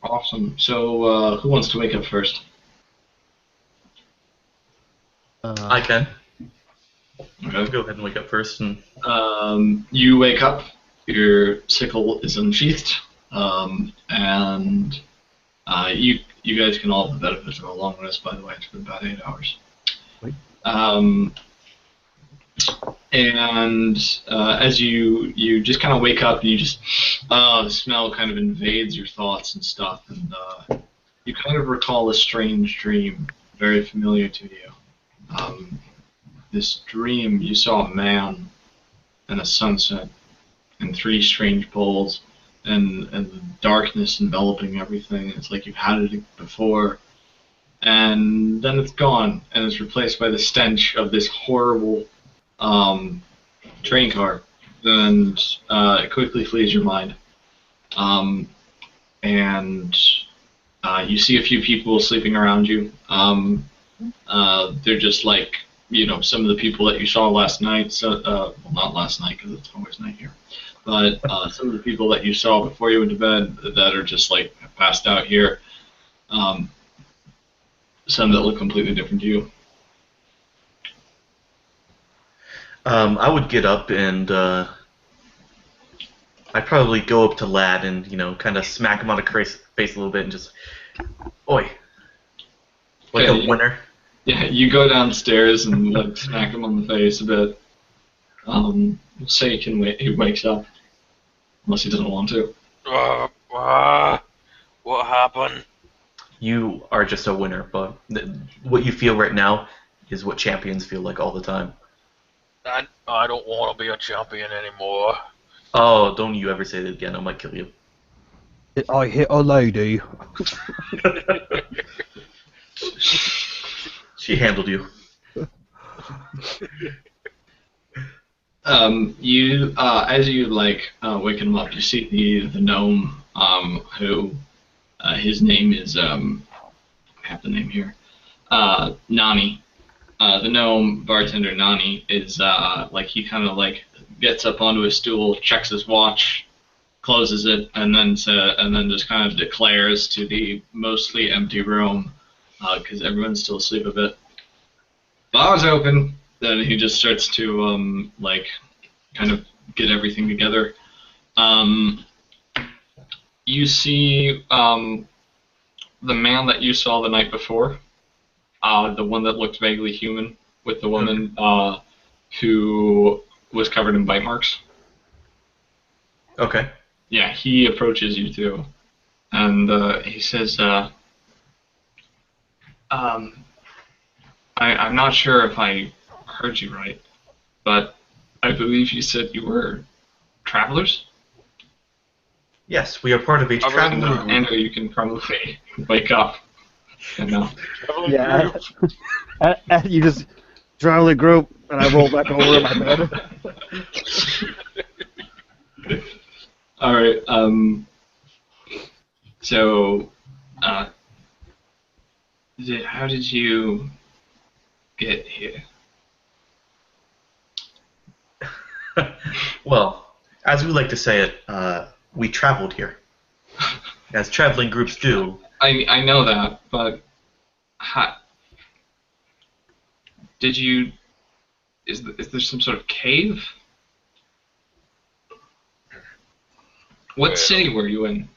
Speaker 1: Awesome. So, who wants to wake up first?
Speaker 3: I can.
Speaker 1: Okay.
Speaker 3: Go ahead and wake up first. And
Speaker 1: You wake up, your sickle is unsheathed, and you guys can all have the benefit of a long rest, by the way. It's been about 8 hours.
Speaker 2: Wait.
Speaker 1: And as you just kind of wake up, you just the smell kind of invades your thoughts and stuff, and you kind of recall a strange dream, very familiar to you. This dream, you saw a man and a sunset and 3 strange poles and darkness enveloping everything. It's like you've had it before, and then it's gone, and it's replaced by the stench of this horrible train car, and it quickly flees your mind. And you see a few people sleeping around you. They're just like, some of the people that you saw last night. So, well, not last night because it's always night here, but some of the people that you saw before you went to bed that are just like passed out here. Some that look completely different to you.
Speaker 3: I would get up and I'd probably go up to Lad and kind of smack him on the face a little bit and just, oi, like
Speaker 1: Okay,
Speaker 3: a winner.
Speaker 1: Yeah, you go downstairs and like smack him on the face a bit. We'll say he wakes up, unless he doesn't want to.
Speaker 4: What happened?
Speaker 3: You are just a winner, but what you feel right now is what champions feel like all the time.
Speaker 4: I don't want to be a champion anymore.
Speaker 3: Oh, don't you ever say that again. I might kill you.
Speaker 2: I hit a lady.
Speaker 3: She handled you.
Speaker 1: You as you wake him up, you see the gnome who his name is I have the name here, Nani. The gnome bartender Nani is he kind of gets up onto his stool, checks his watch, closes it, and then just kind of declares to the mostly empty room, because everyone's still asleep a bit. Bar's open. Then he just starts to kind of get everything together. You see the man that you saw the night before, the one that looked vaguely human, with the woman who was covered in bite marks.
Speaker 3: Okay.
Speaker 1: Yeah, he approaches you too, and he says, I'm not sure if I heard you right, but I believe you said you were travelers?
Speaker 3: Yes, we are part of a travel group.
Speaker 1: Andrew, you can probably wake up.
Speaker 2: Yeah. You just traveling group, and I roll back over in my bed.
Speaker 1: All right. So, how did you get here?
Speaker 3: Well, as we like to say it, we traveled here, as traveling groups do.
Speaker 1: I know that, but did you? Is there some sort of cave? What city were you in?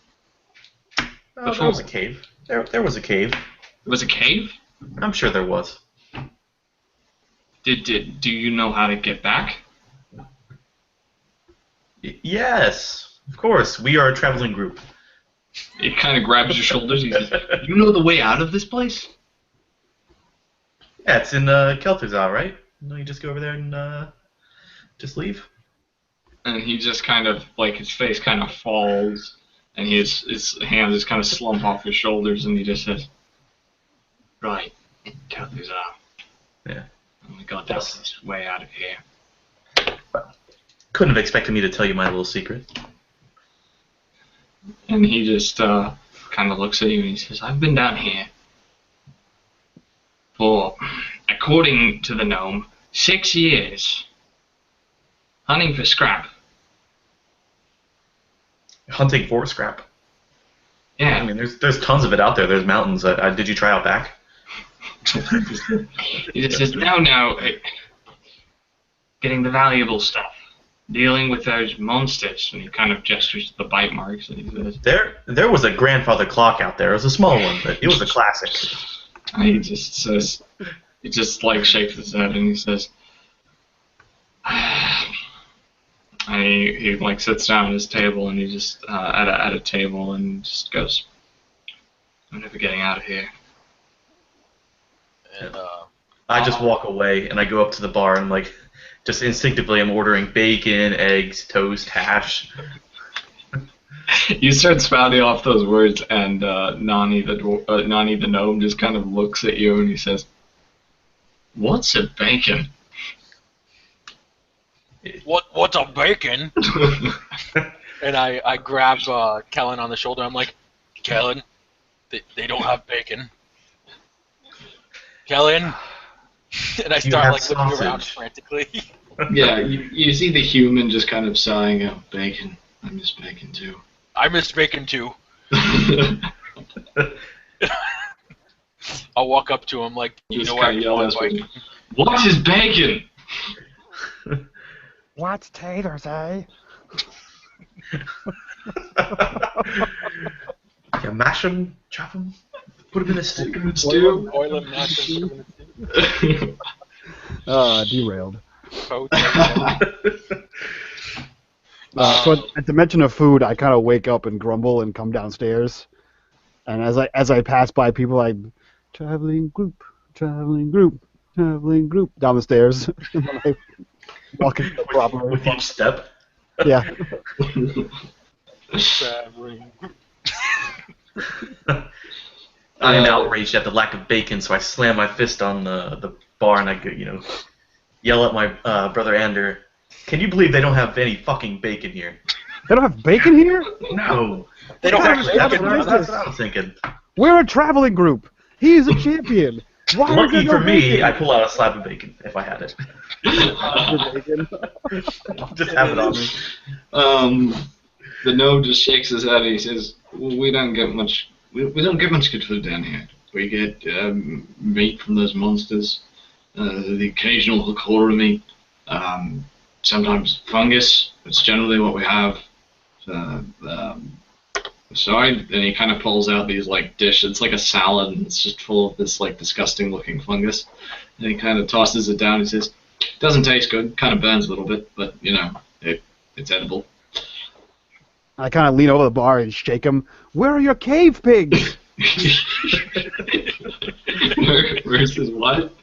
Speaker 3: Oh, there was a cave. There was a cave.
Speaker 1: It was a cave?
Speaker 3: I'm sure there was.
Speaker 1: Do you know how to get back?
Speaker 3: Yes, of course. We are a traveling group.
Speaker 1: It kind of grabs your shoulders. He says, "You know the way out of this place?"
Speaker 3: Yeah, it's in Kelterzal, right? No, you just go over there and just leave.
Speaker 1: And he just kind of his face kind of falls, and his hands just kind of slump off his shoulders, and he just says, "Right, Kelterzal.
Speaker 3: Yeah.
Speaker 1: Oh my God, that's this way out of here."
Speaker 3: Couldn't have expected me to tell you my little secret.
Speaker 1: And he just kind of looks at you and he says, "I've been down here for, according to the gnome, 6 years, hunting for scrap."
Speaker 3: Hunting for scrap.
Speaker 1: Yeah.
Speaker 3: I mean, there's tons of it out there. There's mountains. Did you try out back?
Speaker 1: He just says, no, getting the valuable stuff, dealing with those monsters, and he kind of gestures to the bite marks, and he says,
Speaker 3: There was a grandfather clock out there. It was a small one, but it was a classic.
Speaker 1: and he just says, he just shakes his head, and he says, and he sits down at his table, and he just at a table, and just goes, "I'm never getting out of here."
Speaker 4: And
Speaker 3: I just walk away and I go up to the bar and just instinctively I'm ordering bacon, eggs, toast, hash.
Speaker 1: You start spouting off those words, and Nani the gnome just kind of looks at you and he says, "What's a bacon?"
Speaker 4: what's a bacon? And I grab Kellan on the shoulder. I'm like, "Kellan, they don't have bacon." Kellan, and I start looking around frantically.
Speaker 1: Yeah, you see the human just kind of sighing out, "Bacon. I miss bacon too."
Speaker 4: I miss bacon too. I'll walk up to him you
Speaker 1: just
Speaker 4: know what?
Speaker 1: yell at him, "What is bacon?"
Speaker 2: What's taters, eh?
Speaker 3: You mash them, chop them, put them in a stew.
Speaker 1: Stew.
Speaker 4: Oil and mash them.
Speaker 2: Derailed.
Speaker 4: Poach.
Speaker 2: So at the mention of food, I kind of wake up and grumble and come downstairs. And as I pass by people, I traveling group down the stairs. And then I walk into the proper
Speaker 3: With each step.
Speaker 2: Yeah.
Speaker 3: I am outraged at the lack of bacon, so I slam my fist on the bar and I go, yell at my brother Ander. Can you believe they don't have any fucking bacon here?
Speaker 2: They don't have bacon here?
Speaker 3: No.
Speaker 4: They don't have
Speaker 3: That's
Speaker 4: bacon.
Speaker 3: what I was thinking.
Speaker 2: We're a traveling group. He's a champion. Why is
Speaker 3: Lucky
Speaker 2: there no
Speaker 3: for me,
Speaker 2: bacon?
Speaker 3: I pull out a slab of bacon if I had it.
Speaker 2: Bacon.
Speaker 3: I'll just have it on me.
Speaker 1: The gnome just shakes his head and he says, "We don't get much. We don't get much good food down here. We get meat from those monsters, the occasional horror meat, sometimes fungus. It's generally what we have. And he kind of pulls out these dish. It's like a salad, and it's just full of this disgusting-looking fungus. And he kind of tosses it down. And says, "Doesn't taste good. Kind of burns a little bit, but it's edible."
Speaker 2: I kind of lean over the bar and shake him. Where are your cave pigs?
Speaker 1: Where's his what?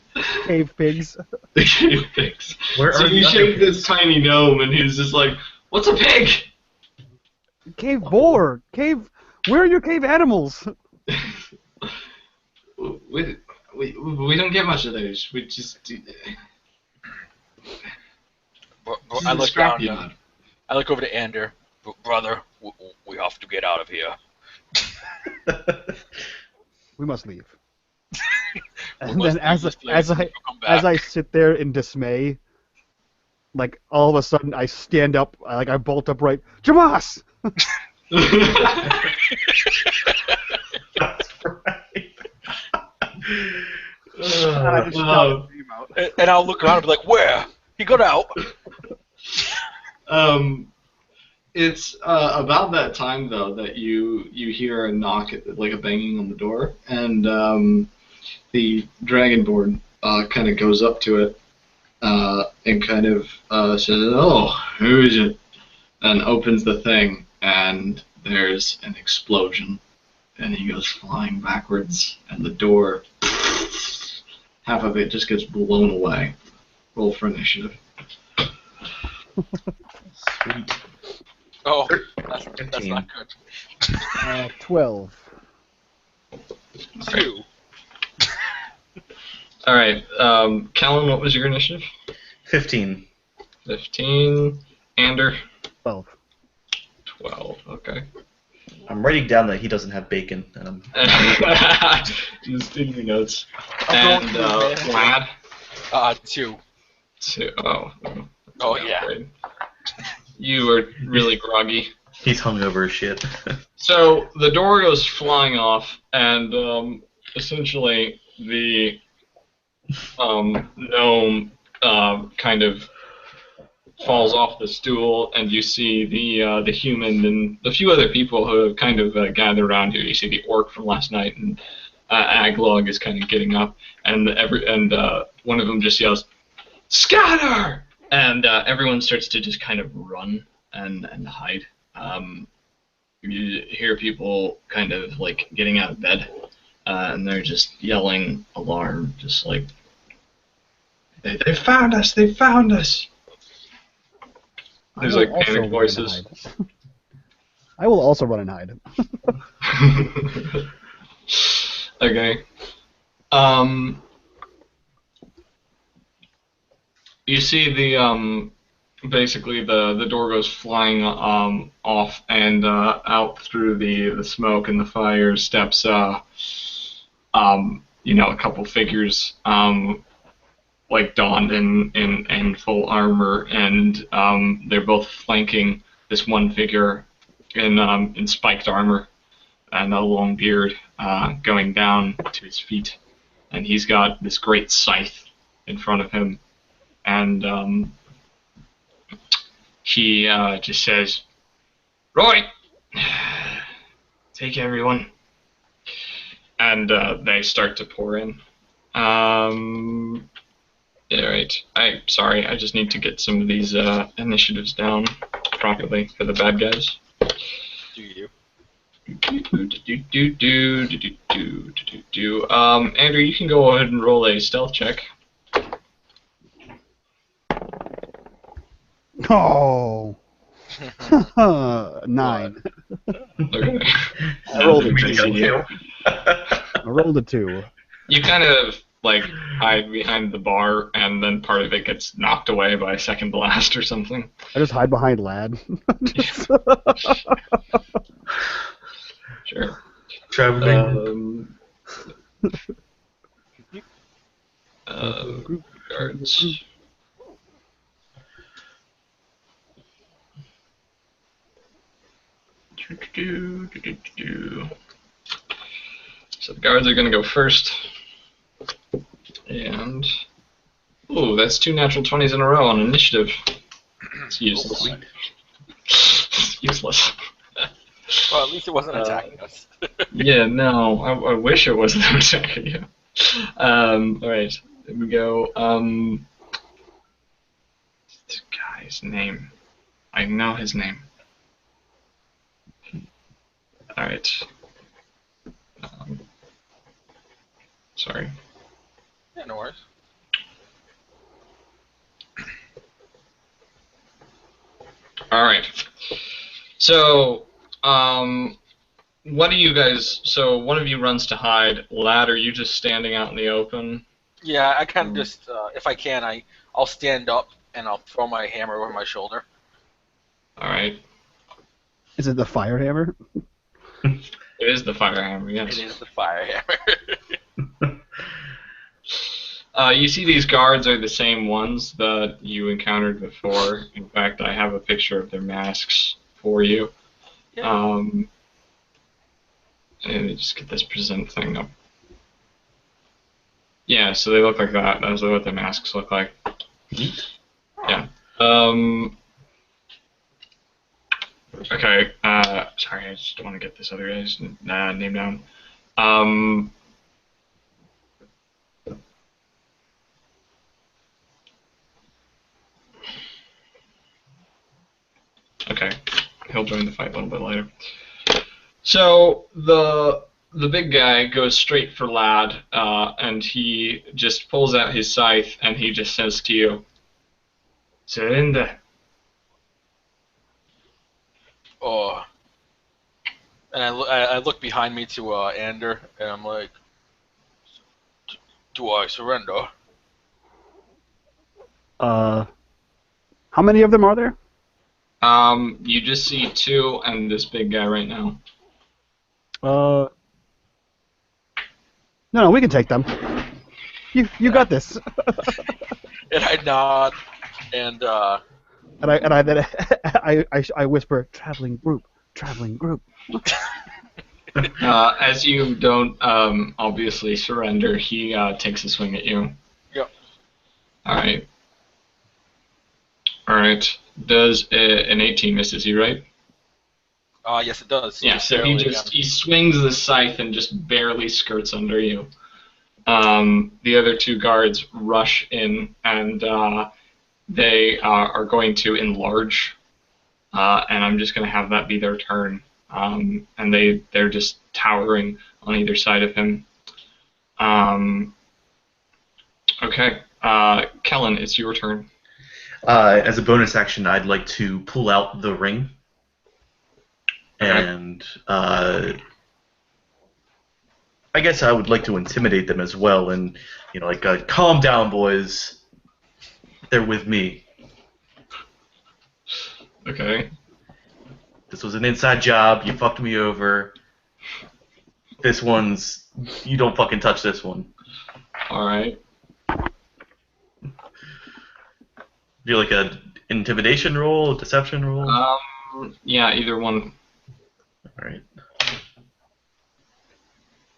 Speaker 2: Cave pigs.
Speaker 1: The cave pigs.
Speaker 3: Where
Speaker 1: So
Speaker 3: are
Speaker 1: you
Speaker 3: the
Speaker 1: shake
Speaker 3: other
Speaker 1: this tiny gnome, and he's just like, "What's a pig?"
Speaker 2: Cave boar. Cave. Where are your cave animals?
Speaker 1: We don't get much of those. We just do.
Speaker 4: I look down.
Speaker 1: Scrapyard.
Speaker 4: I look over to Ander. Brother, we have to get out of here.
Speaker 2: We must leave.
Speaker 4: We
Speaker 2: And
Speaker 4: must
Speaker 2: then
Speaker 4: leave this place and come back.
Speaker 2: as I sit there in dismay, all of a sudden I stand up, I bolt upright. Jamas!
Speaker 3: That's right.
Speaker 2: And I just shout his name out.
Speaker 4: And I'll look around and be like, where? He got out.
Speaker 1: It's about that time though that you hear a knock, a banging on the door, and the dragonborn kind of goes up to it and kind of says, "Oh, who is it?" and opens the thing, and there's an explosion, and he goes flying backwards, and the door, half of it just gets blown away. Roll for initiative.
Speaker 3: Sweet.
Speaker 4: Oh, that's not good.
Speaker 2: 12.
Speaker 4: 2.
Speaker 1: All right, Kellan, what was your initiative?
Speaker 3: 15.
Speaker 1: 15. Ander?
Speaker 2: 12.
Speaker 1: 12. Okay.
Speaker 3: I'm writing down that he doesn't have bacon. And
Speaker 1: Just taking the notes. And Lad?
Speaker 4: 2.
Speaker 1: 2. Oh.
Speaker 4: Oh, yeah.
Speaker 1: Great. You were really groggy.
Speaker 3: he's hungover as shit.
Speaker 1: So the door goes flying off, and essentially the gnome kind of falls off the stool, and you see the human and the few other people who have kind of gathered around you. You see the orc from last night, and Aglog is kind of getting up, and one of them just yells, "Scatter!" And everyone starts to just kind of run and hide. You hear people kind of like getting out of bed, and they're just yelling alarm, just like, they found us! They found us! There's like panic voices.
Speaker 2: I will also run and hide.
Speaker 1: Okay. You see the basically the door goes flying off, and out through the smoke and the fire steps a couple figures like donned in full armor, and they're both flanking this one figure in spiked armor and a long beard going down to his feet, and he's got this great scythe in front of him, and he just says, "Right, take everyone," and they start to pour in. Yeah, right. Sorry, I just need to get some of these initiatives down properly for the bad guys.
Speaker 4: Do you?
Speaker 1: Andrew, you can go ahead and roll a stealth check.
Speaker 5: Oh. 9.
Speaker 1: Okay.
Speaker 2: I rolled a
Speaker 3: Micheal
Speaker 2: 2.
Speaker 3: too.
Speaker 2: I rolled a 2.
Speaker 1: You kind of like hide behind the bar, and then part of it gets knocked away by a second blast or something.
Speaker 2: I just hide behind Lad.
Speaker 1: Sure.
Speaker 3: Traveling.
Speaker 1: Guards. So the guards are going to go first. And... ooh, that's 2 natural 20s in a row on initiative. It's useless. It's useless.
Speaker 4: Well, at least it wasn't attacking us.
Speaker 1: Yeah, no, I wish it wasn't attacking you. Alright, there we go. This guy's name. I know his name. Alright. Sorry.
Speaker 4: Yeah, no worries.
Speaker 1: Alright. So, what do you guys... so, one of you runs to hide. Lad, are you just standing out in the open?
Speaker 4: Yeah, I kind of just, if I can, I'll stand up and I'll throw my hammer over my shoulder.
Speaker 1: Alright.
Speaker 2: Is it the fire hammer?
Speaker 1: It is the fire hammer, yes.
Speaker 4: It is the fire hammer.
Speaker 1: You see these guards are the same ones that you encountered before. In fact, I have a picture of their masks for you.
Speaker 4: Yeah.
Speaker 1: And just get this present thing up. Yeah, so they look like that. That's what their masks look like. Yeah. Okay. Sorry, I just don't want to get this other guy's name down. Okay, he'll join the fight a little bit later. So the big guy goes straight for Lad, and he just pulls out his scythe and he just says to you, "Surrender."
Speaker 4: Oh. And I look behind me to Ander, and I'm like, "Do I surrender?"
Speaker 5: How many of them are there?
Speaker 1: You just see 2 and this big guy right now.
Speaker 2: No, we can take them. You got this.
Speaker 4: And I nod, and
Speaker 2: I then I whisper, traveling group.
Speaker 1: As you don't obviously surrender, he takes a swing at you.
Speaker 4: Yep.
Speaker 1: Alright. Alright. Does an 18 misses you, right?
Speaker 4: yes, it does.
Speaker 1: Yeah, so he swings the scythe and just barely skirts under you. The other 2 guards rush in, and they are going to enlarge, and I'm just going to have that be their turn. And they're just towering on either side of him. Okay, Kellan, it's your turn.
Speaker 3: As a bonus action, I'd like to pull out the ring. And I guess I would like to intimidate them as well, and calm down, boys. They're with me.
Speaker 1: Okay.
Speaker 3: This was an inside job. You fucked me over. This one's... you don't fucking touch this one.
Speaker 1: All right.
Speaker 3: Do like a intimidation roll, a deception roll?
Speaker 1: Yeah, either one.
Speaker 3: All right.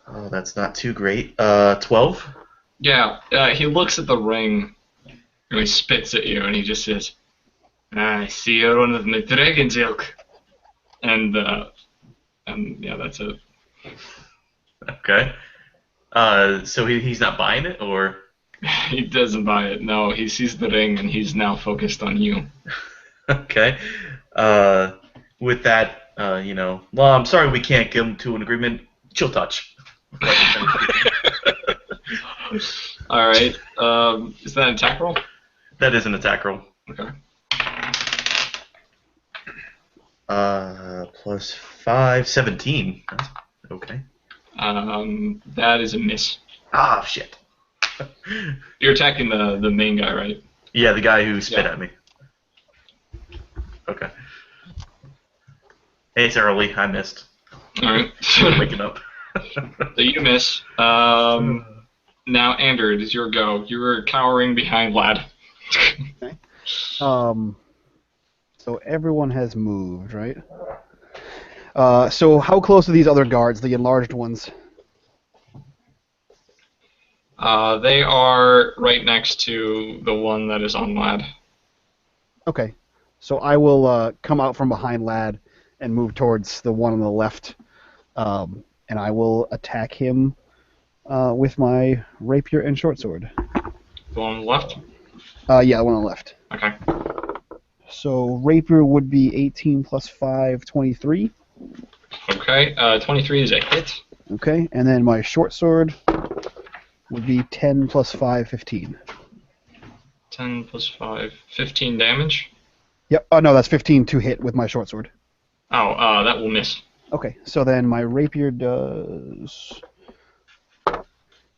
Speaker 3: Oh, that's not too great. 12?
Speaker 1: Yeah, he looks at the ring, and he spits at you, and he just says, I see you're one of the dragon's ilk. And yeah, that's it.
Speaker 3: Okay. So he's not buying it, or?
Speaker 1: He doesn't buy it. No, he sees the ring and he's now focused on you.
Speaker 3: Okay. With that, well, I'm sorry we can't come to an agreement. Chill touch.
Speaker 1: All right. Is that an attack roll?
Speaker 3: That is an attack roll.
Speaker 1: Okay.
Speaker 3: Plus 5, 17. That's okay.
Speaker 1: That is a miss.
Speaker 3: Ah, shit.
Speaker 1: You're attacking the main guy, right?
Speaker 3: Yeah, the guy who spit
Speaker 1: Yeah.
Speaker 3: at me. Okay. Hey, it's early. I missed.
Speaker 1: All right.
Speaker 3: Waking up.
Speaker 1: So you miss. Now, Andrew, it is your go. You were cowering behind Lad.
Speaker 5: So everyone has moved, right? So how close are these other guards, the enlarged ones?
Speaker 1: They are right next to the one that is on Lad.
Speaker 5: Okay. So I will come out from behind Lad and move towards the one on the left, and I will attack him with my rapier and short sword.
Speaker 1: The one on the left?
Speaker 5: Yeah, the one on the left.
Speaker 1: Okay.
Speaker 5: So rapier would be 18 plus 5, 23.
Speaker 1: Okay. 23 is a hit.
Speaker 5: Okay, and then my short sword would be 10 plus 5, 15.
Speaker 1: 10 plus 5, 15 damage.
Speaker 5: Yep. Oh no, that's 15 to hit with my short sword.
Speaker 1: Oh, that will miss.
Speaker 5: Okay, so then my rapier does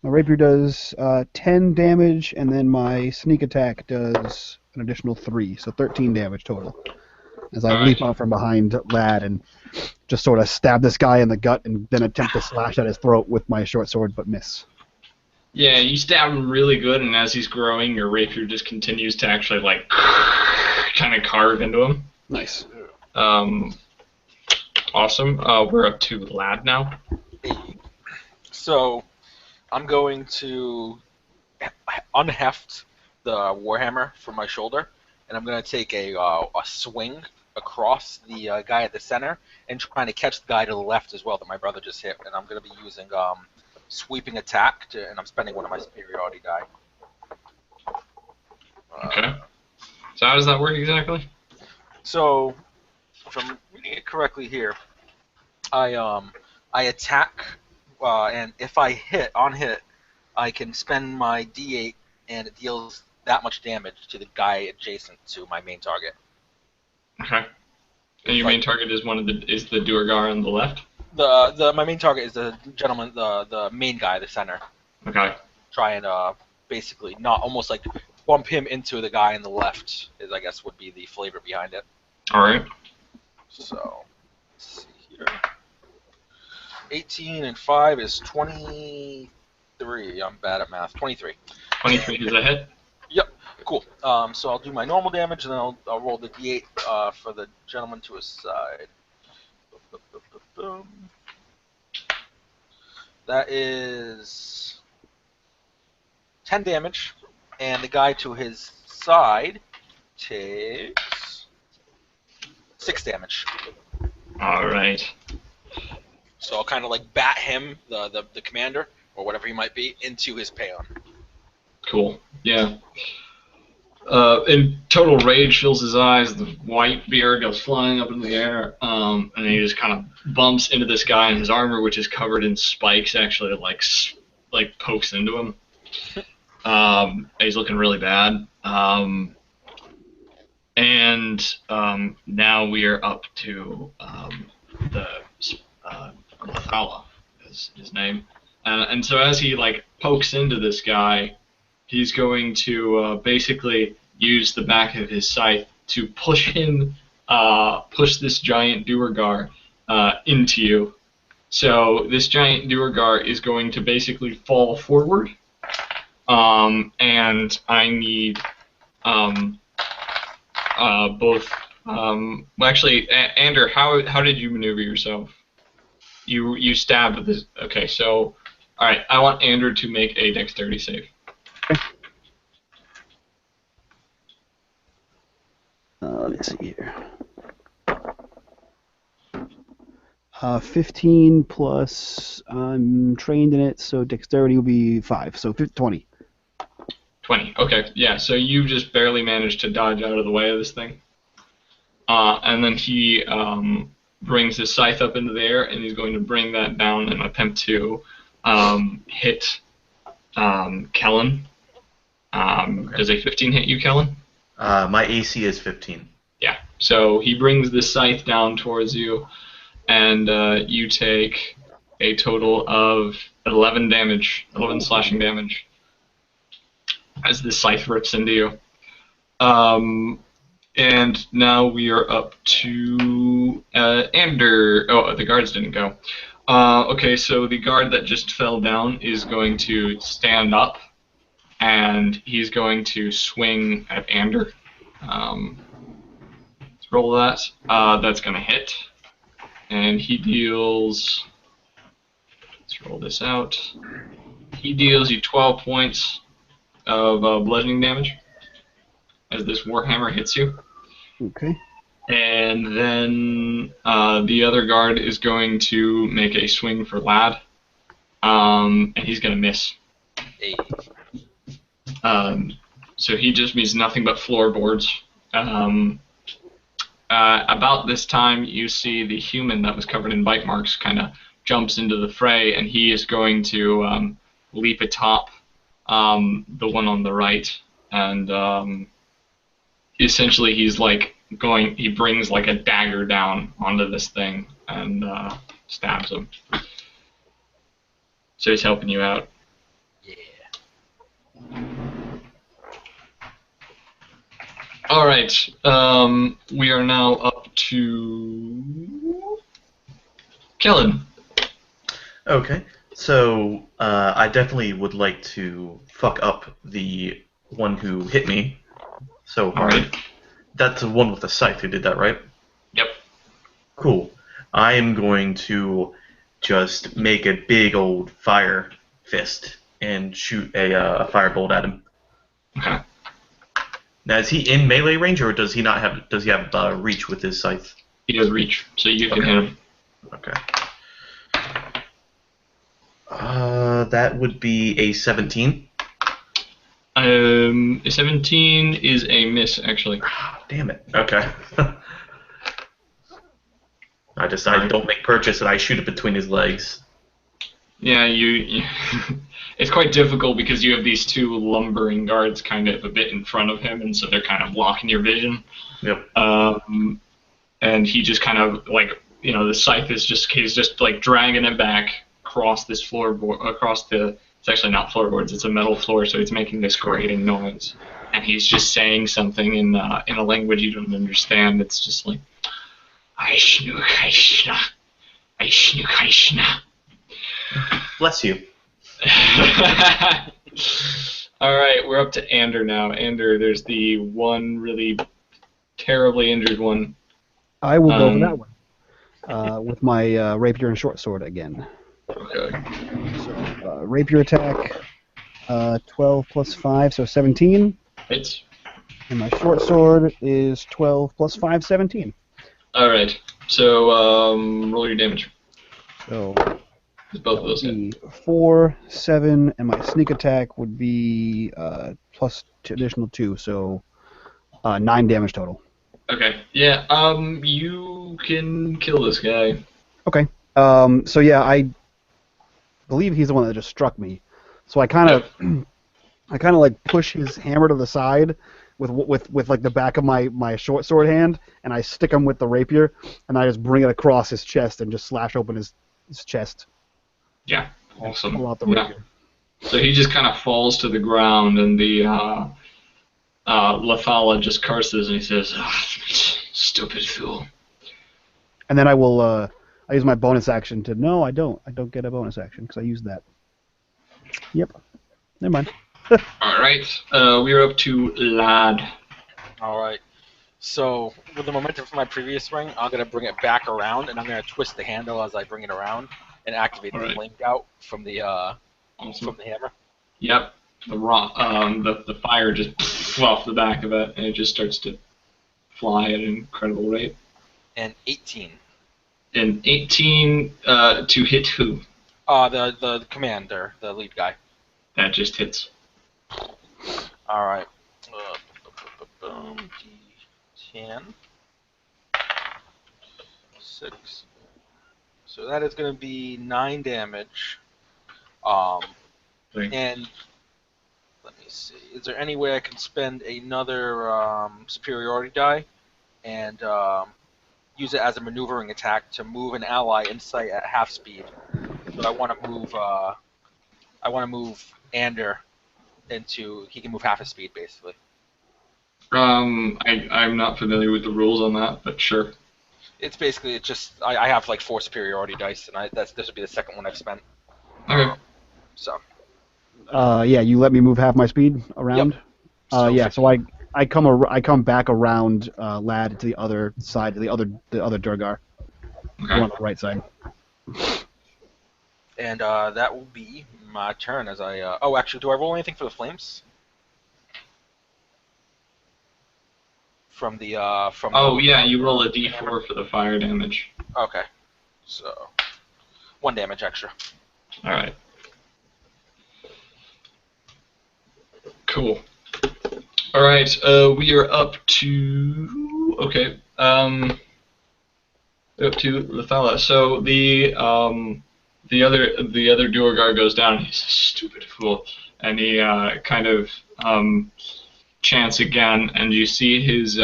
Speaker 5: 10 damage, and then my sneak attack does an additional 3, so 13 damage total. As I leap out from behind Lad and just sort of stab this guy in the gut, and then attempt to slash at his throat with my short sword, but miss.
Speaker 1: Yeah, you stab him really good, and as he's growing, your rapier just continues to actually, like, kind of carve into him.
Speaker 5: Nice.
Speaker 1: Awesome. We're up to Lad now.
Speaker 4: So, I'm going to unheft the warhammer from my shoulder, and I'm going to take a swing across the guy at the center and trying to catch the guy to the left as well that my brother just hit. And I'm going to be using sweeping attack, and I'm spending one of my superiority die.
Speaker 1: Okay. So how does that work exactly?
Speaker 4: So, if I'm reading it correctly here, I attack, and if I hit, I can spend my D8, and it deals that much damage to the guy adjacent to my main target.
Speaker 1: Okay. And your main target is the Duergar on the left?
Speaker 4: My main target is the gentleman, the main guy, the center.
Speaker 1: Okay.
Speaker 4: Try and basically not almost like bump him into the guy on the left, I guess would be the flavor behind it.
Speaker 1: All right.
Speaker 4: So, let's see here. 18 and 5 is 23. I'm bad at math. 23.
Speaker 1: 23 is a hit.
Speaker 4: Yep. Cool. So I'll do my normal damage, and then I'll roll the D8 for the gentleman to his side. Boom. That is 10 damage, and the guy to his side takes 6 damage.
Speaker 1: All right.
Speaker 4: So I'll kind of like bat him, the commander, or whatever he might be, into his peon.
Speaker 1: Cool. Yeah. In total rage fills his eyes. The white beard goes flying up in the air, and he just kind of bumps into this guy, and his armor, which is covered in spikes, actually like pokes into him. He's looking really bad. And now we are up to the Lathala is his name, and so as he like pokes into this guy, he's going to basically use the back of his scythe to push this giant Duergar into you. So this giant Duergar is going to basically fall forward, and I need both. Well, actually, Ander, how did you maneuver yourself? You stabbed with this. Okay, so all right, I want Ander to make a dexterity save.
Speaker 5: Let me see here. 15 plus, I'm trained in it, so dexterity will be 5, so 20.
Speaker 1: 20. Okay, yeah. So you just barely managed to dodge out of the way of this thing, and then he brings his scythe up into the air, and he's going to bring that down and attempt to hit Kellan.
Speaker 3: Okay.
Speaker 1: Does a 15 hit you, Kellan?
Speaker 3: My AC is 15.
Speaker 1: Yeah. So he brings the scythe down towards you, and you take a total of 11 damage, 11 slashing damage, as the scythe rips into you. And now we are up to Ander. Oh, the guards didn't go. Okay, so the guard that just fell down is going to stand up, and he's going to swing at Ander. Let's roll that. That's going to hit. And he deals... Let's roll this out. He deals you 12 points of bludgeoning damage as this warhammer hits you.
Speaker 5: Okay.
Speaker 1: And then the other guard is going to make a swing for Lad. And he's going to miss.
Speaker 4: Hey.
Speaker 1: So he just means nothing but floorboards. About this time, you see the human that was covered in bite marks kind of jumps into the fray, and he is going to leap atop the one on the right, and essentially he's like he brings like a dagger down onto this thing and stabs him. So he's helping you out.
Speaker 4: Yeah.
Speaker 1: All right, we are now up to Kellan.
Speaker 3: Okay, so I definitely would like to fuck up the one who hit me so hard.
Speaker 1: Alright.
Speaker 3: That's the one with the scythe who did that, right?
Speaker 1: Yep.
Speaker 3: Cool. I am going to just make a big old fire fist and shoot a firebolt at him.
Speaker 1: Okay.
Speaker 3: Now, is he in melee range, or does he not have? Does he have reach with his scythe?
Speaker 1: He does reach, so you can
Speaker 3: Okay.
Speaker 1: hit him.
Speaker 3: Okay. That would be a 17.
Speaker 1: A 17 is a miss, actually.
Speaker 3: Damn it. Okay. I don't make purchase and I shoot it between his legs.
Speaker 1: Yeah, you it's quite difficult because you have these two lumbering guards kind of a bit in front of him, and so they're kind of blocking your vision.
Speaker 3: Yep.
Speaker 1: And he just kind of like, the scythe is he's just like dragging it back across this floorboard, it's actually not floorboards, it's a metal floor, so it's making this grating noise. And he's just saying something in a language you don't understand. It's just like,
Speaker 3: Bless you.
Speaker 1: Alright, we're up to Ander now. Ander, there's the one really terribly injured one.
Speaker 5: I will go for that one. With my rapier and short sword again.
Speaker 1: Okay.
Speaker 5: So, rapier attack, 12 plus 5, so 17.
Speaker 1: Hits.
Speaker 5: And my short sword is 12 plus 5, 17.
Speaker 1: Alright, so roll your damage.
Speaker 5: So
Speaker 1: Both of those hit.
Speaker 5: be 4, 7, and my sneak attack would be plus additional 2, so 9 damage total.
Speaker 1: Okay, yeah, you can kill this guy.
Speaker 5: Okay. So yeah, I believe he's the one that just struck me. So I kind of, like push his hammer to the side with like the back of my short sword hand, and I stick him with the rapier, and I just bring it across his chest and just slash open his chest.
Speaker 1: Yeah, awesome.
Speaker 5: Pull out the
Speaker 1: Yeah.
Speaker 5: rapier.
Speaker 1: So he just kind of falls to the ground, and the Lathala just curses, and he says, "Stupid fool."
Speaker 5: And then I will I use my bonus action to no, I don't get a bonus action because I used that. Yep. Never mind.
Speaker 1: All right, we're up to Lad.
Speaker 4: Alright. So, with the momentum from my previous swing, I'm going to bring it back around, and I'm going to twist the handle as I bring it around and activate the
Speaker 1: Alright.
Speaker 4: flame gout from the
Speaker 1: Awesome.
Speaker 4: from the hammer.
Speaker 1: Yep, the fire just off the back of it, and it just starts to fly at an incredible rate.
Speaker 4: And 18.
Speaker 1: And 18 to hit who?
Speaker 4: The commander, the lead guy.
Speaker 1: That just hits.
Speaker 4: All right. 10. 6. So that is going to be 9 damage. And let me see. Is there any way I can spend another superiority die and use it as a maneuvering attack to move an ally in sight at half speed? So I want to move Ander into. He can move half his speed, basically.
Speaker 1: I'm not familiar with the rules on that, but sure.
Speaker 4: It's basically I have like 4 superiority dice, and this would be the second one I've spent.
Speaker 1: Okay.
Speaker 4: So.
Speaker 5: Yeah, you let me move half my speed around.
Speaker 4: Yep.
Speaker 5: Yeah, so I come back around Lad to the other side, to the other Durgar.
Speaker 1: Okay.
Speaker 5: On the right side.
Speaker 4: And that will be my turn as I. Oh, actually, do I roll anything for the flames? From the from.
Speaker 1: Oh yeah, you roll a d4 for the fire damage.
Speaker 4: Okay, so 1 damage extra.
Speaker 1: All right. Cool. All right, we are up to up to Lethala. So the other Duergar goes down. And he's a stupid fool, and he kind of chants again, and you see his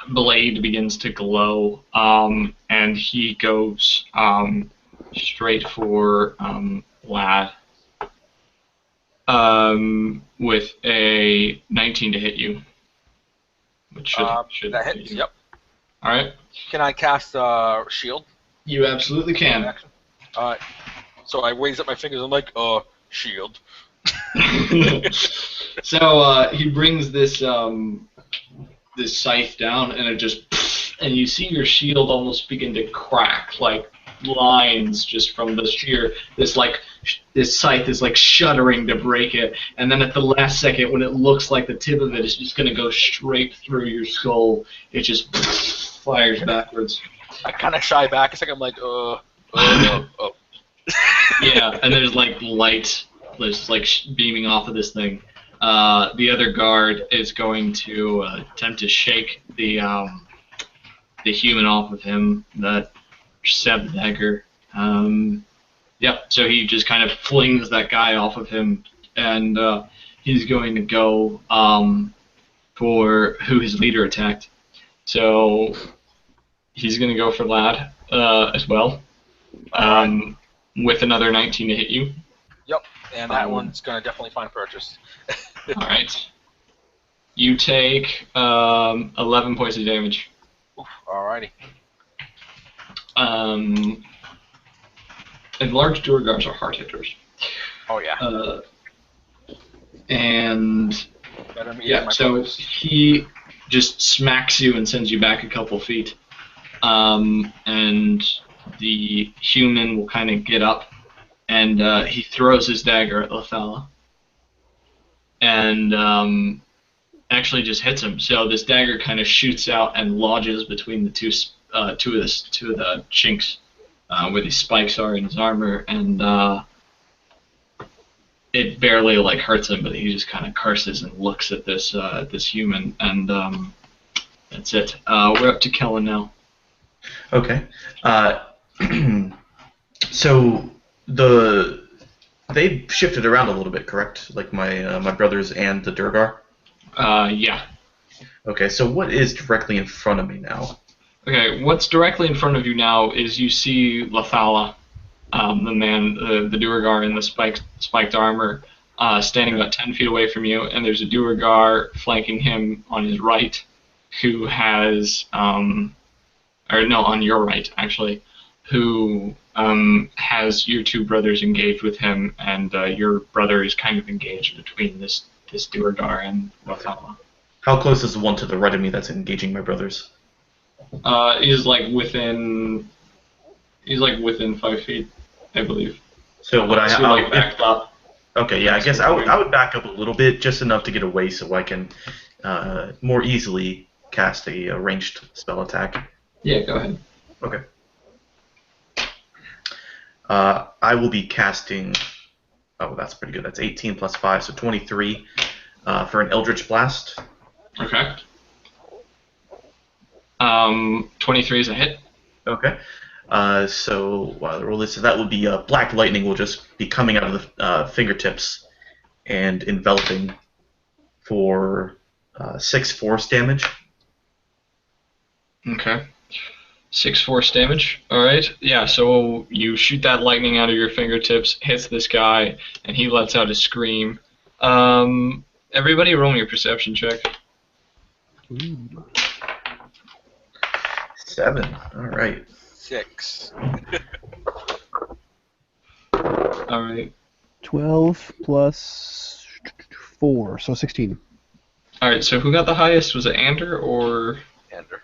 Speaker 1: blade begins to glow, and he goes straight for Lad. With a 19 to hit you, which should
Speaker 4: that
Speaker 1: hit
Speaker 4: hits.
Speaker 1: you.
Speaker 4: Yep.
Speaker 1: All right.
Speaker 4: Can I cast shield?
Speaker 1: You absolutely can.
Speaker 4: All right. So I raise up my fingers. I'm like, shield.
Speaker 1: So he brings this this scythe down, and it just, and you see your shield almost begin to crack, like lines just from the sheer. This scythe is like shuddering to break it, and then at the last second, when it looks like the tip of it is just going to go straight through your skull, it just fires backwards.
Speaker 4: I kind of shy back a second. I'm like,
Speaker 1: Yeah, and there's like light, there's like beaming off of this thing. The other guard is going to attempt to shake the human off of him that stabbed the dagger. Yep, so he just kind of flings that guy off of him, and he's going to go for who his leader attacked. So he's going to go for Lad as well, with another 19 to hit you.
Speaker 4: Yep, and that one's going to definitely find purchase.
Speaker 1: All right. You take 11 points of damage.
Speaker 4: Oof, alrighty.
Speaker 1: And large Duergars are hard hitters.
Speaker 4: Oh yeah.
Speaker 1: And yeah, so he just smacks you and sends you back a couple feet. And the human will kind of get up, and he throws his dagger at Lethala. And actually just hits him. So this dagger kind of shoots out and lodges between the two of the chinks where these spikes are in his armor, and it barely like hurts him, but he just kind of curses and looks at this human, and that's it. We're up to Kellan now.
Speaker 3: Okay. So they shifted around a little bit, correct? Like my brothers and the Durgar?
Speaker 1: Yeah.
Speaker 3: Okay, so what is directly in front of me now?
Speaker 1: Okay, what's directly in front of you now is you see Lethala, the man, the Duergar in the spiked armor, standing about 10 feet away from you, and there's a Duergar flanking him on his right, who has, on your right, actually, who has your two brothers engaged with him, and your brother is kind of engaged between this Duergar and Lethala.
Speaker 3: How close is the one to the right of me that's engaging my brothers?
Speaker 1: He's within 5 feet, I believe.
Speaker 3: So would
Speaker 1: backed up.
Speaker 3: Okay, yeah, I guess I would back up a little bit, just enough to get away so I can more easily cast a ranged spell attack.
Speaker 1: Yeah, go ahead.
Speaker 3: Okay. I will be casting. Oh, that's pretty good. That's 18 plus 5, so 23 for an Eldritch Blast.
Speaker 1: Okay. 23 is a hit.
Speaker 3: Okay. So the roll is, so that would be black lightning will just be coming out of the fingertips and enveloping for 6 force damage.
Speaker 1: Okay. 6 force damage. All right. Yeah. So you shoot that lightning out of your fingertips, hits this guy, and he lets out a scream. Everybody, roll me a perception check.
Speaker 5: Ooh.
Speaker 3: 7. All right.
Speaker 4: 6.
Speaker 1: All right.
Speaker 5: 12 plus 4, so 16.
Speaker 1: All right. So who got the highest? Was it Ander or
Speaker 4: Ender.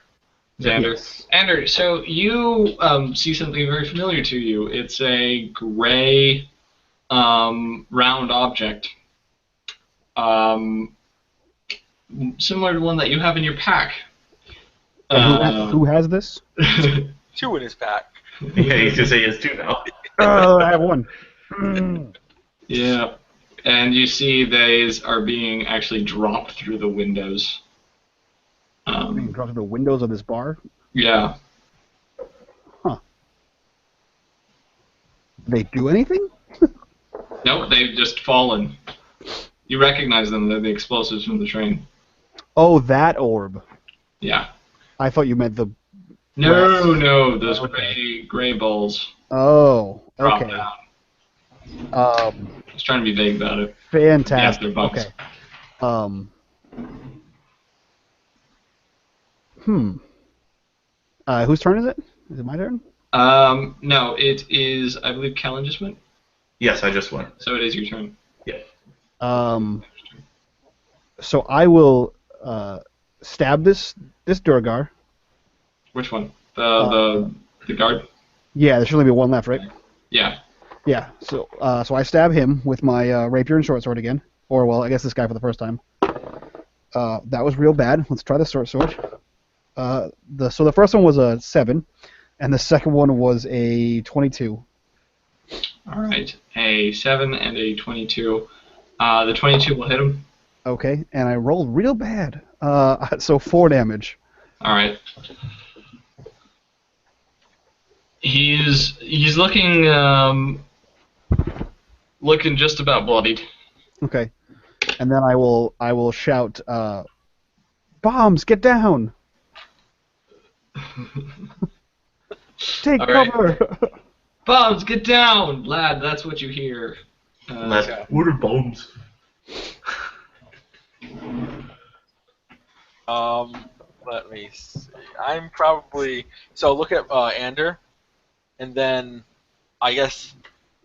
Speaker 1: Xander?
Speaker 5: Yes.
Speaker 1: Ander. So you see something very familiar to you. It's a gray round object. Similar to one that you have in your pack.
Speaker 5: Who has this?
Speaker 4: 2 in his pack.
Speaker 3: Yeah, you can say he has 2 now.
Speaker 5: Oh, I have one.
Speaker 1: Yeah, and you see these are being actually dropped through the windows.
Speaker 5: Being dropped through the windows of this bar?
Speaker 1: Yeah.
Speaker 5: Huh. They do anything?
Speaker 1: Nope, they've just fallen. You recognize them, they're the explosives from the train.
Speaker 5: Oh, that orb.
Speaker 1: Yeah.
Speaker 5: I thought you meant the...
Speaker 1: No, those
Speaker 5: Okay.
Speaker 1: gray balls
Speaker 5: Oh,
Speaker 1: drop
Speaker 5: okay.
Speaker 1: down. I was trying to be vague about it.
Speaker 5: Fantastic.
Speaker 1: Yeah, they're bugs.
Speaker 5: Okay. Whose turn is it? Is it my turn?
Speaker 1: No, it is, I believe Kellan just went,
Speaker 3: Yes, I just went.
Speaker 1: so it is your turn.
Speaker 3: Yeah.
Speaker 5: So I will stab this Durgar.
Speaker 1: Which one? The guard?
Speaker 5: Yeah, there should only be one left, right?
Speaker 1: Yeah.
Speaker 5: Yeah. So I stab him with my rapier and short sword again. Or well, I guess this guy for the first time. That was real bad. Let's try the short sword. So the first one was a 7, and the second one was a 22.
Speaker 1: All right, a 7 and a 22. The 22 will hit him.
Speaker 5: Okay, and I rolled real bad. So 4 damage.
Speaker 1: All right. He's looking just about bloodied.
Speaker 5: Okay, and then I will shout, "Bombs, get down! Take
Speaker 1: All right.
Speaker 5: cover!"
Speaker 1: Bombs, get down, lad. That's what you hear.
Speaker 3: What are bombs?
Speaker 4: Let me see. I'm probably look at Ander, and then I guess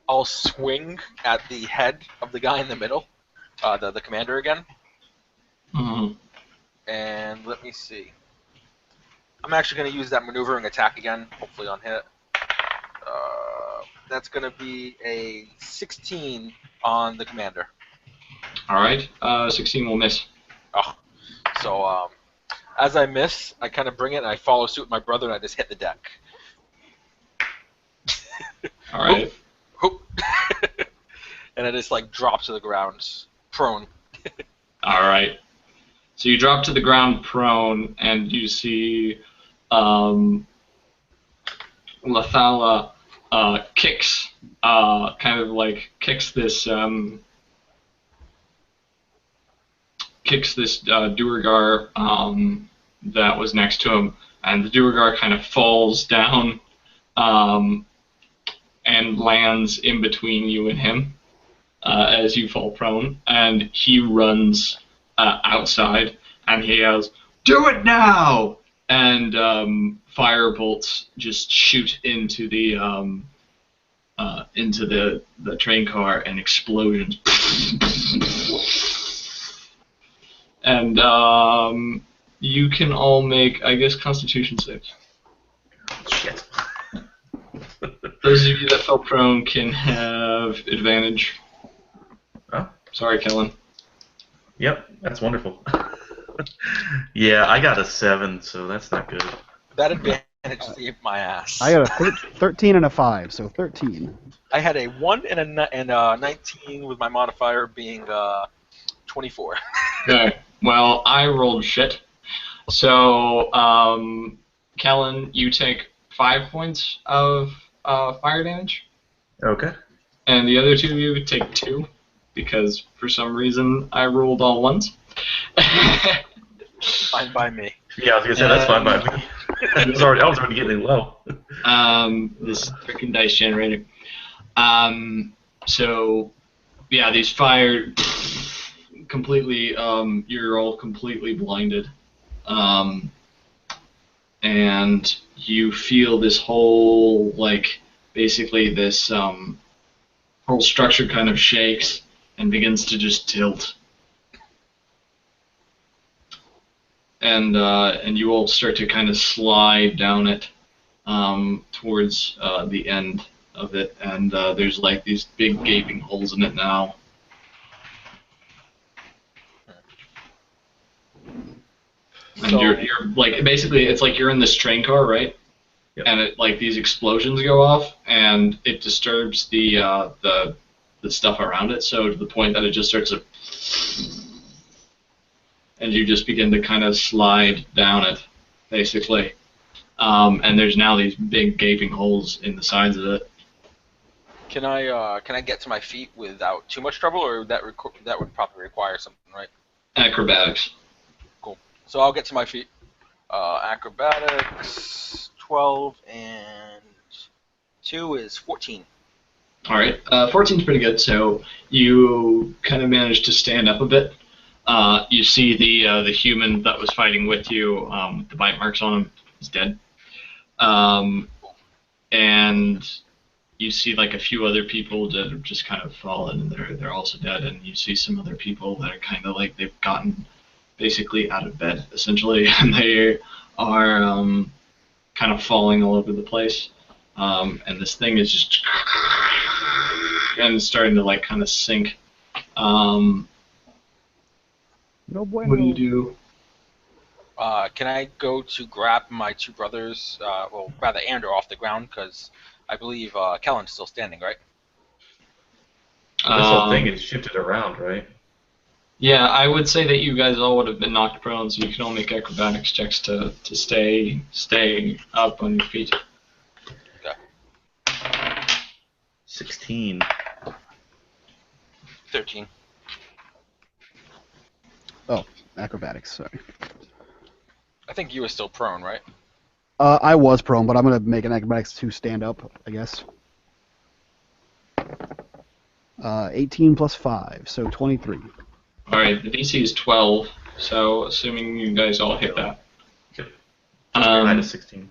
Speaker 4: I'll swing at the head of the guy in the middle, the commander again.
Speaker 1: Mhm.
Speaker 4: And let me see. I'm actually going to use that maneuvering attack again, hopefully on hit. That's going to be a 16 on the commander.
Speaker 1: All right. 16 will miss.
Speaker 4: Oh, so as I miss, I kind of bring it and I follow suit with my brother and I just hit the deck.
Speaker 1: All right.
Speaker 4: Hoop. And I just like drop to the ground, prone.
Speaker 1: All right. So you drop to the ground prone, and you see Lathala kicks this Duergar that was next to him, and the Duergar kind of falls down and lands in between you and him as you fall prone, and he runs outside, and he yells, "Do it now!" And fire bolts just shoot into the train car, and explosions. And you can all make, I guess, Constitution saves.
Speaker 3: Shit.
Speaker 1: Those of you that fell prone can have advantage.
Speaker 3: Oh.
Speaker 1: Sorry, Kellan.
Speaker 3: Yep, that's wonderful. Yeah, I got a 7, so that's not good.
Speaker 4: That advantage saved my ass.
Speaker 5: I got a 13 and a 5, so 13.
Speaker 4: I had a 1 and a 19 with my modifier being 24.
Speaker 1: Okay. Well, I rolled shit. So, Kellan, you take 5 points of fire damage,
Speaker 3: Okay.
Speaker 1: and the other 2 of you take 2, because for some reason I rolled all ones.
Speaker 4: Fine by me.
Speaker 3: Yeah, I was gonna say that's fine by me. I was already getting low.
Speaker 1: This freaking dice generator. So, yeah, these fire completely. You're all completely blinded, and you feel this whole basically this whole structure kind of shakes and begins to just tilt. And you all start to kind of slide down it towards the end of it, and there's these big gaping holes in it now. And
Speaker 4: So-
Speaker 1: you're basically it's like you're in this train car, right?
Speaker 3: Yep.
Speaker 1: And it these explosions go off, and it disturbs the stuff around it, so to the point that it just starts to. And you just begin to kind of slide down it, basically. And there's now these big gaping holes in the sides of it.
Speaker 4: Can I get to my feet without too much trouble, or that would probably require something, right?
Speaker 1: Acrobatics.
Speaker 4: Cool. So I'll get to my feet. Acrobatics 12 and 2 is 14.
Speaker 1: All right, 14's pretty good. So you kind of managed to stand up a bit. You see the human that was fighting with you, the bite marks on him, is dead. And you see a few other people that have just kind of fallen, and they're also dead. And you see some other people that are kind of they've gotten basically out of bed essentially, and they are kind of falling all over the place. And this thing is just and starting to kind of sink.
Speaker 5: No bueno.
Speaker 1: What do you do?
Speaker 4: Can I go to grab my 2 brothers, well, rather Andrew off the ground, because I believe Kellan's still standing, right?
Speaker 3: This whole thing is shifted around, right?
Speaker 1: Yeah, I would say that you guys all would have been knocked prone, so you can all make acrobatics checks to stay up on your feet.
Speaker 4: Okay.
Speaker 3: 16.
Speaker 4: 13.
Speaker 5: Oh, acrobatics, sorry.
Speaker 4: I think you were still prone, right?
Speaker 5: I was prone, but I'm going to make an acrobatics to stand up, I guess. 18 plus 5, so 23.
Speaker 1: Alright, the DC is 12, so assuming you guys all hit that.
Speaker 3: Yep.
Speaker 1: Um,
Speaker 3: 16.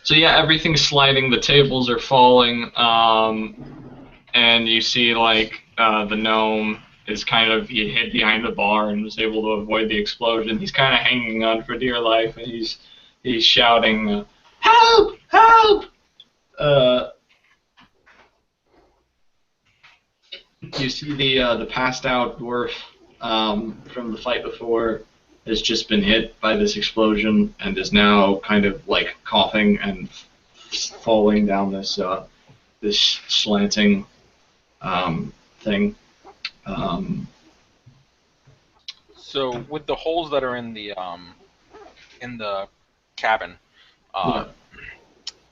Speaker 1: So yeah, everything's sliding, the tables are falling, and you see the gnome is he hid behind the bar and was able to avoid the explosion. He's kind of hanging on for dear life, and he's shouting, "Help! Help!" You see the passed out dwarf from the fight before has just been hit by this explosion and is now kind of coughing and falling down this slanting thing.
Speaker 4: So with the holes that are in the cabin,
Speaker 1: Yeah.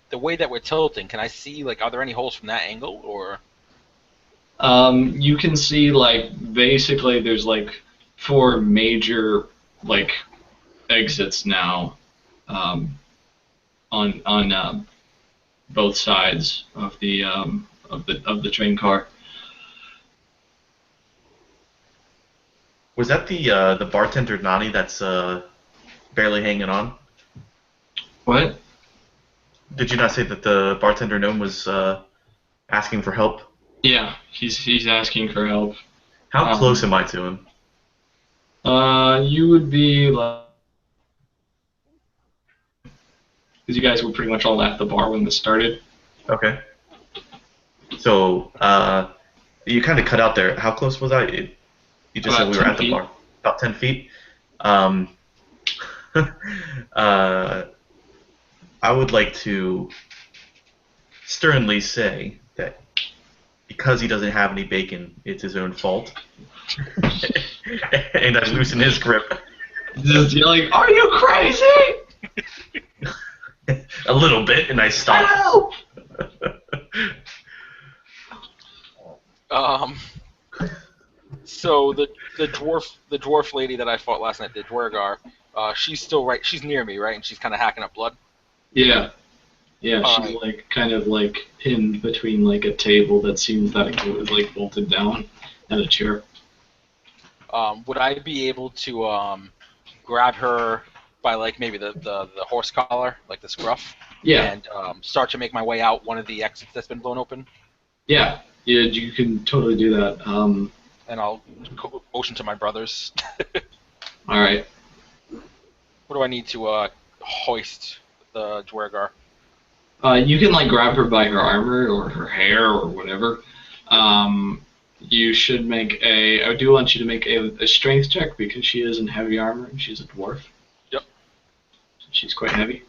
Speaker 4: the way that we're tilting, can I see are there any holes from that angle, or?
Speaker 1: You can see basically there's 4 major exits now on both sides of the train car.
Speaker 3: Was that the bartender Nani that's barely hanging on?
Speaker 1: What?
Speaker 3: Did you not say that the bartender gnome was asking for help?
Speaker 1: Yeah, he's asking for help.
Speaker 3: How close am I to him?
Speaker 1: You would be because you guys were pretty much all at the bar when this started.
Speaker 3: Okay. So you kind of cut out there. How close was I? You just
Speaker 1: About
Speaker 3: said we were
Speaker 1: 10
Speaker 3: at the
Speaker 1: feet.
Speaker 3: bar. About 10 feet. Um, I would like to sternly say that because he doesn't have any bacon, it's his own fault. And I loosen his grip.
Speaker 1: Just yelling, "Are you crazy?"
Speaker 3: A little bit, and I stop.
Speaker 1: Help!
Speaker 4: So the dwarf lady that I fought last night, the Dwergar, she's still right. She's near me, right? And she's kind of hacking up blood.
Speaker 1: Yeah. Yeah, she's
Speaker 4: Alright.
Speaker 1: like kind of like pinned between like a table that seems that it was like bolted down and a chair.
Speaker 4: Would I be able to grab her by like maybe the horse collar, like the scruff,
Speaker 1: Yeah.
Speaker 4: and start to make my way out one of the exits that's been blown open?
Speaker 1: Yeah, you can totally do that.
Speaker 4: And I'll motion to my brothers.
Speaker 1: All right.
Speaker 4: What do I need to hoist the Dwergar?
Speaker 1: You can like grab her by her armor or her hair or whatever. You should make a. I do want you to make a strength check because she is in heavy armor and she's a dwarf.
Speaker 4: Yep.
Speaker 1: She's quite heavy.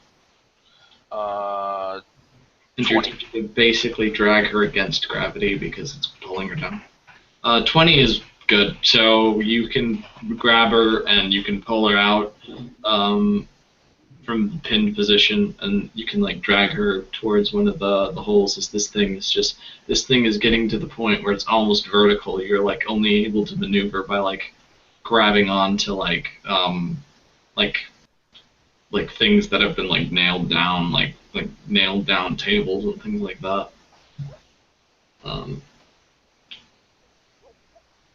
Speaker 4: 20.
Speaker 1: You basically drag her against gravity because it's pulling her down. 20 is good, so you can grab her and you can pull her out from the pinned position, and you can like drag her towards one of the holes. As this thing is getting to the point where it's almost vertical. You're like only able to maneuver by like grabbing onto like things that have been like nailed down, like nailed down tables and things like that.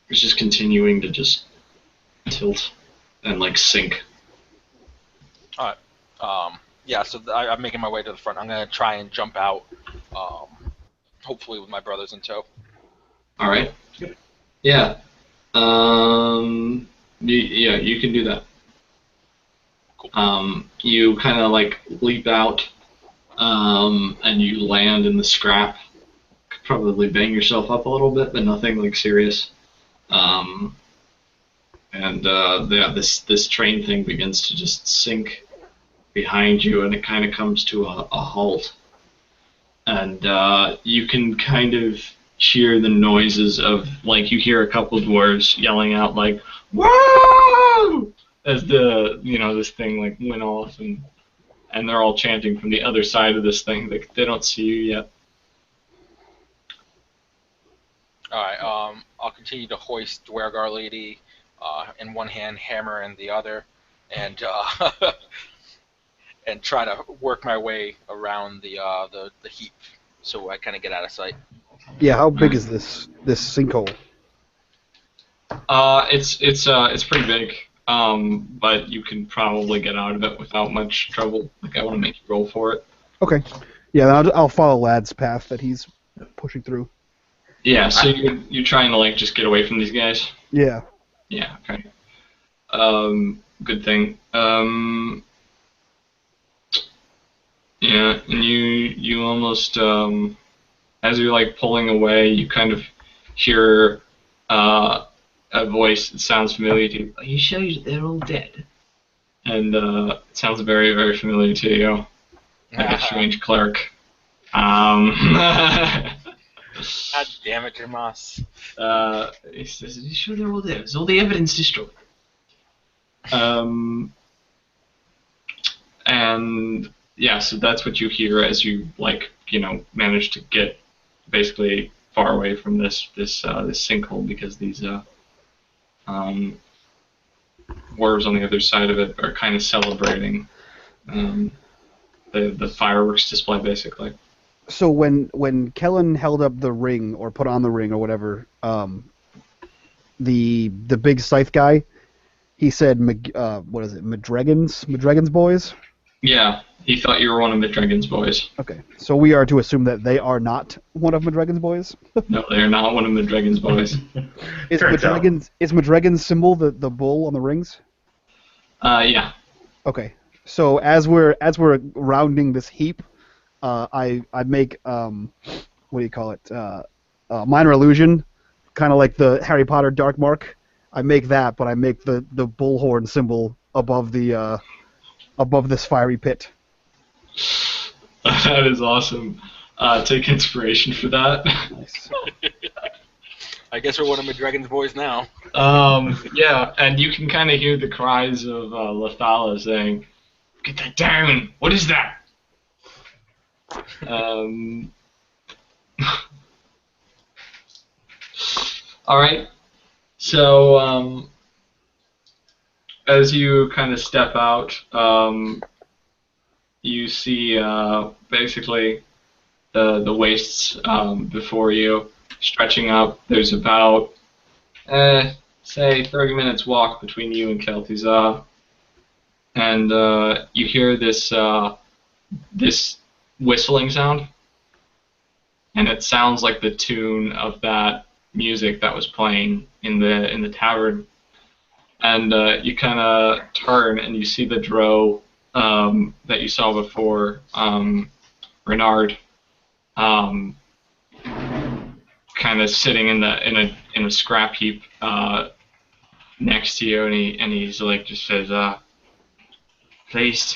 Speaker 1: It's just continuing to just tilt and like sink.
Speaker 4: Alright. Yeah, so I'm making my way to the front. I'm going to try and jump out, hopefully with my brothers in tow.
Speaker 1: All right. Yeah. Yeah, you can do that.
Speaker 4: Cool.
Speaker 1: You kind of like leap out, and you land in the scrap. Could probably bang yourself up a little bit, but nothing like serious. Yeah, this train thing begins to just sink behind you, and it kind of comes to a halt. And you can kind of hear the noises of, like, you hear a couple dwarves yelling out, like, "Whoa!" as this thing, like, went off, and they're all chanting from the other side of this thing. They don't see you yet.
Speaker 4: Alright, I'll continue to hoist Dwergar Lady in one hand, hammer in the other, and and try to work my way around the heap so I kind of get out of sight.
Speaker 5: Yeah, how big is this sinkhole?
Speaker 1: It's pretty big, but you can probably get out of it without much trouble. Like, I want to make you roll for it.
Speaker 5: Okay. Yeah, then I'll follow Lad's path that he's pushing through.
Speaker 1: Yeah, so you're trying to like just get away from these guys?
Speaker 5: Yeah.
Speaker 1: Yeah, okay. Good thing. Yeah, and you almost as you're like pulling away, you kind of hear a voice that sounds familiar to you. Are you sure they're all dead? And it sounds very, very familiar to you. Like a strange clerk.
Speaker 4: God damn it, Jermas.
Speaker 1: He says, "Are you sure they're all there? Is all the evidence destroyed?" And yeah, so that's what you hear as you manage to get basically far away from this sinkhole, because these dwarves on the other side of it are kind of celebrating the fireworks display, basically.
Speaker 5: So when Kellan held up the ring or put on the ring or whatever, the big scythe guy, he said, what is it, Madragon's boys?
Speaker 1: Yeah, he thought you were one of Madragon's boys.
Speaker 5: Okay, so we are to assume that they are not one of Madragon's boys?
Speaker 1: No, they are not one of Madragon's boys.
Speaker 5: Is Madragon's symbol the bull on the rings?
Speaker 1: Yeah.
Speaker 5: Okay, so as we're rounding this heap, I make what do you call it? Minor illusion, kind of like the Harry Potter dark mark. I make that, but I make the bullhorn symbol above the above this fiery pit.
Speaker 1: That is awesome. Take inspiration for that.
Speaker 5: Nice.
Speaker 4: I guess we're one of McDragon's boys now.
Speaker 1: Yeah, and you can kind of hear the cries of Lathala saying, "Get that down! What is that?" All right. So, as you kind of step out, you see basically the wastes before you stretching up. There's about say 30 minutes walk between you and Keltiza, and you hear this this whistling sound, and it sounds like the tune of that music that was playing in the tavern. And you kind of turn and you see the drow that you saw before, Renard, kind of sitting in a scrap heap next to you, and he's like just says, please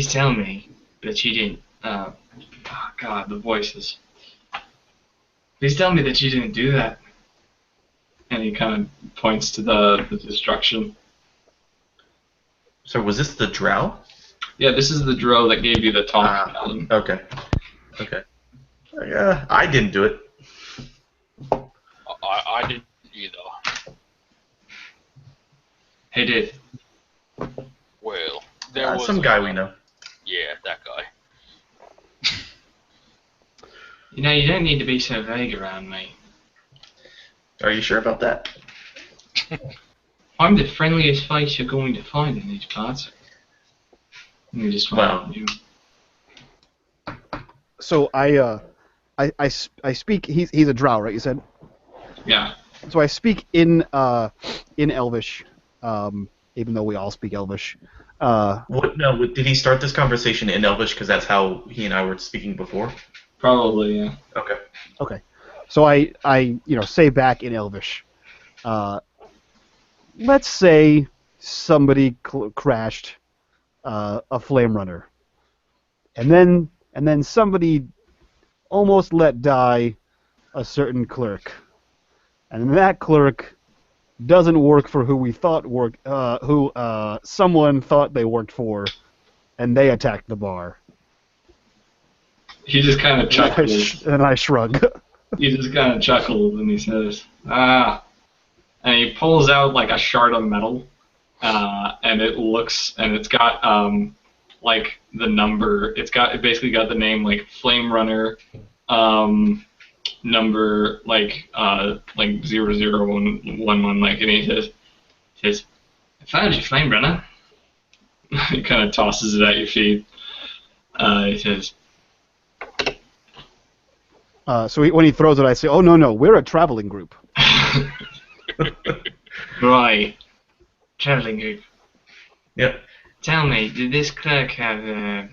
Speaker 1: tell me that you didn't. Oh God, the voices. Please tell me that you didn't do that. And he kind of points to the destruction.
Speaker 3: So was this the drow?
Speaker 1: Yeah, this is the drow that gave you the talk. Allan.
Speaker 3: Okay. Yeah, I didn't do it.
Speaker 4: I didn't either.
Speaker 1: He did.
Speaker 4: Well, there was
Speaker 3: some guy we know.
Speaker 4: Yeah, that guy.
Speaker 1: You know, you don't need to be so vague around me.
Speaker 3: Are you sure about that?
Speaker 1: I'm the friendliest face you're going to find in these parts. You just want you.
Speaker 5: So I speak. He's a drow, right? You said.
Speaker 1: Yeah.
Speaker 5: So I speak in Elvish, even though we all speak Elvish.
Speaker 3: Did he start this conversation in Elvish because that's how he and I were speaking before?
Speaker 1: Probably, yeah.
Speaker 5: Okay. So I say back in Elvish. Let's say somebody crashed a flame runner, and then somebody almost let die a certain clerk, and that clerk doesn't work for who we thought worked, who someone thought they worked for, and they attacked the bar.
Speaker 1: He just kind of chuckles.
Speaker 5: And I shrug.
Speaker 1: He just kind of chuckles and he says, and he pulls out like a shard of metal, and it's got like the number. It basically got the name like Flame Runner, number like 00111, like, and he says, I found you, Flame Runner. He kind of tosses it at your feet. He says.
Speaker 5: So when he throws it, I say, "Oh no, we're a traveling group."
Speaker 1: Right, traveling group.
Speaker 3: Yep.
Speaker 1: Tell me, did this clerk have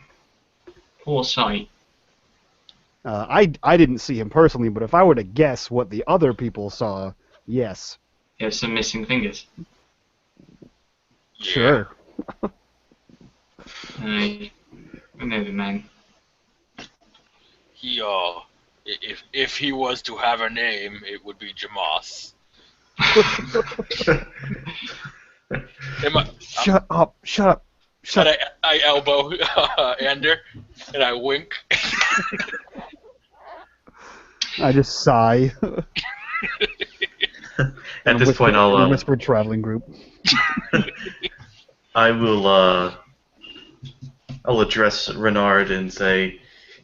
Speaker 1: poor sight?
Speaker 5: I didn't see him personally, but if I were to guess what the other people saw, yes.
Speaker 1: He has some missing fingers.
Speaker 5: Sure.
Speaker 1: I know the man.
Speaker 4: He if he was to have a name, it would be Jamas.
Speaker 5: Shut up.
Speaker 4: I elbow Ander, and I wink.
Speaker 5: I just sigh.
Speaker 3: At this point, I'll
Speaker 5: whisper traveling group.
Speaker 3: I will I'll address Renard and say,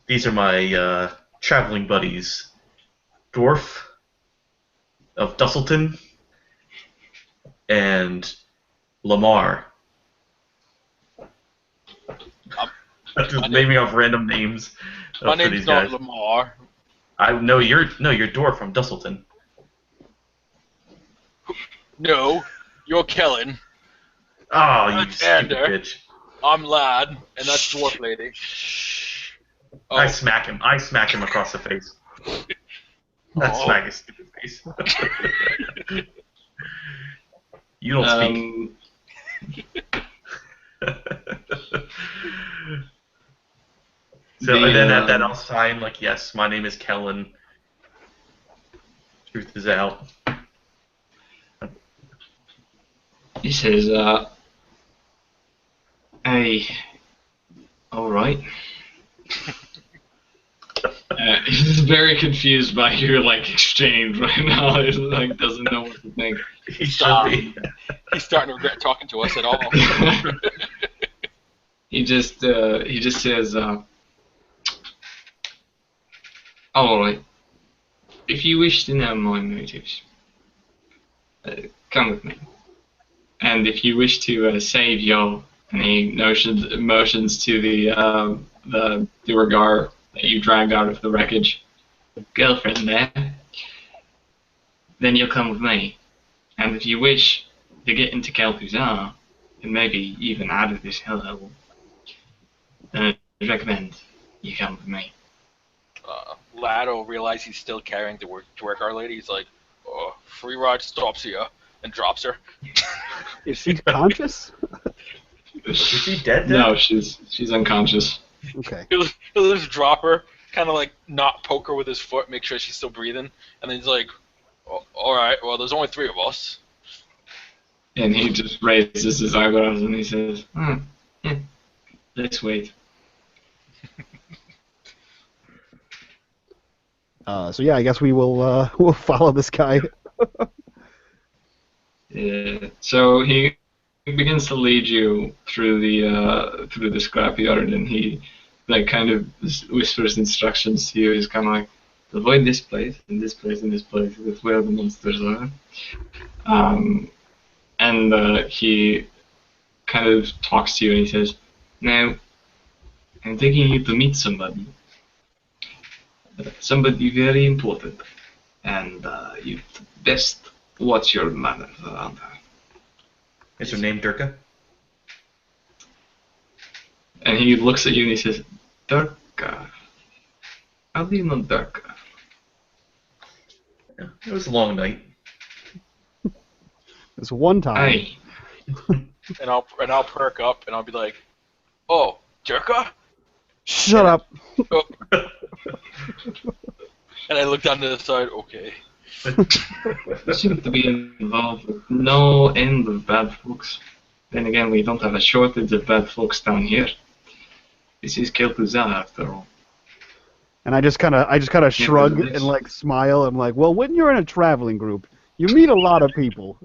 Speaker 3: these are my traveling buddies, Dwarf of Dusselton and Lamar. Just naming off random names
Speaker 4: My
Speaker 3: for these
Speaker 4: name's not
Speaker 3: guys.
Speaker 4: Lamar.
Speaker 3: You're Dwarf from Dusselton.
Speaker 4: No, you're Kellan.
Speaker 3: Oh, you
Speaker 4: That's
Speaker 3: stupid
Speaker 4: Ander.
Speaker 3: bitch.
Speaker 4: I'm Lad, and that's Dwarf Lady. Oh.
Speaker 3: I smack him across the face. I smack his stupid face. You don't speak. So and then at that I'll sign like, yes, my name is Kellan. Truth is out.
Speaker 1: He says, hey, alright. He's very confused by your, like, exchange right now. He, like, doesn't know what to think.
Speaker 3: He should be.
Speaker 4: He's starting to regret talking to us at all.
Speaker 1: He just says, alright. If you wish to know my motives, come with me. And if you wish to save your any motions to the Duergar that you dragged out of the wreckage, girlfriend there, then you'll come with me. And if you wish to get into Kel'Thuzar, and maybe even out of this hellhole, then I recommend you come with me.
Speaker 4: Lad will realize he's still carrying the Duergar lady. He's like, oh, free ride stops here, and drops her.
Speaker 5: Is she conscious?
Speaker 3: Is she dead?
Speaker 1: No, she's unconscious.
Speaker 5: Okay.
Speaker 4: He'll just drop her, kind of like not poke her with his foot, make sure she's still breathing, and then he's like, oh, all right, well, there's only 3 of us.
Speaker 1: And he just raises his eyebrows and he says, yeah, let's wait.
Speaker 5: So yeah, I guess we will we'll follow this guy.
Speaker 1: Yeah. So he begins to lead you through the scrapyard, and he like kind of whispers instructions to you. He's kind of like, avoid this place and this place and this place. That's where the monsters are. And he kind of talks to you, and he says, now, I'm taking you to meet somebody. Somebody very important, and you best watch your manners around her.
Speaker 3: Is her name Durka?
Speaker 1: And he looks at you and he says, Durka. How do you know Durka?
Speaker 3: Yeah, it was a long night.
Speaker 5: This one time.
Speaker 1: Aye.
Speaker 4: And I'll perk up, and I'll be like, oh, Durka?
Speaker 5: Shut up.
Speaker 4: Oh. And I look down to the side, okay.
Speaker 1: You seem to be involved with no end of bad folks. Then again, we don't have a shortage of bad folks down here. This is Kel'Thuzar, after all.
Speaker 5: And I just kind of shrug and like smile. I'm like, well, when you're in a traveling group, you meet a lot of people.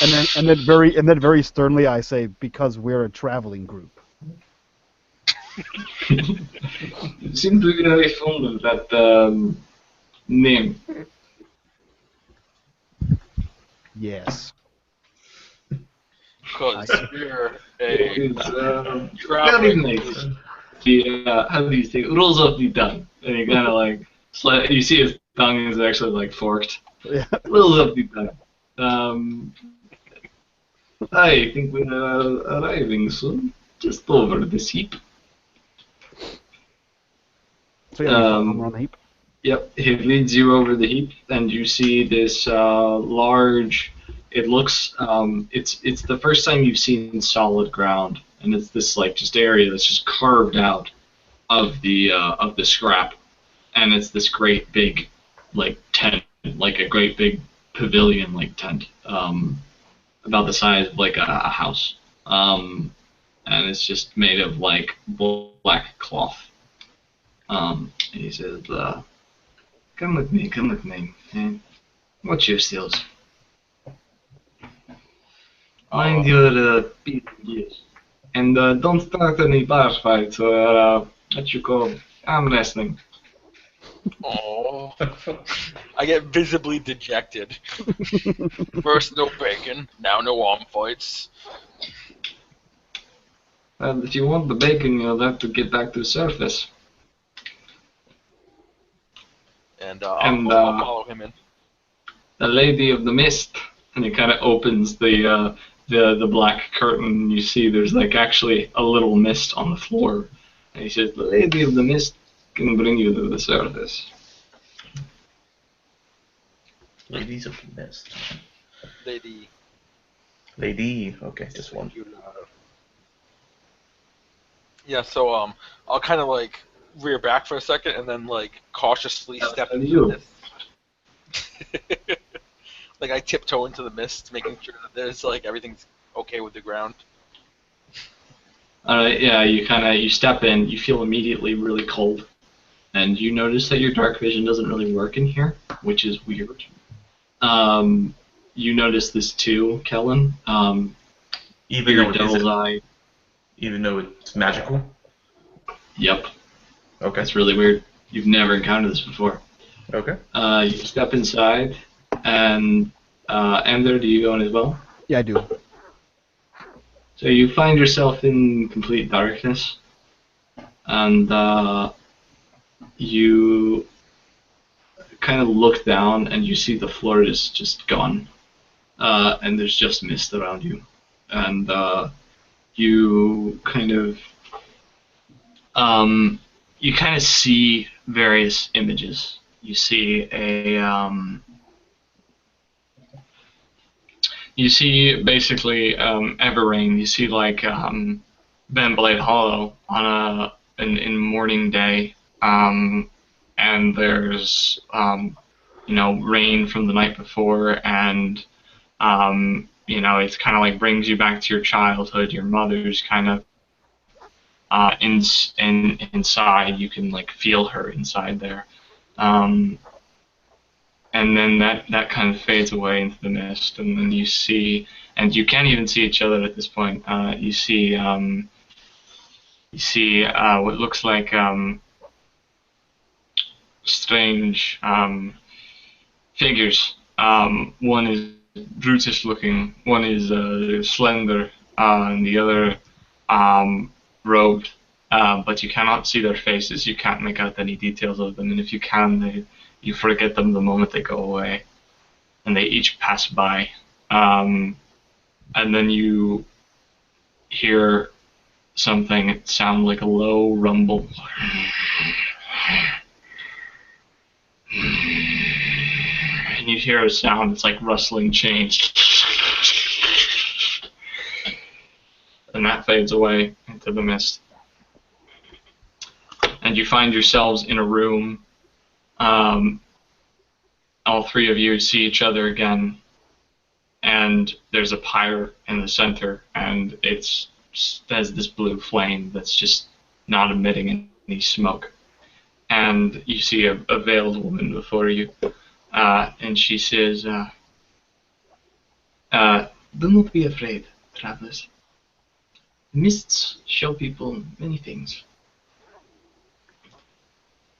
Speaker 5: and then very sternly I say, because we're a traveling group.
Speaker 1: You seem to be very fond of that name.
Speaker 5: Yes.
Speaker 4: Because you're
Speaker 1: It's
Speaker 4: a
Speaker 1: very
Speaker 4: traveling.
Speaker 1: nice. He, how do you say, rolls off the tongue. And he kind of like, you see his tongue is actually like forked.
Speaker 5: Yeah.
Speaker 1: Rolls off the tongue. I think we're arriving soon. Just over this heap.
Speaker 5: So yeah, we're on the heap.
Speaker 1: Yep, he leads you over the heap, and you see this large. It looks. It's the first time you've seen solid ground, and it's this like just area that's just carved out of the scrap, and it's this great big like tent, like a great big pavilion like tent, about the size of like a house, and it's just made of like black cloth. He says, come with me, and watch your skills. Mind your gears. And don't start any bar fights or what you call arm wrestling.
Speaker 4: Oh, I get visibly dejected. First no bacon, now no arm fights.
Speaker 1: Well, if you want the bacon, you'll have to get back to the surface.
Speaker 4: And I'll follow him in.
Speaker 1: The Lady of the Mist, and it kind of opens the black curtain, and you see there's like actually a little mist on the floor. And he says, the Lady of the Mist can bring you to the surface.
Speaker 3: Ladies of the Mist.
Speaker 4: Lady.
Speaker 3: Lady. Okay, just one.
Speaker 4: Yeah, so I'll kind of like rear back for a second and then like cautiously step into
Speaker 1: you.
Speaker 4: the mist. Like I tiptoe into the mist, making sure that there's like everything's okay with the ground.
Speaker 1: Alright, yeah, you step in, you feel immediately really cold. And you notice that your dark vision doesn't really work in here, which is weird. You notice this too, Kellan.
Speaker 3: Even
Speaker 1: Your
Speaker 3: though
Speaker 1: devil's eye.
Speaker 3: even though it's magical.
Speaker 1: Yep,
Speaker 3: Okay.
Speaker 1: that's really weird. You've never encountered this before.
Speaker 3: Okay.
Speaker 1: You step inside, and Ender, do you go in as well?
Speaker 2: Yeah, I do.
Speaker 1: So you find yourself in complete darkness, and you kind of look down, and you see the floor is just gone, and there's just mist around you, and you kind of see various images. You see you see basically Everrain. You see like Benblade Hollow on in morning day, and there's rain from the night before, and it's kind of like brings you back to your childhood. Your mother's kind of inside. You can like feel her inside there. And then that kind of fades away into the mist, and then you see, and you can't even see each other at this point. You see what looks like strange figures. One is brutish looking, one is slender, and the other robed. But you cannot see their faces. You can't make out any details of them, and if you can, you forget them the moment they go away, and they each pass by. And then you hear something sound like a low rumble. And you hear a sound, it's like rustling chains. And that fades away into the mist. And you find yourselves in a room. All three of you see each other again, and there's a pyre in the center, and has this blue flame that's just not emitting any smoke. And you see a veiled woman before you, and she says, "Do not be afraid, travelers. Mists show people many things."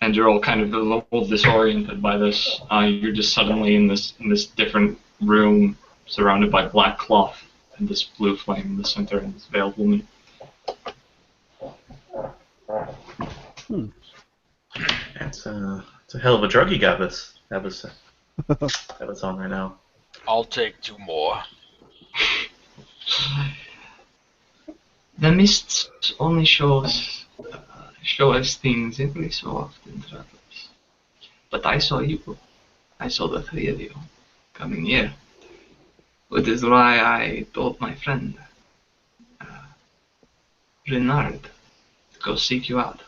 Speaker 1: And you're all kind of a little disoriented by this. You're just suddenly in this different room, surrounded by black cloth and this blue flame in the center and this veiled woman.
Speaker 3: It's a hell of a drug you got us. Have us on right now.
Speaker 4: I'll take 2 more.
Speaker 1: The mists only show us things every so often, travelers. But I saw you. I saw the 3 of you coming here. Which is why I told my friend, Renard, to go seek you out.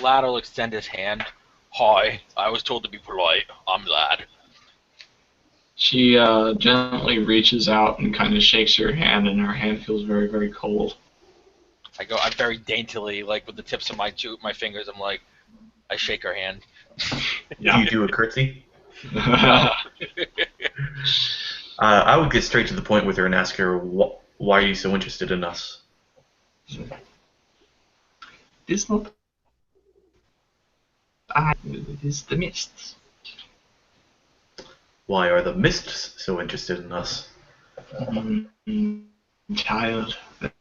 Speaker 4: Lad will extend his hand. Hi, I was told to be polite. I'm Lad.
Speaker 1: She gently reaches out and kind of shakes your hand, and her hand feels very, very cold.
Speaker 4: I'm very daintily, like with the tips of my fingers, I shake her hand.
Speaker 3: Do you do a curtsy? I would get straight to the point with her and ask her, why are you so interested in us?
Speaker 1: It's not it is the mists.
Speaker 3: Why are the mists so interested in us?
Speaker 1: Child, there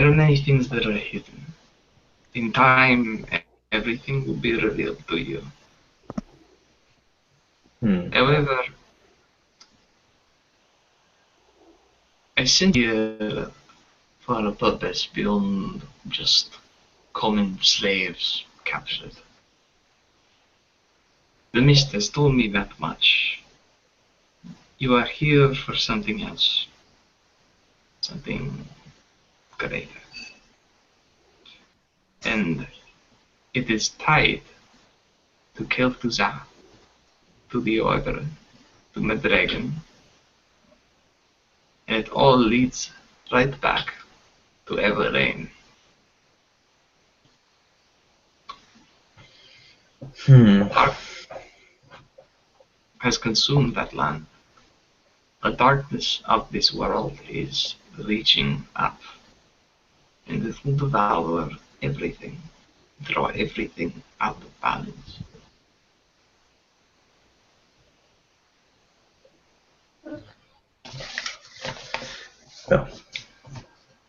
Speaker 1: are many things that are hidden. In time, everything will be revealed to you. However, I sent you for a purpose beyond just common slaves captured. The mist has told me that much. You are here for something else. Something greater. And it is tied to Kel'Thuzad, to the Order, to Unmadegaming. And it all leads right back to Everlane. Dark has consumed that land. The darkness of this world is reaching up, and it will devour everything, draw everything out of balance.
Speaker 3: Well,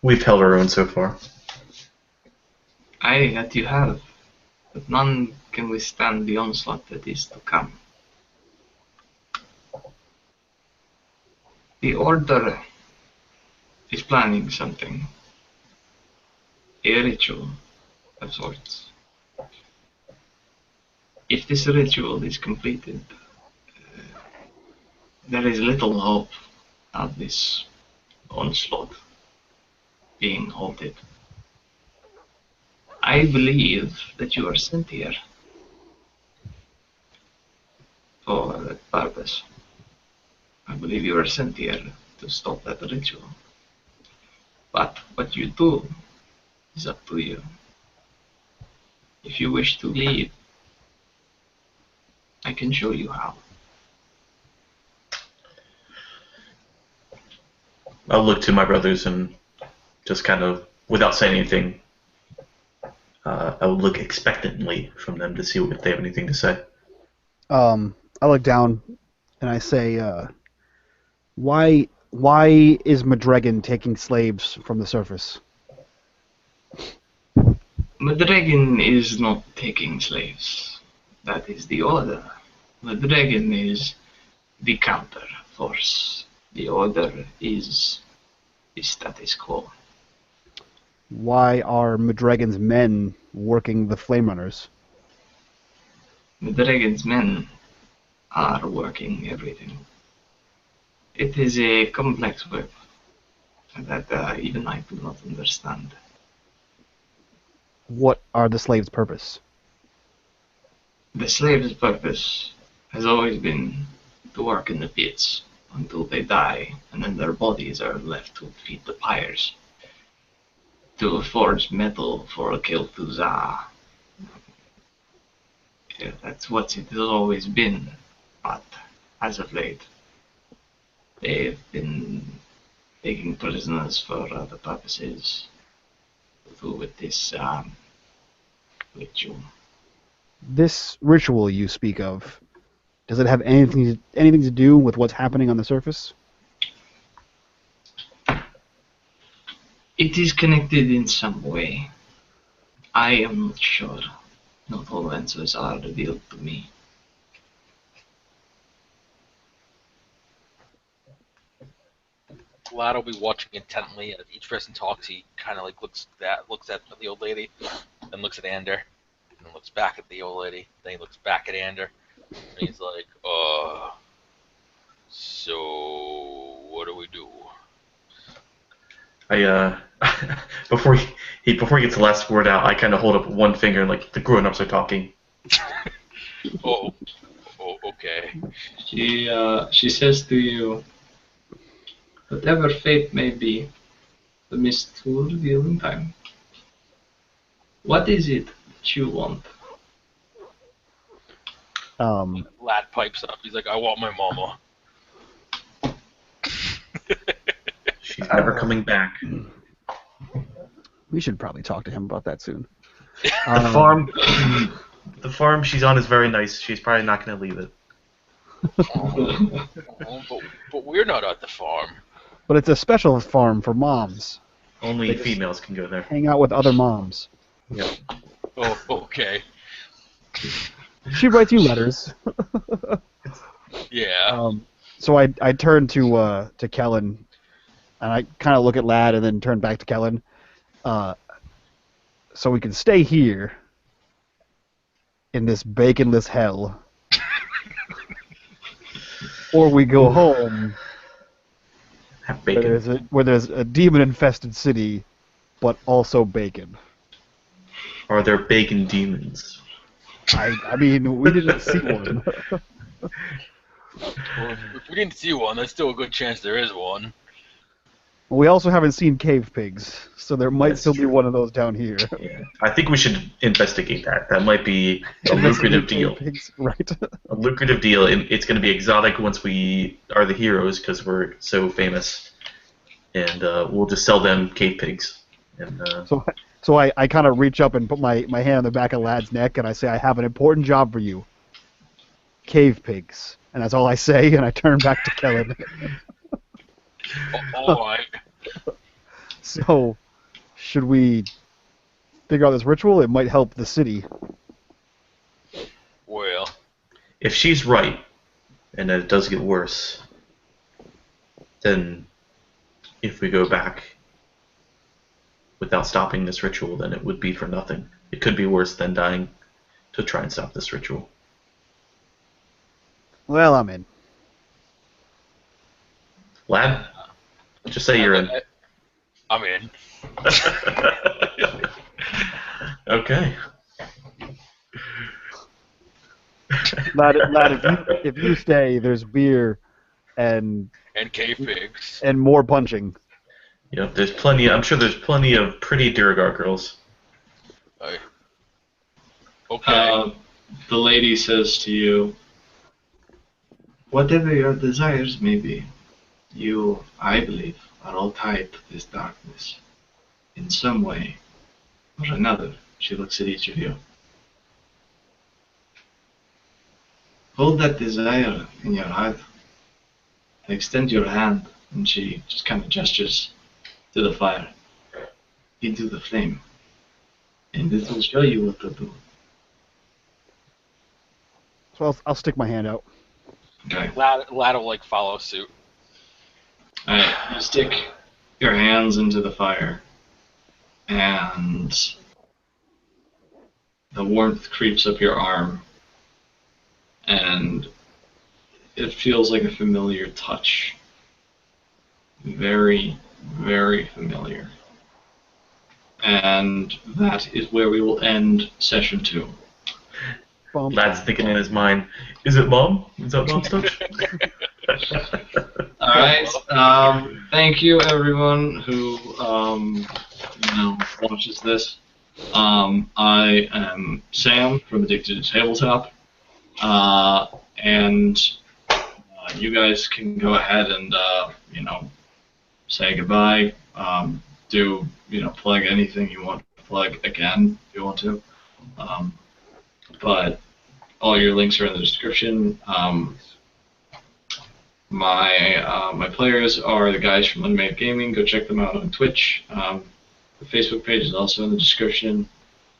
Speaker 3: we've held our own so far.
Speaker 1: Aye, that you have, but none can withstand the onslaught that is to come. The Order is planning something. A ritual of sorts. If this ritual is completed, there is little hope of this onslaught being halted. I believe that you are sent here for that purpose. I believe you are sent here to stop that ritual. But what you do is up to you. If you wish to leave, I can show you how.
Speaker 3: I'll look to my brothers and just kind of, without saying anything, I will look expectantly from them to see if they have anything to say.
Speaker 5: I look down and I say, why is Unmadegaming taking slaves from the surface?
Speaker 1: Unmadegaming is not taking slaves. That is the Order. Unmadegaming is the counter force. The Order is the status quo.
Speaker 5: Why are Unmadegaming's men working the Flame Runners?
Speaker 1: Unmadegaming's men are working everything. It is a complex web that even I do not understand.
Speaker 5: What are the slaves' purpose?
Speaker 1: The slaves' purpose has always been to work in the pits until they die, and then their bodies are left to feed the pyres, to forge metal for Kel'Thuzad. Yeah, that's what it has always been, but as of late, they've been taking prisoners for other purposes to do with this ritual.
Speaker 5: This ritual you speak of, does it have anything to do with what's happening on the surface?
Speaker 1: It is connected in some way. I am not sure. Not all answers are revealed to me.
Speaker 4: Vlad will be watching intently as each person talks. He kind of like looks at the old lady, then looks at Ander, and looks back at the old lady. Then he looks back at Ander, and he's like, so what do we do?
Speaker 3: I before he gets the last word out, I kind of hold up one finger and like the grown-ups are talking.
Speaker 4: Oh, okay.
Speaker 1: She says to you, whatever fate may be, the mist will reveal in time. What is it that you want?
Speaker 4: Lad pipes up. He's like, I want my mama.
Speaker 3: She's never coming back.
Speaker 5: We should probably talk to him about that soon.
Speaker 3: The farm she's on is very nice. She's probably not going to leave it.
Speaker 4: But we're not at the farm.
Speaker 5: But it's a special farm for moms.
Speaker 3: Only females can go there.
Speaker 5: Hang out with other moms.
Speaker 3: Yep.
Speaker 4: Oh, okay.
Speaker 5: She writes you letters.
Speaker 4: Yeah.
Speaker 5: So I turn to Kellan. And I kind of look at Lad and then turn back to Kellan. So we can stay here in this baconless hell, or we go home
Speaker 3: Have
Speaker 5: where
Speaker 3: bacon.
Speaker 5: there's a demon-infested city, but also bacon.
Speaker 3: Are there bacon demons?
Speaker 5: I mean, we didn't see one.
Speaker 4: Well, if we didn't see one, there's still a good chance there is one.
Speaker 5: We also haven't seen cave pigs, so there might
Speaker 3: That's
Speaker 5: still be
Speaker 3: true.
Speaker 5: one of those down here.
Speaker 3: Yeah. I think we should investigate that. That might be a lucrative deal.
Speaker 5: Cave pigs, right?
Speaker 3: A lucrative deal. It's going to be exotic once we are the heroes because we're so famous, and we'll just sell them cave pigs. And
Speaker 5: So I kind of reach up and put my hand on the back of Lad's neck, and I say, I have an important job for you. Cave pigs. And that's all I say, and I turn back to Kellan.
Speaker 4: All right.
Speaker 5: So, should we figure out this ritual? It might help the city.
Speaker 4: Well,
Speaker 3: if she's right, and that it does get worse, then if we go back without stopping this ritual, then it would be for nothing. It could be worse than dying to try and stop this ritual.
Speaker 5: Well, I'm in.
Speaker 3: Lad, just say you're in.
Speaker 4: I'm in.
Speaker 3: Okay.
Speaker 5: Lad, if you stay, there's beer and
Speaker 4: And cave pigs.
Speaker 5: more punching.
Speaker 3: Yep, there's plenty. I'm sure there's plenty of pretty Durgar girls.
Speaker 4: Okay.
Speaker 1: The lady says to you, whatever your desires may be, you, I believe, are all tied to this darkness. In some way or another, she looks at each of you. Hold that desire in your heart. Extend your hand, and she just kind of gestures to the fire, into the flame, and this will show you what to do.
Speaker 5: So I'll stick my hand out.
Speaker 1: Okay.
Speaker 4: Lad will follow suit.
Speaker 1: Alright, you stick your hands into the fire, and the warmth creeps up your arm, and it feels like a familiar touch. Very, very familiar. And that is where we will end session 2.
Speaker 3: Lad's thinking in his mind, is it Mom? Is that Mom's touch?
Speaker 1: Alright, thank you everyone who, watches this. I am Sam from Addicted to Tabletop, and you guys can go ahead and, say goodbye, plug anything you want to plug again if you want to. But all your links are in the description. My players are the guys from Unmadegaming. Go check them out on Twitch. The Facebook page is also in the description.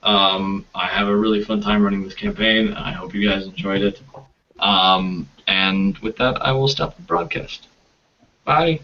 Speaker 1: I have a really fun time running this campaign. I hope you guys enjoyed it. And with that, I will stop the broadcast. Bye.